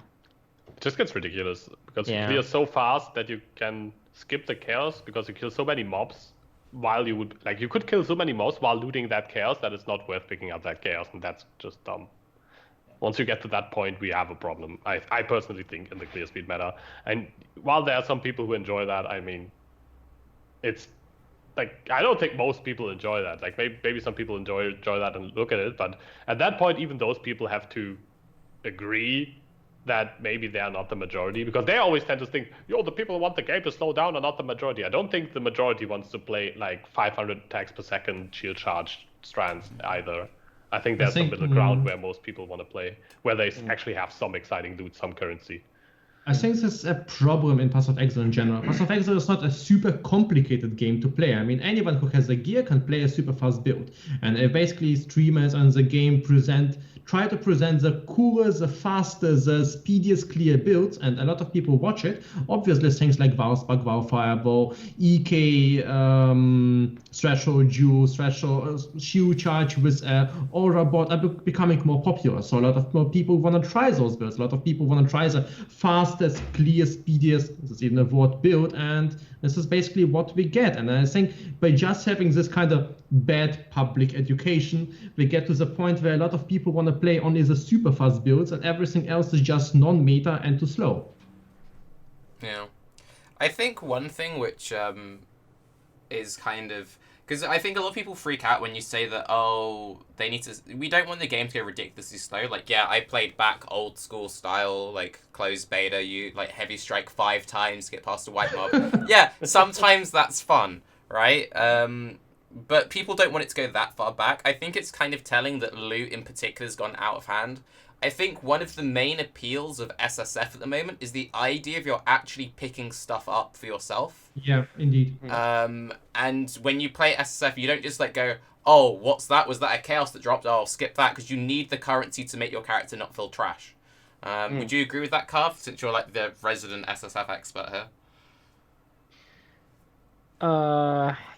It just gets ridiculous because you clear so fast that you can skip the chaos because you kill so many mobs while you could kill so many mobs while looting that chaos that it's not worth picking up that chaos, and that's just dumb. Once you get to that point, we have a problem. I personally think in the clear speed meta, and while there are some people who enjoy that, I mean, it's like I don't think most people enjoy that. Like maybe some people enjoy that and look at it, but at that point, even those people have to agree that maybe they are not the majority, because they always tend to think, yo, the people who want the game to slow down are not the majority. I don't think the majority wants to play like 500 attacks per second shield charge strands either. I think there's some think, middle ground where most people want to play, where they actually have some exciting loot, some currency. I think this is a problem in Path of Exile in general. Path of Exile is not a super complicated game to play. I mean, anyone who has the gear can play a super fast build. And basically, streamers on the game try to present the cooler, the faster, the speediest clear builds, and a lot of people watch it. Obviously, things like Valspark, Val Fireball, EK, Threshold Duel, Threshold Shield Charge with Aura Bot are becoming more popular. So a lot of more people want to try those builds. A lot of people want to try the fastest, clear, speediest, this is even a word, build, and this is basically what we get. And I think by just having this kind of bad public education, we get to the point where a lot of people want to play only the super fast builds and everything else is just non-meta and too slow. Yeah. I think one thing which is kind of... Because I think a lot of people freak out when you say that, oh, we don't want the game to go ridiculously slow. Like, yeah, I played back old school style, like, closed beta, you, like, heavy strike 5 times to get past a white mob. Yeah, sometimes that's fun, right? But people don't want it to go that far back. I think it's kind of telling that loot in particular has gone out of hand. I think one of the main appeals of SSF at the moment is the idea of you're actually picking stuff up for yourself. Yeah, indeed. And when you play SSF, you don't just like go, oh, what's that? Was that a chaos that dropped? Oh, I'll skip that, because you need the currency to make your character not feel trash. Would you agree with that, Karv, since you're like the resident SSF expert here?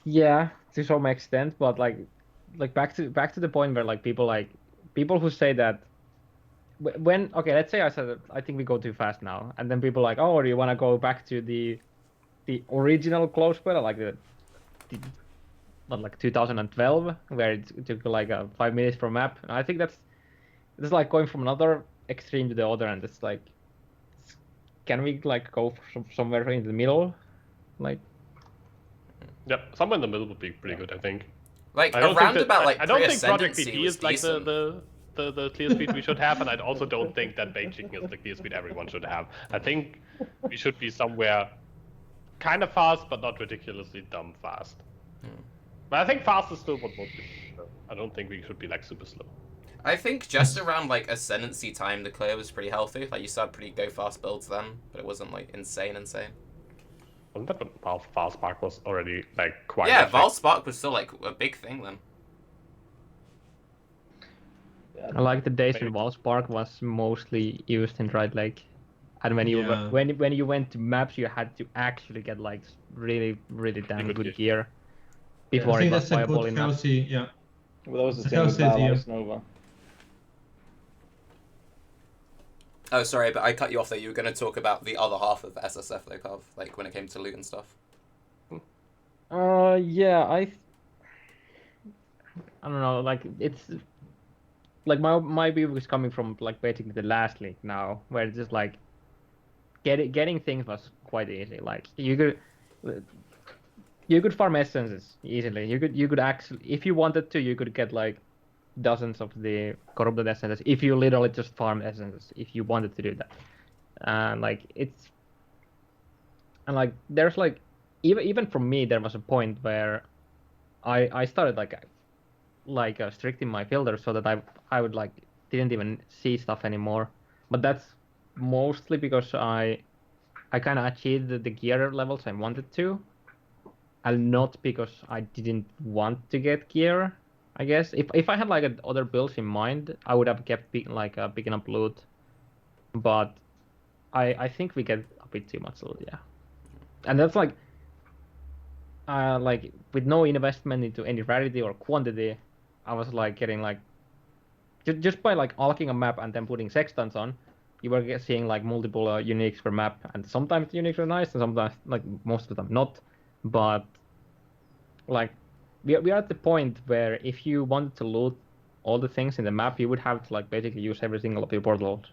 Yeah, to some extent, but like back to the point where like people who say that when okay, let's say I said I think we go too fast now, and then people are like, oh, do you want to go back to the original close beta, like the not like 2012, where it took like 5 minutes per map? And I think that's like going from another extreme to the other, and it's like, can we like go somewhere in the middle, like? Yep, somewhere in the middle would be pretty good, I think. Like, I don't around think about, like, I don't think Project Pre-Ascendancy PT was is like decent. the clear speed we should have, and I also don't think that Baked Chicken is the clear speed everyone should have. I think we should be somewhere kind of fast, but not ridiculously dumb fast. But I think fast is still what most people should. I don't think we should be like super slow. I think just around like Ascendancy time, the clear was pretty healthy. Like, you saw pretty go fast builds then, but it wasn't like insane. Wasn't that when Valspark was already like quite? Yeah, Valspark was still like a big thing then. I like the days when Valspark was mostly used in right leg, and when you when you went to maps, you had to actually get like really damn good gear before it was viable in maps. Yeah. Well, that was the same with Baeclast Nova. Oh, sorry, but I cut you off there. You were going to talk about the other half of SSF, though, Karv, like when it came to loot and stuff. Yeah, I don't know. Like, it's like my view is coming from like basically the last league now, where it's just like getting things was quite easy. Like you could farm essences easily. You could actually, if you wanted to, you could get like dozens of the corrupted essences if you literally just farm essences if you wanted to do that. And like there's like even for me there was a point where I started like restricting my filter so that I would like didn't even see stuff anymore. But that's mostly because I kind of achieved the gear levels I wanted to, and not because I didn't want to get gear. I guess if I had like other builds in mind, I would have kept picking up loot. But I think we get a bit too much loot, yeah. And that's like with no investment into any rarity or quantity, I was like getting like just by like alking a map and then putting sextants on, you were seeing like multiple uniques per map, and sometimes the uniques are nice and sometimes like most of them not. But like we are at the point where if you wanted to loot all the things in the map, you would have to like basically use every single of your portals.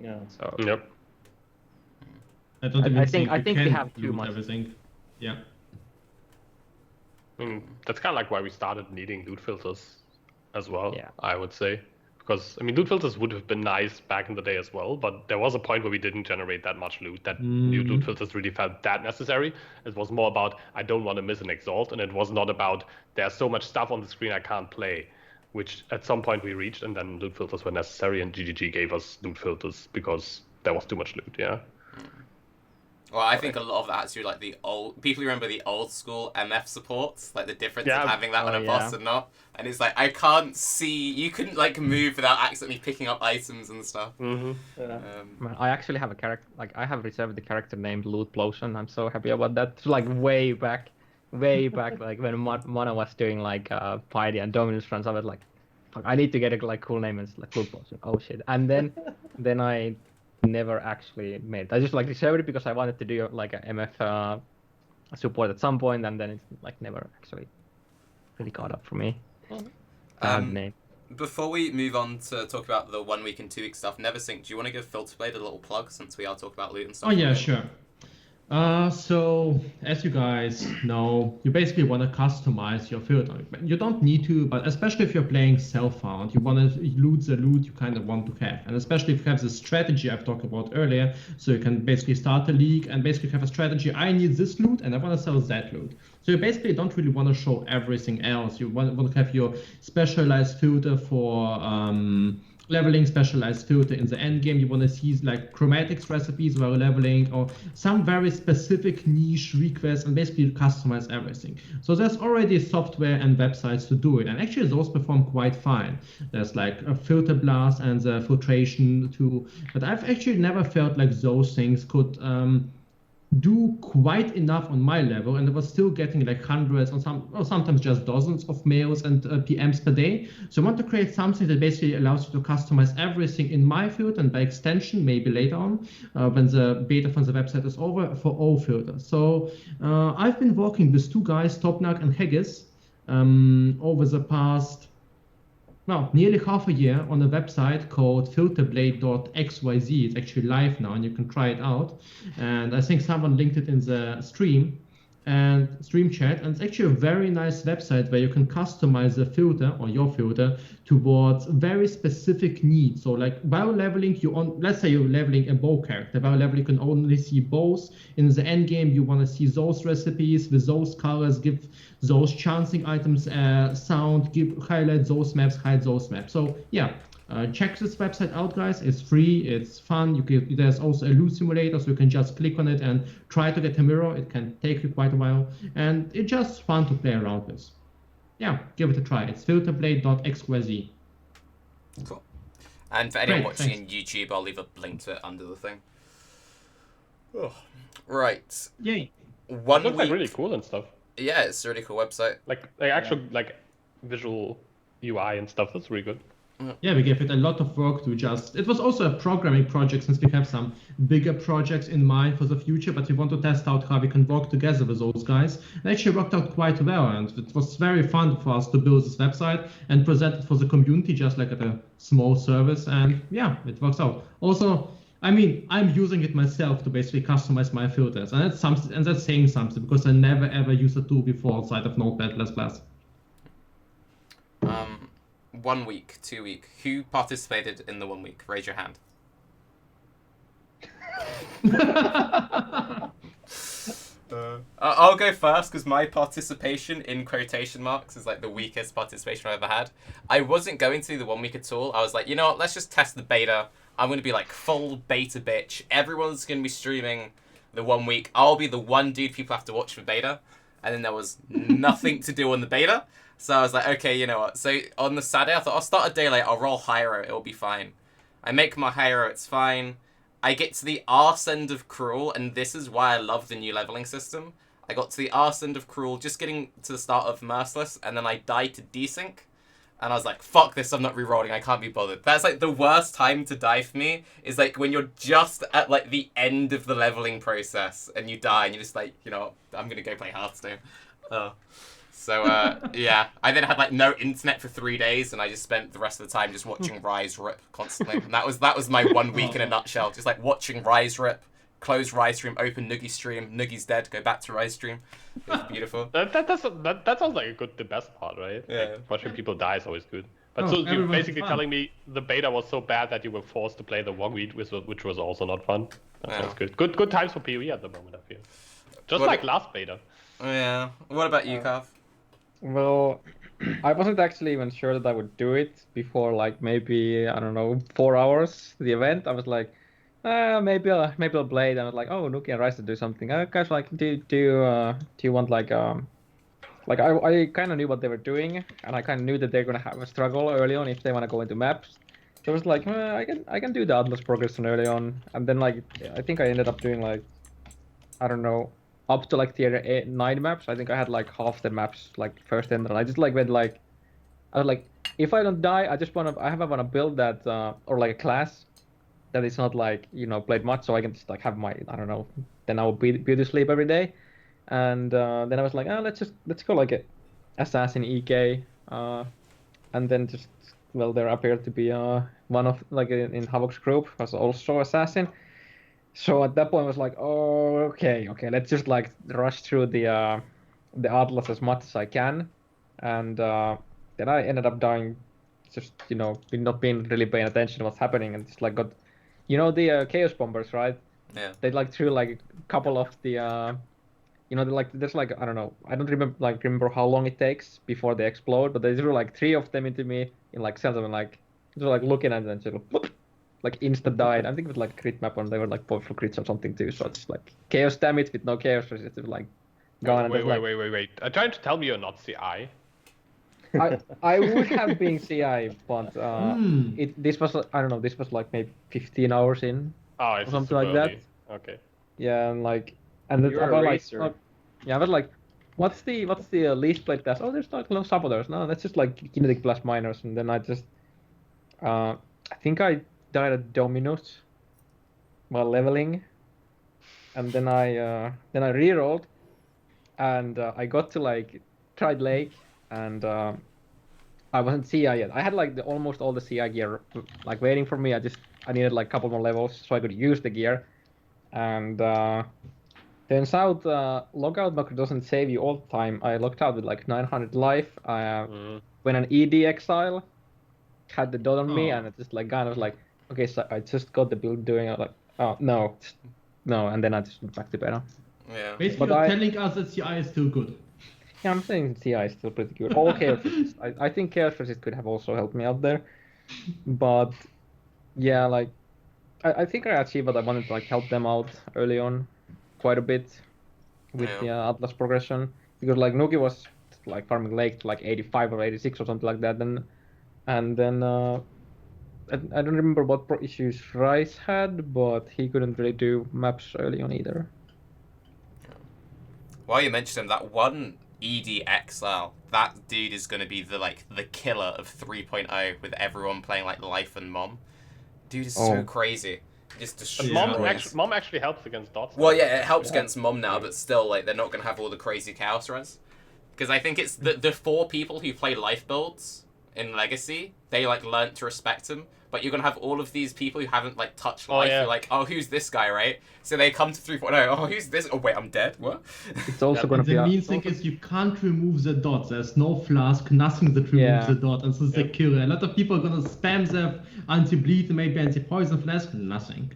Yeah. So yep. I think we have too much. Everything. Yeah. I mean, that's kind of like why we started needing loot filters as well. Yeah. I would say, because I mean, loot filters would have been nice back in the day as well, but there was a point where we didn't generate that much loot. That new loot filters really felt that necessary. It was more about I don't want to miss an exalt, and it was not about there's so much stuff on the screen I can't play. which at some point we reached, and then loot filters were necessary, and GGG gave us loot filters because there was too much loot. Yeah. Well, I think a lot of that has to do like the old people remember the old school MF supports, like the difference of having that on a boss and not. And it's like I can't see you couldn't like move without accidentally picking up items and stuff. I actually have a character I have reserved the character named Loot Plosion. I'm so happy about that. It's like way back, like when Mono was doing like Piety and Dominus runs. I was like, fuck, I need to get a like cool name, and it's like Loot Plosion. Oh shit! And then I never actually made it. I just like reserved it because I wanted to do like a MF support at some point, and then it's like never actually really caught up for me. Name. Before we move on to talk about the 1 week and 2 week stuff, NeverSink, do you want to give Filterblade a little plug since we are talking about loot and stuff? Oh yeah, sure. So as you guys know, you basically want to customize your filter. You don't need to, but especially if you're playing self-found, you want to loot the loot you kind of want to have. And especially if you have the strategy I've talked about earlier, so you can basically start a league and basically have a strategy, I need this loot and I want to sell that loot. So you basically don't really want to show everything else. You want to have your specialized filter for leveling, specialized filter in the end game. You want to see like chromatics recipes while leveling, or some very specific niche requests, and basically customize everything. So there's already software and websites to do it, and actually those perform quite fine. There's like a filter blast and the filtration too, but I've actually never felt like those things could do quite enough on my level, and I was still getting like hundreds or sometimes just dozens of mails and PMs per day. So I want to create something that basically allows you to customize everything in my filter, and by extension, maybe later on, when the beta from the website is over, for all filters. So I've been working with two guys, Topnak and Haggis, over the past nearly half a year on a website called filterblade.xyz. It's actually live now, and you can try it out. And I think someone linked it in the stream chat. And it's actually a very nice website where you can customize the filter or your filter towards very specific needs. So like while leveling, let's say you're leveling a bow character. While leveling, you can only see bows. In the end game, you want to see those recipes with those colors, give those chancing items sound, highlight those maps, hide those maps. So yeah, check this website out, guys. It's free, it's fun. There's also a loot simulator, so you can just click on it and try to get a mirror. It can take you quite a while, and it's just fun to play around with. Yeah, give it a try. It's filterblade.xyz. Cool. And for anyone watching on YouTube, I'll leave a link to it under the thing. Oh. Right. Yay. It looks like really cool and stuff. Yeah, it's a really cool website. Like actual like visual UI and stuff. That's really good. Yeah, we gave it a lot of work to just. It was also a programming project, since we have some bigger projects in mind for the future, but we want to test out how we can work together with those guys. It actually worked out quite well, and it was very fun for us to build this website and present it for the community, just like at a small service. And yeah, it works out. Also, I mean, I'm using it myself to basically customize my filters, and that's something, and that's saying something, because I never ever used a tool before outside of Notepad++. 1 week, 2 week. Who participated in the 1 week? Raise your hand. I'll go first because my participation in quotation marks is like the weakest participation I've ever had. I wasn't going to do the 1 week at all. I was like, you know what, let's just test the beta. I'm going to be like full beta bitch. Everyone's going to be streaming the 1 week. I'll be the one dude people have to watch for beta. And then there was nothing to do on the beta. So I was like, okay, you know what? So on the Saturday, I thought I'll start a day late. I'll roll Hyro. It'll be fine. I make my Hyro. It's fine. I get to the arse end of Cruel, and this is why I love the new leveling system. I got to the arse end of Cruel, just getting to the start of Merciless, and then I died to desync. And I was like, fuck this, I'm not rerolling, I can't be bothered. That's like the worst time to die for me, is like when you're just at like the end of the leveling process, and you die, and you're just like, you know, I'm gonna go play Hearthstone. So, yeah, I then had like no internet for 3 days, and I just spent the rest of the time just watching Rise Rip constantly. And that was my 1 week in a nutshell, just like watching Rise Rip, close Rise stream, open Noogie stream, Noogie's dead, go back to Rise stream. It was beautiful. That sounds like the best part, right? Yeah. Like, watching people die is always good. But so you're basically telling me the beta was so bad that you were forced to play the 1 week, which was also not fun. That sounds good. Good times for PoE at the moment, I feel. Just like last beta. Yeah. What about you, Karv? Well, I wasn't actually even sure that I would do it before, like maybe I don't know 4 hours the event. I was like, maybe I'll play it. And I was like, oh, Nuki and Rice to do something. Guys, like, do you want like I kind of knew what they were doing, and I kind of knew that they're gonna have a struggle early on if they want to go into maps. So I was like, I can do the Atlas progression early on, and then like I think I ended up doing like I don't know up to like tier 9 maps. I think I had like half the maps like first end, and I just like went like I was like if I don't die, I wanna build that or like a class that is not like played much, so I can just like have my I don't know. Then I will beauty sleep every day. And then I was like, oh, let's go like a assassin EK, and then just well, there appeared to be one of like in Havok's group was also assassin. So at that point, I was like, oh, okay, let's just like rush through the Atlas as much as I can, and then I ended up dying, just not being really paying attention to what's happening, and just like got, the chaos bombers, right? Yeah. They like threw like a couple of the like there's like I don't know, I don't remember how long it takes before they explode, but they threw like 3 of them into me in like seldom, and like just like looking at them and just like insta died. I think it was like a crit map, and they were like powerful crits or something too. So it's like chaos damage with no chaos resistance, like gone. Wait, and like, wait. Are you trying to tell me you're not CI? I would have been CI, but this was I don't know, this was like maybe 15 hours in Oh, or it's something super like that. early. Okay. Yeah, and like and then You're I a was racer. like, yeah, I was like, what's the least played class? Oh, there's no saboteurs. No, that's just like kinetic blast miners. And then I just I think I died at Dominus while leveling, and then I rerolled, and I got to like Tried Lake, and I wasn't CI yet. I had like almost all the CI gear like waiting for me. I needed like a couple more levels so I could use the gear, and turns out logout macro doesn't save you all the time. I logged out with like 900 life. When an ED exile had the dot on me, and it just like kind of like, okay, so I just got the build doing. I was like, oh no, no, and then I just went back to beta. Yeah. Basically, But you're telling us that CI is still good. Yeah, I'm saying CI is still pretty good. All Chaos Resist. I think Chaos Resist could have also helped me out there. But yeah, like I think I achieved what I wanted to like help them out early on quite a bit with the Atlas progression. Because like Nuki was like farming Lake to like 85 or 86 or something like that. And then I don't remember what issues Rice had, but he couldn't really do maps early on either. While you mentioned him, that one ED exile, that dude is going to be the killer of 3.0 with everyone playing like Life and Mom. Dude is so crazy. Just destroys. Mom actually helps against dots. Well, yeah, it helps against Mom now, but still, like, they're not going to have all the crazy chaos runs. Because I think it's the 4 people who play life builds in Legacy, they like learnt to respect him. But you're gonna have all of these people who haven't like touched life. You're like, oh, who's this guy, right? So they come to 3.0. Oh, who's this? Oh wait, I'm dead. What? It's also gonna be. The main thing is you can't remove the dots. There's no flask, nothing that removes the dot, and so it's a killer. A lot of people are gonna spam the anti-bleed, maybe anti-poison flask, nothing.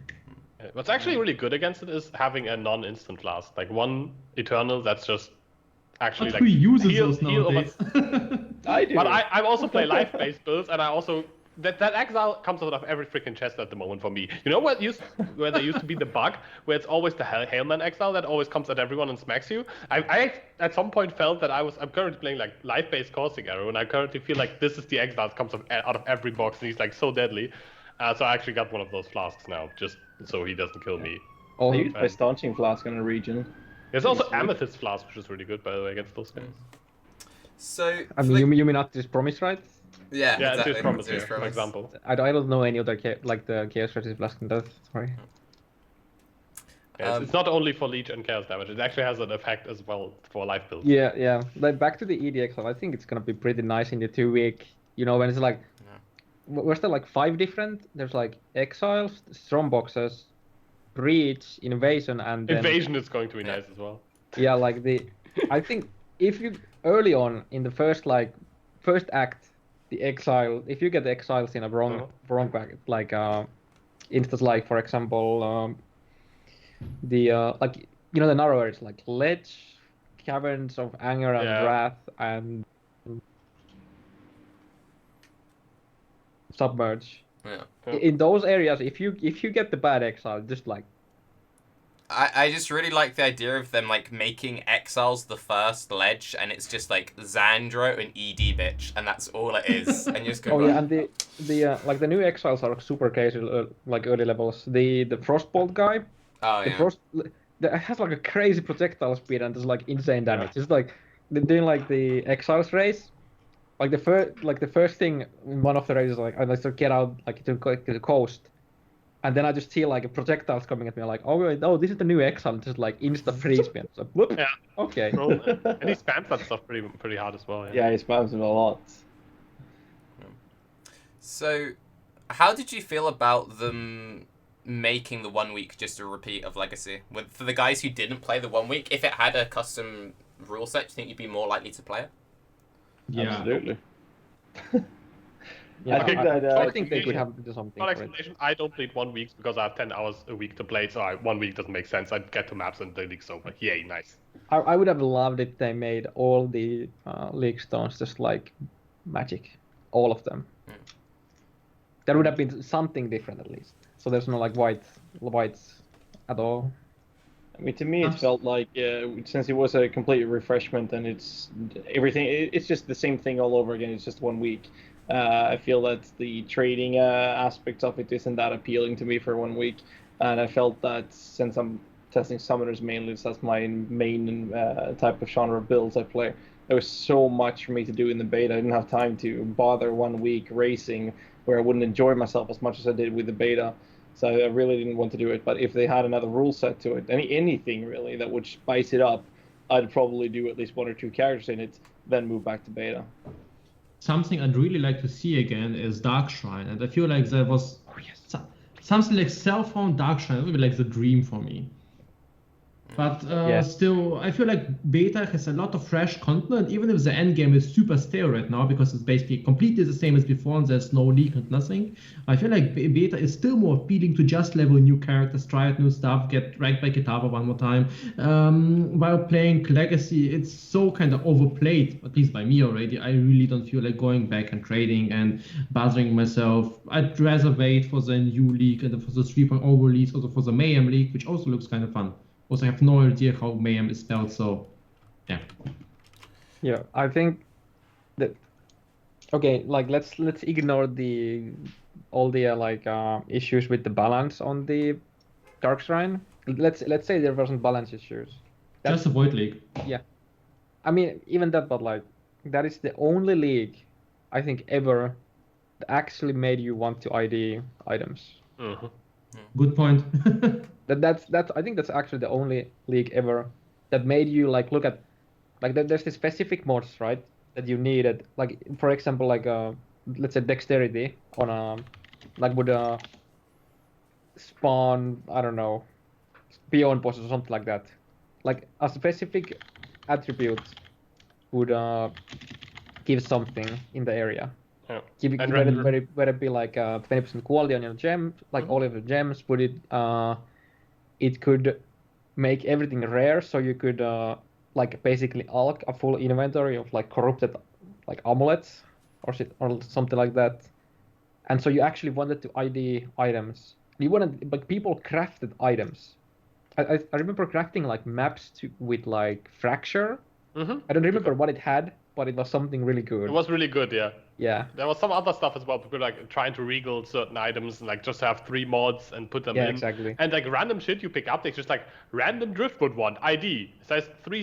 What's actually really good against it is having a non-instant flask, like one eternal that's just actually but like who uses heal, those nowadays? I do. But I also play life-based builds, and I also that exile comes out of every freaking chest at the moment for me. You know where there used to be the bug where it's always the Hailman exile that always comes at everyone and smacks you. I at some point felt that I'm currently playing like life-based caustic arrow, and I currently feel like this is the exile that comes out of every box, and he's like so deadly. So I actually got one of those flasks now, just so he doesn't kill me. Oh, I used my staunching flask in a region. There's also Amethyst flask, which is really good, by the way, against those guys. So I mean, you mean not this promise, right? Yeah, exactly. it's Promise, for example. I don't know any other like the Chaos Resist flask in that. Sorry. Yeah, it's not only for leech and chaos damage. It actually has an effect as well for life builds. Yeah. Like back to the EDX, I think it's gonna be pretty nice in the 2-week. You know, when it's like, was there like 5 different? There's like exiles, strong boxes, breach, invasion, and then... Invasion is going to be nice as well. Yeah, like I think if you early on in the first act, the exile, if you get the exiles in a wrong packet, like instance, like for example, the like the narrow areas like ledge, caverns of anger and wrath, and submerge. Yeah. In those areas, if you get the bad exile, just like I just really like the idea of them like making exiles the first ledge, and it's just like Xandro and ED bitch, and that's all it is. And you just go. oh yeah, and the like the new exiles are super crazy, like early levels. The Frostbolt guy, Oh the yeah. it has like a crazy projectile speed and does like insane damage. It's like they're doing like the exiles race. Like the first thing in one of the races, like I like to get out like to the coast, and then I just see like projectiles coming at me, like oh wait, oh this is the new exile, and just like insta freeze me. So whoop. Yeah. Okay. Cool. And he spams that stuff pretty hard as well. Yeah, he spams him a lot. So, how did you feel about them making the 1 week just a repeat of Legacy? For the guys who didn't play the 1 week, if it had a custom rule set, do you think you'd be more likely to play it? Yeah. Absolutely. Yeah, Okay, I think they could have to do something. Short For it. explanation, I don't play 1 week because I have 10 hours a week to play, so 1 week doesn't make sense. I get to maps and the league's over. Yay, nice. I would have loved it. They made all the league stones just like magic, all of them. There would have been something different at least. So there's no like whites at all. I mean, to me, it felt like since it was a complete refreshment and it's everything, it's just the same thing all over again. It's just 1 week. I feel that the trading aspect of it isn't that appealing to me for 1 week, and I felt that since I'm testing summoners mainly, that's my main type of genre of builds I play. There was so much for me to do in the beta. I didn't have time to bother 1 week racing where I wouldn't enjoy myself as much as I did with the beta. So I really didn't want to do it. But if they had another rule set to it, anything really that would spice it up, I'd probably do at least 1 or 2 characters in it, then move back to beta. Something I'd really like to see again is Dark Shrine, and I feel like there was something like self-found Dark Shrine would be like the dream for me. But still, I feel like beta has a lot of fresh content, even if the end game is super stale right now because it's basically completely the same as before and there's no leak and nothing. I feel like beta is still more appealing to just level new characters, try out new stuff, get ranked by Kitava one more time. While playing Legacy, it's so kind of overplayed, at least by me already. I really don't feel like going back and trading and bothering myself. I'd rather wait for the new league and for the 3.0 release, also for the Mayhem league, which also looks kind of fun. Also, I have no idea how Mayhem is spelled, so yeah. Yeah, I think that okay. Like let's ignore all the issues with the balance on the Dark Shrine. Let's say there wasn't balance issues. Just a Void League. Yeah, I mean even that, but like that is the only league I think ever that actually made you want to ID items. Mm-hmm. Good point. That's I think that's actually the only league ever that made you like look at like there's the specific mods, right, that you needed, like for example like let's say dexterity on a like would spawn, I don't know, beyond bosses or something like that. Like a specific attribute would give something in the area. Yeah. Whether it be like 20% quality on your gem, like all of the gems, would it could make everything rare, so you could like basically alch a full inventory of like corrupted like amulets or something like that. And so you actually wanted to ID items. You wanted, but people crafted items. I remember crafting like maps with like fracture. Mm-hmm. I don't remember what it had, but it was something really good. It was really good, yeah. Yeah. There was some other stuff as well. People like trying to regal certain items and like just have 3 mods and put them in. Yeah, exactly. And like random shit you pick up, it's just like random driftwood one ID. It says 4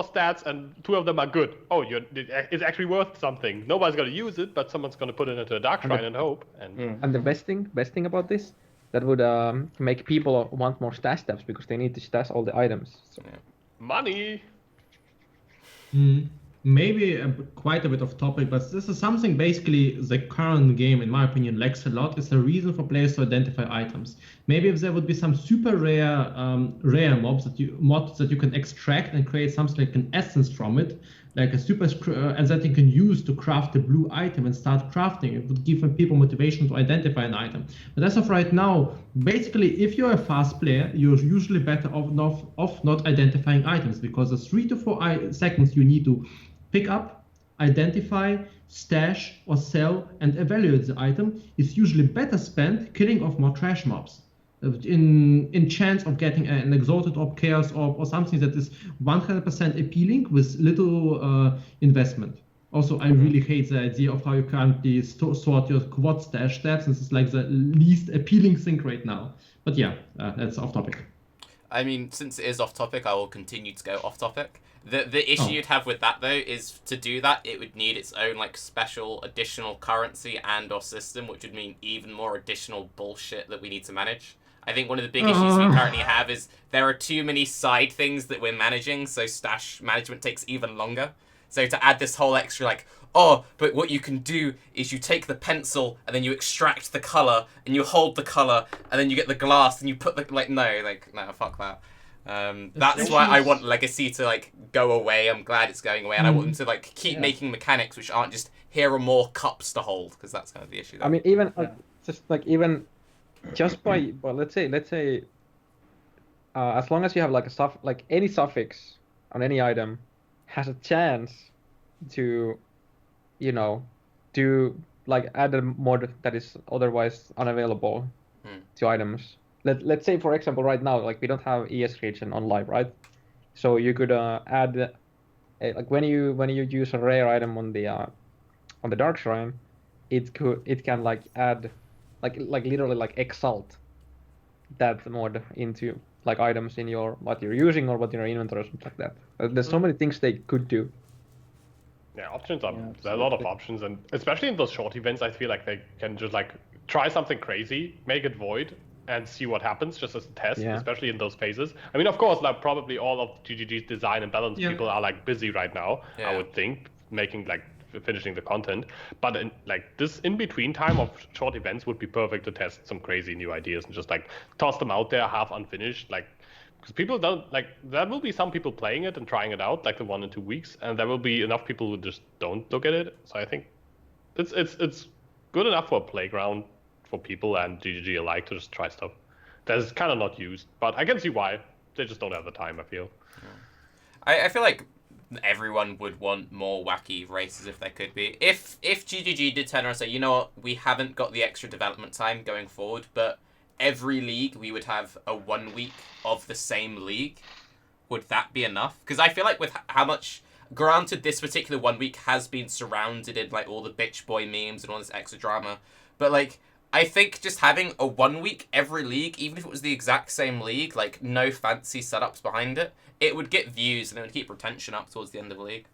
stats and 2 of them are good. Oh, it's actually worth something. Nobody's gonna use it, but someone's gonna put it into a Dark Shrine and hope. And the best thing about this, that would make people want more stash steps because they need to stash all the items. So. Yeah. Money. Maybe quite a bit off topic, but this is something basically the current game, in my opinion, lacks a lot. Is a reason for players to identify items. Maybe if there would be some super rare mods that you can extract and create something like an essence from it, like a super and that you can use to craft a blue item and start crafting. It would give people motivation to identify an item. But as of right now, basically, if you're a fast player, you're usually better off not identifying items because the 3 to 4 seconds you need to pick up, identify, stash, or sell and evaluate the item is usually better spent killing off more trash mobs. In chance of getting an exalted orb, chaos orb, or something that is 100% appealing with little investment. Also, I really hate the idea of how you currently sort your quad stash stats. This is like the least appealing thing right now. But yeah, that's off topic. I mean, since it is off topic, I will continue to go off topic. The issue you'd have with that though is to do that, it would need its own like special additional currency and or system, which would mean even more additional bullshit that we need to manage. I think one of the big issues we currently have is there are too many side things that we're managing, so stash management takes even longer. So to add this whole extra like, oh, but what you can do is you take the pencil and then you extract the color and you hold the color and then you get the glass and you put the no, fuck that. That's why I want Legacy to like go away. I'm glad it's going away, and I want them to like keep making mechanics which aren't just here are more cups to hold, because that's kind of the issue there. I mean, even just by let's say as long as you have like any suffix on any item has a chance to do like add a mod that is otherwise unavailable to items. Let's say, for example, right now, like we don't have ES region on live, right? So you could add like when you use a rare item on the dark shrine, it can like add like literally like exalt that mod into like items in your what you're using or what in your inventory or something like that. There's so many things they could do. Yeah, options are there are a lot of options, and especially in those short events, I feel like they can just like try something crazy, make it void, and see what happens just as a test, especially in those phases. I mean, of course, like probably all of GGG's design and balance people are like busy right now. I would think making like finishing the content, but in like this in between time of short events would be perfect to test some crazy new ideas and just like toss them out there half unfinished, like. Because people don't like, there will be some people playing it and trying it out like the 1 and 2 weeks, and there will be enough people who just don't look at it. So I think it's good enough for a playground for people and GGG alike to just try stuff that is kind of not used. But I can see why they just don't have the time. I feel. I feel like everyone would want more wacky races if there could be. If GGG did turn around and say, you know what, we haven't got the extra development time going forward, but every league we would have a 1 week of the same league, would that be enough? Because I feel like with how much, granted this particular 1 week has been surrounded in like all the bitch boy memes and all this extra drama, but like I think just having a 1 week every league, even if it was the exact same league, like no fancy setups behind it, it would get views and it would keep retention up towards the end of the league.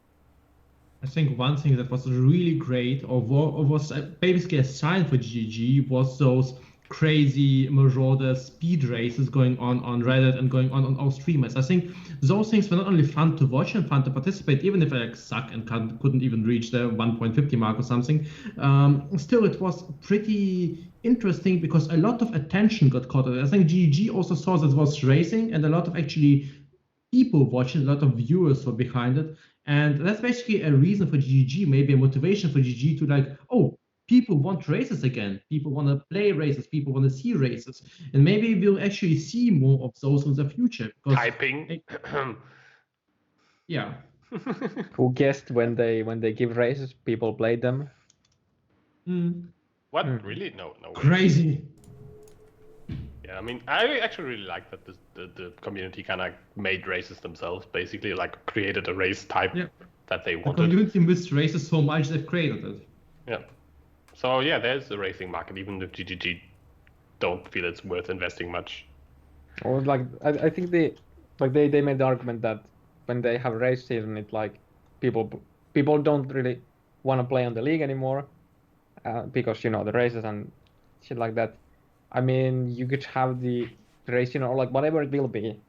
I think one thing that was really great or was basically a sign for GGG was those crazy Marauder speed races going on Reddit and going on our streamers. I think those things were not only fun to watch and fun to participate, even if I like suck and couldn't even reach the 1.50 mark or something. Still, it was pretty interesting because a lot of attention got caught on it. I think GG also saw that it was racing and a lot of actually people watching, a lot of viewers were behind it. And that's basically a reason for GG, maybe a motivation for GG to like, oh, people want races again. People want to play races. People want to see races. And maybe we'll actually see more of those in the future. Because, Typing. Yeah. Who guessed when they give races, people play them? What? Really? No way. Crazy. Yeah, I mean, I actually really like that the community kind of made races themselves, basically, like created a race type that they wanted. The community missed races so much they've created it. Yeah. So yeah, there's the racing market, even if GGG don't feel it's worth investing much. Or like I think they made the argument that when they have race season, it like people don't really want to play on the league anymore because the races and shit like that. I mean, you could have the race, or like whatever it will be.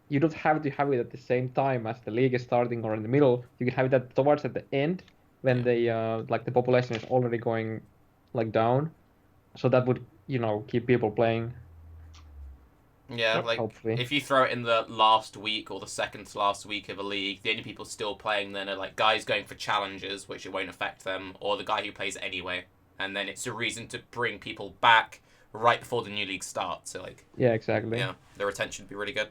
You don't have to have it at the same time as the league is starting or in the middle. You can have it towards at the end when the population is already going like down. So that would keep people playing. Yeah, like hopefully. If you throw it in the last week or the second to last week of a league, the only people still playing then are like guys going for challenges, which it won't affect them, or the guy who plays anyway. And then it's a reason to bring people back right before the new league starts. So like, yeah, exactly. Yeah, the retention would be really good.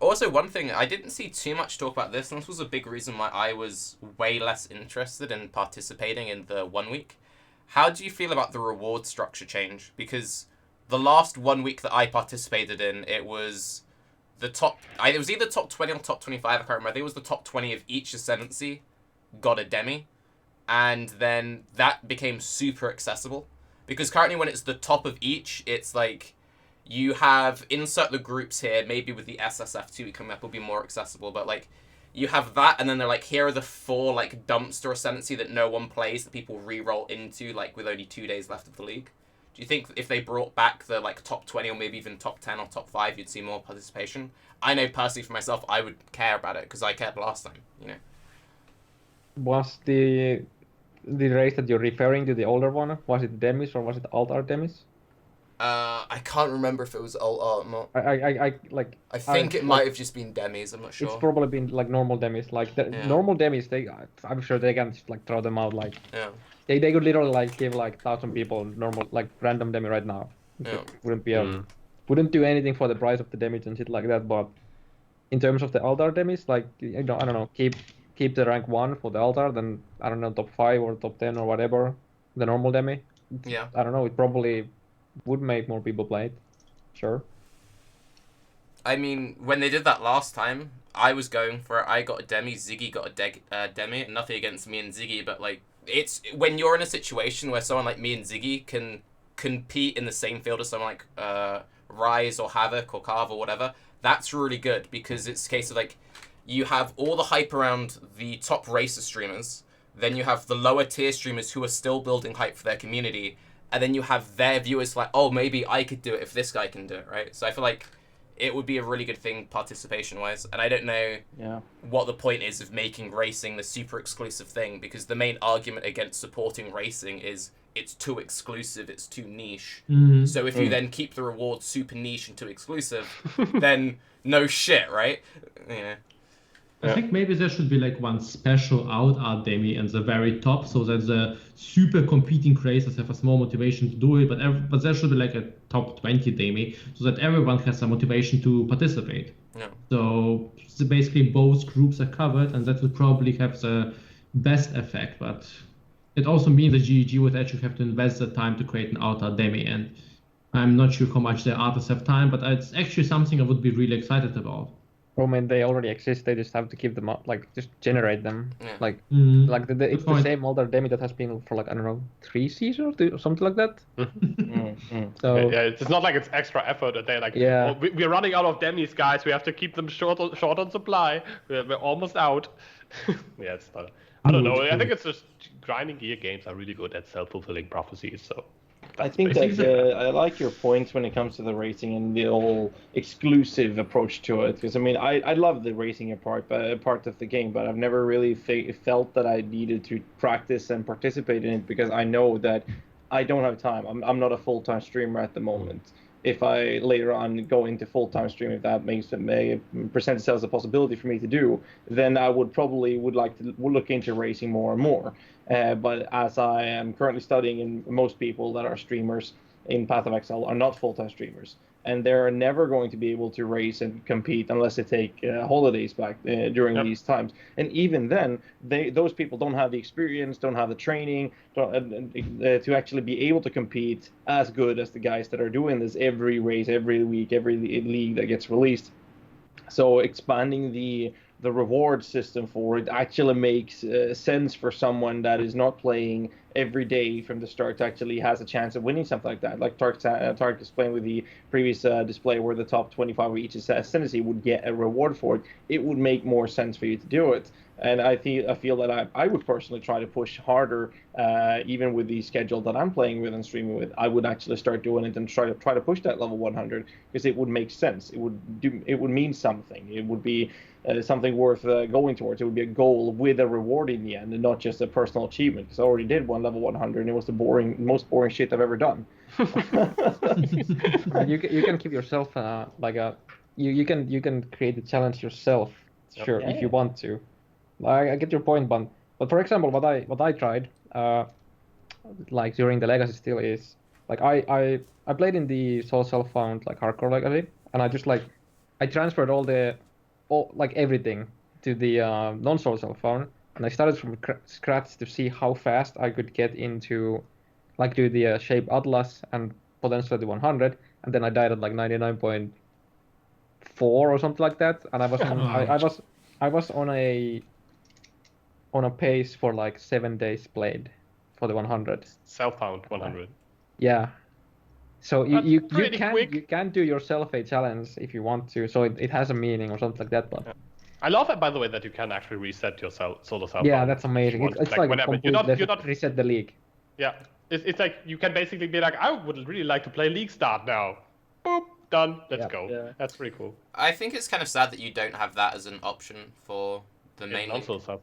Also, one thing, I didn't see too much talk about this, and this was a big reason why I was way less interested in participating in the 1 week. How do you feel about the reward structure change? Because the last 1 week that I participated in, it was it was either top 20 or top 25, I can't remember. I think it was the top 20 of each ascendancy got a demi, and then that became super accessible. Because currently when it's the top of each, it's like, you have, insert the groups here, maybe with the SSF2 coming up will be more accessible, but like, you have that, and then they're like, here are the 4 like dumpster ascendancy that no one plays, that people re-roll into, like, with only 2 days left of the league. Do you think if they brought back the like top 20 or maybe even top 10 or top 5, you'd see more participation? I know personally for myself, I would care about it because I cared last time, you know. Was the race that you're referring to the older one? Was it demis or was it alt-art demis? I can't remember if it was alt art or not. I think it might have just been demis. I'm not sure. It's probably been like normal demis. Like the normal demis, I'm sure they can just like throw them out. Like they could literally like give like 1,000 people normal like random demi right now. It wouldn't do anything for the price of the damage and shit like that. But in terms of the altar demis, like I don't know, keep the rank 1 for the altar, then I don't know, top 5 or top 10 or whatever, the normal demi. Yeah. I don't know. It probably would make more people play it. Sure. I mean, when they did that last time, I was going for it. I got a demi, Ziggy got a demi. Nothing against me and Ziggy, but like, it's when you're in a situation where someone like me and Ziggy can compete in the same field as someone like Rise or Havoc or Karv or whatever, that's really good because it's a case of like, you have all the hype around the top racer streamers, then you have the lower tier streamers who are still building hype for their community, and then you have their viewers like, oh, maybe I could do it if this guy can do it, right? So I feel like it would be a really good thing participation-wise, and I don't know what the point is of making racing the super exclusive thing, because the main argument against supporting racing is it's too exclusive, it's too niche. So if you then keep the rewards super niche and too exclusive, then no shit, right? Yeah. I think maybe there should be like one special out demi at the very top, so that the super competing creators have a small motivation to do it, but there should be like a top 20 demi, so that everyone has a motivation to participate. Yeah. So basically both groups are covered, and that would probably have the best effect, but it also means that GEG would actually have to invest the time to create an out demi, and I'm not sure how much the artists have time, but it's actually something I would be really excited about. I mean, they already exist. They just have to keep them up, like just generate them. Yeah. Like it's the point. same older demi that has been for like, I don't know, 3 seasons or something like that. So yeah, it's not like it's extra effort that they're like, oh, we're running out of demis, guys. We have to keep them short on supply. We're almost out. Yeah, it's not. I don't know. I think it's just grinding gear games are really good at self-fulfilling prophecies. So I think that I like your points when it comes to the racing and the whole exclusive approach to it. Because I mean, I love the racing part of the game, but I've never really felt that I needed to practice and participate in it because I know that I don't have time. I'm not a full-time streamer at the moment. If I later on go into full-time stream, if that presents itself as a possibility for me to do, then I would like to look into racing more and more. But as I am currently studying, and most people that are streamers in Path of Exile are not full-time streamers, and they're never going to be able to race and compete unless they take holidays back during these times. And even then, those people don't have the experience, don't have the training to actually be able to compete as good as the guys that are doing this every race, every week, every league that gets released. So expanding the reward system for it actually makes sense for someone that is not playing every day from the start to actually has a chance of winning something like that. Like Tarke explained with the previous display where the top 25 of each ascendancy would get a reward for it, it would make more sense for you to do it. And I feel that I would personally try to push harder, even with the schedule that I'm playing with and streaming with. I would actually start doing it and try to push that level 100 because it would make sense. It would mean something. It would be something worth going towards. It would be a goal with a reward in the end, and not just a personal achievement. Because I already did one level 100, and it was the most boring shit I've ever done. You can keep yourself you can create the challenge yourself, sure, if you want to. I get your point, but for example, what I tried, like during the legacy still is like I played in the Soul Self-Found like hardcore legacy, and I I transferred like everything to the non-social phone, and I started from scratch to see how fast I could get into, like, do the shape atlas and potentially the 100, and then I died at like 99.4 or something like that, and I was I was on a pace for like 7 days played for the 100. Self-found 100. Yeah. So That's you pretty quick. can do yourself a challenge if you want to. So it has a meaning or something like that. But I love it, by the way, that you can actually reset your solo self. yeah, that's amazing. It's like whenever. complete You're not reset the league. Yeah, it's like you can basically be like, I would really like to play League Start now. Boop, done. Let's go. Yeah. That's pretty cool. I think it's kind of sad that you don't have that as an option for the main league. Non-solo self.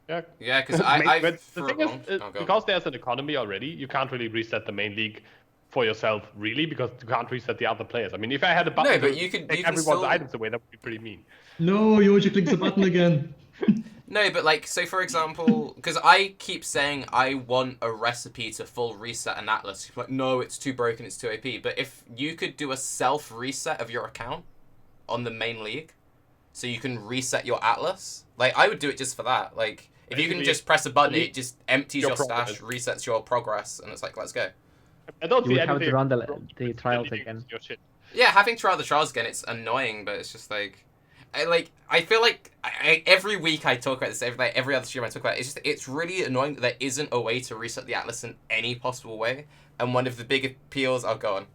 Yeah. Yeah, because But the for thing a is, long... go. because there's an economy already, you can't really reset the main league for yourself, really, because you can't reset the other players. I mean, if I had a button No, but to you can take everyone's still... items away, that would be pretty mean. No, Yoji clicks the button again. No, but like, so for example, because I keep saying I want a recipe to full reset an atlas. You're like, no, it's too broken, it's too OP. But if you could do a self reset of your account on the main league, so you can reset your atlas, like I would do it just for that. Like, if you can just press a button, it just empties your stash, resets your progress, and it's like, let's go. I don't You see would have anything to run wrong the with trials deleting again. your shit. Yeah, having to try the trials again, it's annoying, but it's just like, I feel like every week I talk about this, every other stream I talk about it, it's really annoying that there isn't a way to reset the atlas in any possible way. And one of the big appeals, I'll go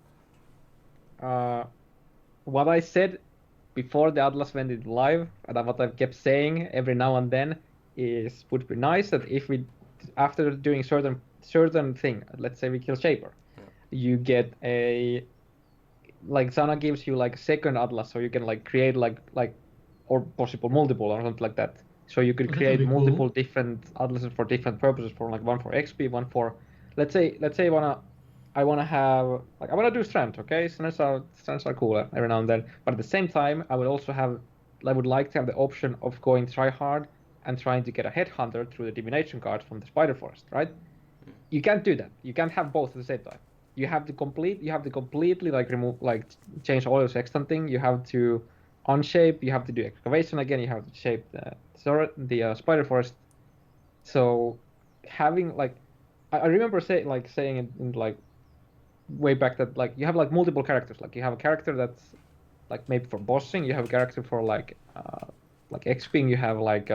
on. What I said before the atlas went into live, and what I've kept saying every now and then is, would be nice that if we, after doing certain thing, let's say we kill Shaper, you get a, like Zana gives you like a second atlas, so you can like create like or possible multiple or something like that. So you could create multiple different atlases for different purposes, for like one for XP, one for, let's say I wanna have, like, I wanna do strength, okay? Strengths are cooler every now and then, but at the same time I would like to have the option of going try hard and trying to get a headhunter through the divination cards from the spider forest, right? You can't do that. You can't have both at the same time. You have to completely like remove, like change all your sextant thing. You have to unshape. You have to do excavation again. You have to shape the spider forest. So having like, I remember saying it in like way back that like you have like multiple characters. Like you have a character that's like maybe for bossing. You have a character for like XPing. You have like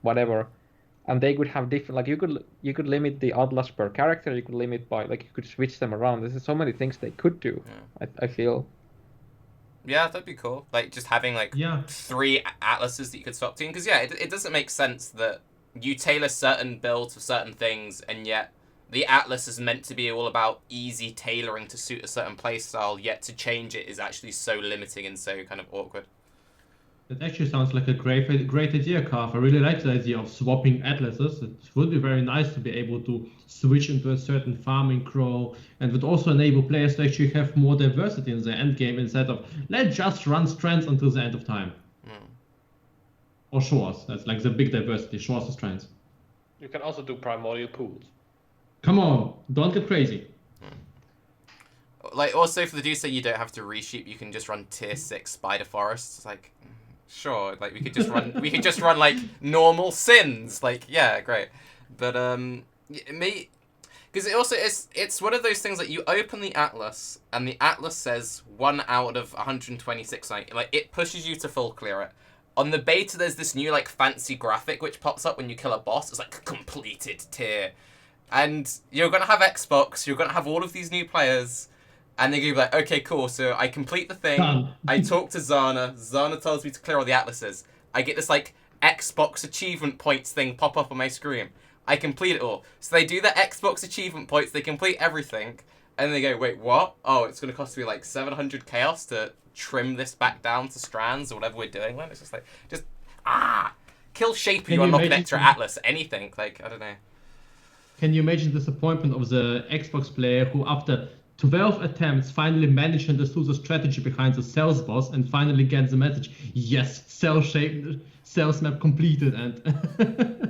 whatever. And they could have different, like you could limit the atlas per character. You could limit by, like, you could switch them around. There's so many things they could do. Yeah. I feel. Yeah, that'd be cool. Like just having like 3 atlases that you could swap to. Because it doesn't make sense that you tailor certain builds for certain things, and yet the atlas is meant to be all about easy tailoring to suit a certain playstyle. Yet to change it is actually so limiting and so kind of awkward. That actually sounds like a great idea, Karv. I really like the idea of swapping atlases. It would be very nice to be able to switch into a certain farming crow, and would also enable players to actually have more diversity in their endgame instead of, let's just run strengths until the end of time. Or shores. That's like the big diversity, shores and strengths. You can also do primordial pools. Come on, don't get crazy. Like, also for the dudes that you don't have to resheep, you can just run tier 6 spider forests. It's like, sure, like we could just run like normal sins. Like, yeah, great. But me, because it's one of those things that you open the atlas and the atlas says 1 out of 126. Like it pushes you to full clear it. On the beta, there's this new like fancy graphic which pops up when you kill a boss. It's like completed tier, and you're gonna have Xbox. You're gonna have all of these new players. And they're going to be like, okay, cool, so I complete the thing, I talk to Zana, Zana tells me to clear all the atlases, I get this, like, Xbox achievement points thing pop up on my screen, I complete it all. So they do the Xbox achievement points, they complete everything, and they go, wait, what? Oh, it's going to cost me, like, 700 chaos to trim this back down to strands, or whatever we're doing, man. It's just like, kill Shaper, you unlock an extra atlas, anything, like, I don't know. Can you imagine the disappointment of the Xbox player who, after 12 attempts, finally managed to understand the strategy behind the cells boss and finally gets the message, yes, cells map completed, and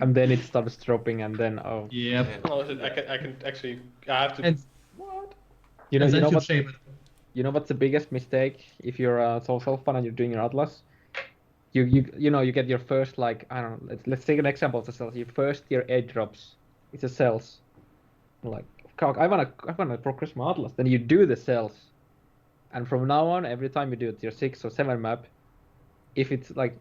and then it starts dropping, and then Yep. Oh, I can actually, I have to. And what? You know what? You know what's the biggest mistake if you're a social fan and you're doing your atlas? You get your first like I don't know. Let's take an example of the cells. Your first tier 8 drops. It's a cells. Like I wanna progress my atlas. Then you do the cells, and from now on, every time you do a tier 6 or 7 map, if it's like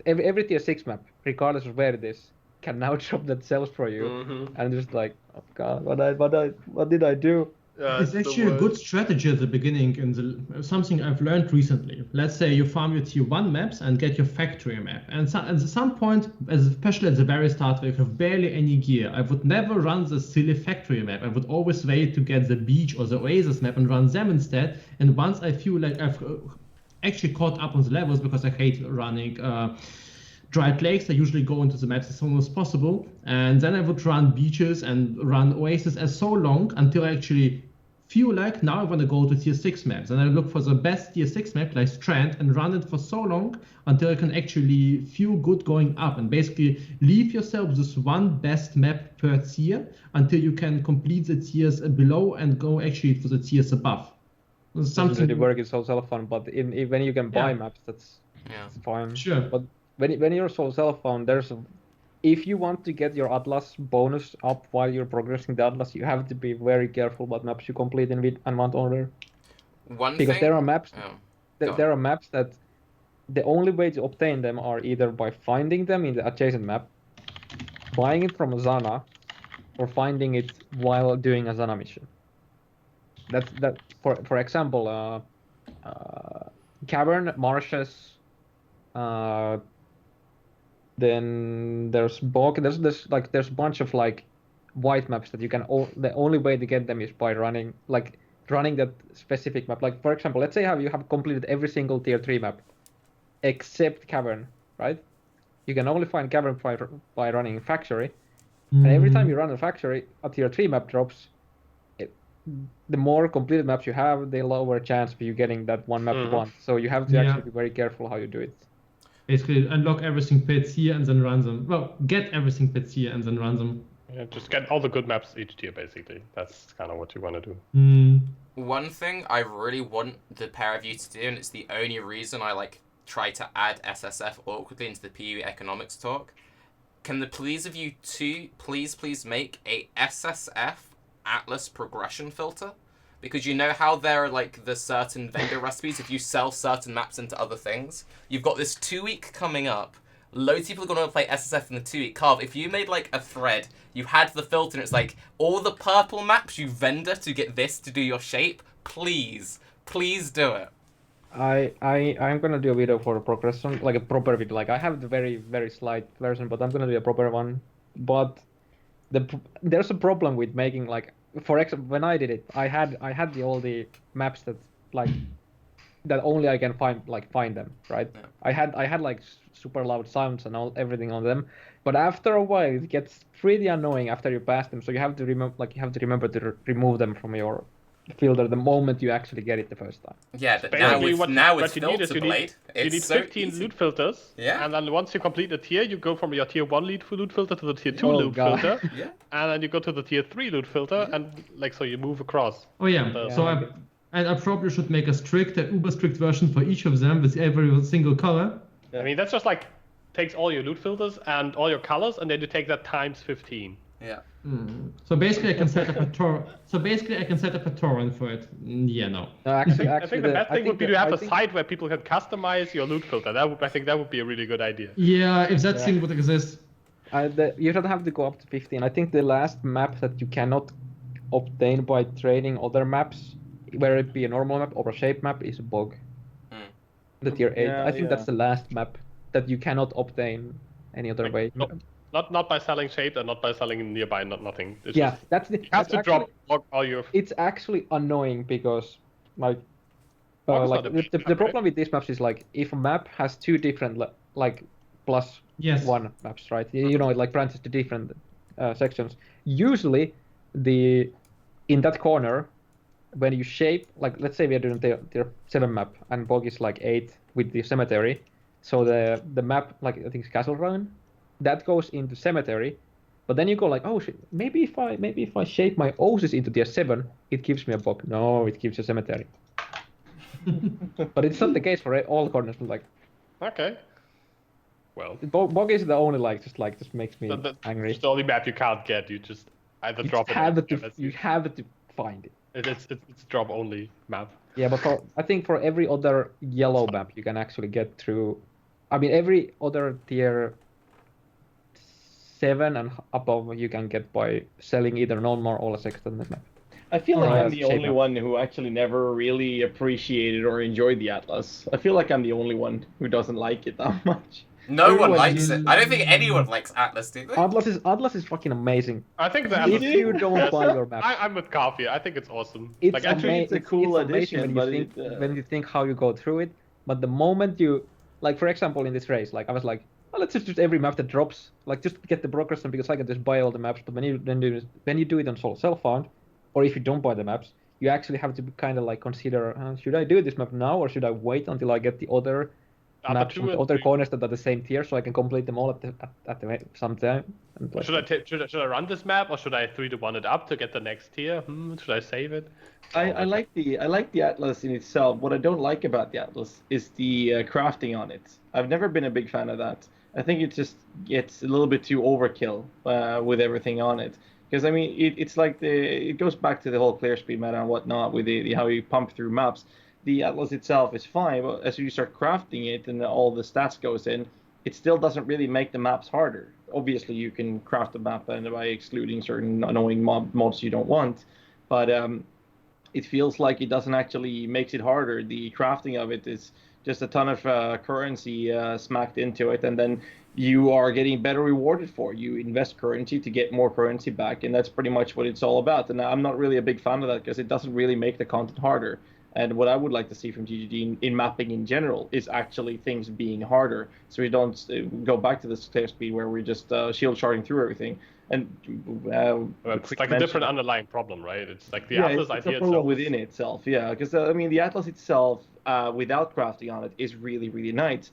every tier 6 map, regardless of where it is, can now drop that cells for you, and just like, oh god, what did I do? It's actually a good strategy at the beginning, and something I've learned recently. Let's say you farm your tier 1 maps and get your factory map, and at some point, especially at the very start where you have barely any gear, I would never run the silly factory map. I would always wait to get the beach or the oasis map and run them instead. And once I feel like I've actually caught up on the levels, because I hate running dried lakes, I usually go into the maps as soon as possible, and then I would run beaches and run oasis as so long until I actually feel like now I want to go to tier 6 maps, and I look for the best tier 6 map like Strand and run it for so long until I can actually feel good going up, and basically leave yourself this one best map per tier until you can complete the tiers below and go actually for the tiers above. Something the work is so fun, but when you can buy maps, that's fine. Sure. But when you're so self-found, if you want to get your Atlas bonus up while you're progressing the Atlas, you have to be very careful what maps you complete in advanced order. Because there are maps, there are maps that the only way to obtain them are either by finding them in the adjacent map, buying it from a Zana, or finding it while doing a Zana mission. That for example, cavern, marshes. Then there's bog. There's a bunch of like white maps that you can. The only way to get them is by running that specific map. Like for example, let's say you have completed every single tier 3 map, except cavern, right? You can only find cavern by running factory, and every time you run a factory, a tier 3 map drops. The more completed maps you have, the lower chance of you getting that one map you want. So you have to actually be very careful how you do it. Basically, unlock everything per tier and then run them. Well, get everything per tier and then run them. Yeah, just get all the good maps each tier, basically. That's kind of what you want to do. One thing I really want the pair of you to do, and it's the only reason I try to add SSF awkwardly into the PUE economics talk. Can the please of you two please make a SSF Atlas progression filter? Because you know how there are the certain vendor recipes if you sell certain maps into other things? You've got this 2 week coming up. Loads of people are going to play SSF in the 2 week. Karv, if you made a thread, you had the filter and it's all the purple maps you vendor to get this to do your shape, please do it. I'm gonna do a video for a progression, like a proper video. I have the very, very slight version, but I'm gonna do a proper one. But there's a problem with making for example, when I did it, I had all the maps that that only I can find them, right? Yeah. I had super loud sounds and everything on them, but after a while it gets pretty annoying after you pass them. So you have to remember to remove them from your filter the moment you actually get it the first time. Yeah, but now it's filter blade. You need 15 loot filters. Yeah. And then once you complete a tier, you go from your tier 1 loot filter to the tier 2 loot filter. Yeah. And then you go to the tier 3 loot filter, and so you move across. Oh yeah. I probably should make a uber strict version for each of them with every single color. I mean, that's just takes all your loot filters and all your colors, and then you take that times 15. Yeah. So basically, I can set up a torrent for it. Yeah, no. Actually, I think the best thing would be to have a site where people can customize your loot filter. I think that would be a really good idea. Yeah, if that thing would exist. You don't have to go up to 15. I think the last map that you cannot obtain by trading other maps, whether it be a normal map or a shape map, is a bog. The tier 8. I think that's the last map that you cannot obtain any other way. Not by selling shaped and not by selling nearby, nothing. It's you have to drop all your... It's actually annoying because, the problem with these maps is, if a map has two different, +1 maps, right? It branches to different sections. Usually, in that corner, when you shape, let's say we are doing the 7 map, and bog is 8 with the cemetery, so the map, I think it's Castle Run, that goes into cemetery, but then you go oh shit, maybe if I shape my oasis into tier 7, it gives me a bog. No, it gives you cemetery. But it's not the case for all corners. Like Okay. Well, Bog is the only just makes me angry. it's the only map you can't get. You just either You drop just have it. it to you have it to find it. It's drop only map. Yeah, but I think for every other yellow map you can actually get through. I mean, every other tier 7 and above you can get by selling either normal or a extended map. I feel like I'm the shape only map. one who actually never really appreciated or enjoyed the Atlas. I feel like I'm the only one who doesn't like it that much. No one Everyone likes uses- it. I don't think anyone likes Atlas, do they? Atlas is fucking amazing. I think the If Atlas. you don't yes, buy your map. I'm with Karv here. I think it's awesome. It's like actually, it's a cool amazing addition, when you think how you go through it. But the moment you, like for example in this race, like I was like, well, let's just every map that drops, like just get the progression because I can just buy all the maps. But when you do it on solo self-found, or if you don't buy the maps, you actually have to kind of like consider, should I do this map now or should I wait until I get the other maps from the other corners that are the same tier so I can complete them all at the same time. And like, should I run this map or should I 3-1 it up to get the next tier? Should I save it? I like the Atlas in itself. What I don't like about the Atlas is the crafting on it. I've never been a big fan of that. I think it just gets a little bit too overkill with everything on it. Because I mean, it's like it goes back to the whole clear speed meta and whatnot with the how you pump through maps. The Atlas itself is fine, but as you start crafting it and all the stats goes in, it still doesn't really make the maps harder. Obviously, you can craft the map and by excluding certain annoying mods you don't want, but it feels like it doesn't actually makes it harder. The crafting of it is just a ton of currency smacked into it, and then you are getting better rewarded for. You invest currency to get more currency back, and that's pretty much what it's all about. And I'm not really a big fan of that because it doesn't really make the content harder. And what I would like to see from GGG in mapping in general is actually things being harder, so we don't go back to this clear speed where we're just shield sharding through everything. And it's like a different underlying problem, right? It's like the yeah, Atlas it's idea a problem itself. within itself. Yeah, because I mean the Atlas itself, without crafting on it, is really really nice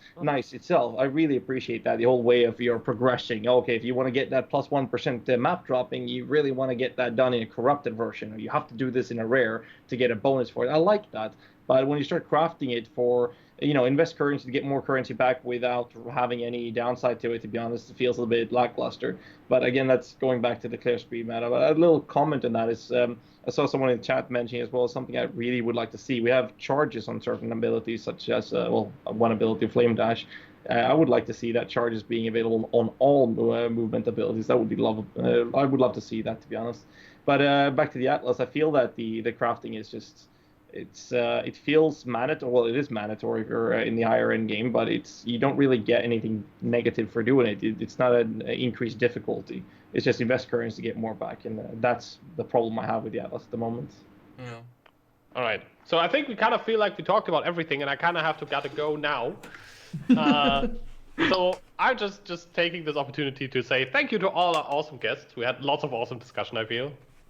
itself. I really appreciate that, the whole way of your progressing. Okay, if you want to get that plus 1% map dropping, you really want to get that done in a corrupted version, or you have to do this in a rare to get a bonus for it. I like that, but when you start crafting it for, you know, invest currency to get more currency back without having any downside to it, to be honest, it feels a little bit lackluster. But again, that's going back to the clear speed meta. But a little comment on that is, I saw someone in the chat mentioning as well something I really would like to see. We have charges on certain abilities, such as, one ability, Flame Dash. I would like to see that charges being available on all movement abilities. That would be I would love to see that, to be honest. But back to the Atlas, I feel that the crafting is just, it feels mandatory. Well, it is mandatory if you're in the higher end game, but you don't really get anything negative for doing it. It's not an increased difficulty. It's just invest currency to get more back, and that's the problem I have with the Atlas at the moment. Yeah. All right. So I think we kind of feel like we talked about everything, and I kind of gotta go now. So I'm just taking this opportunity to say thank you to all our awesome guests. We had lots of awesome discussion, I feel.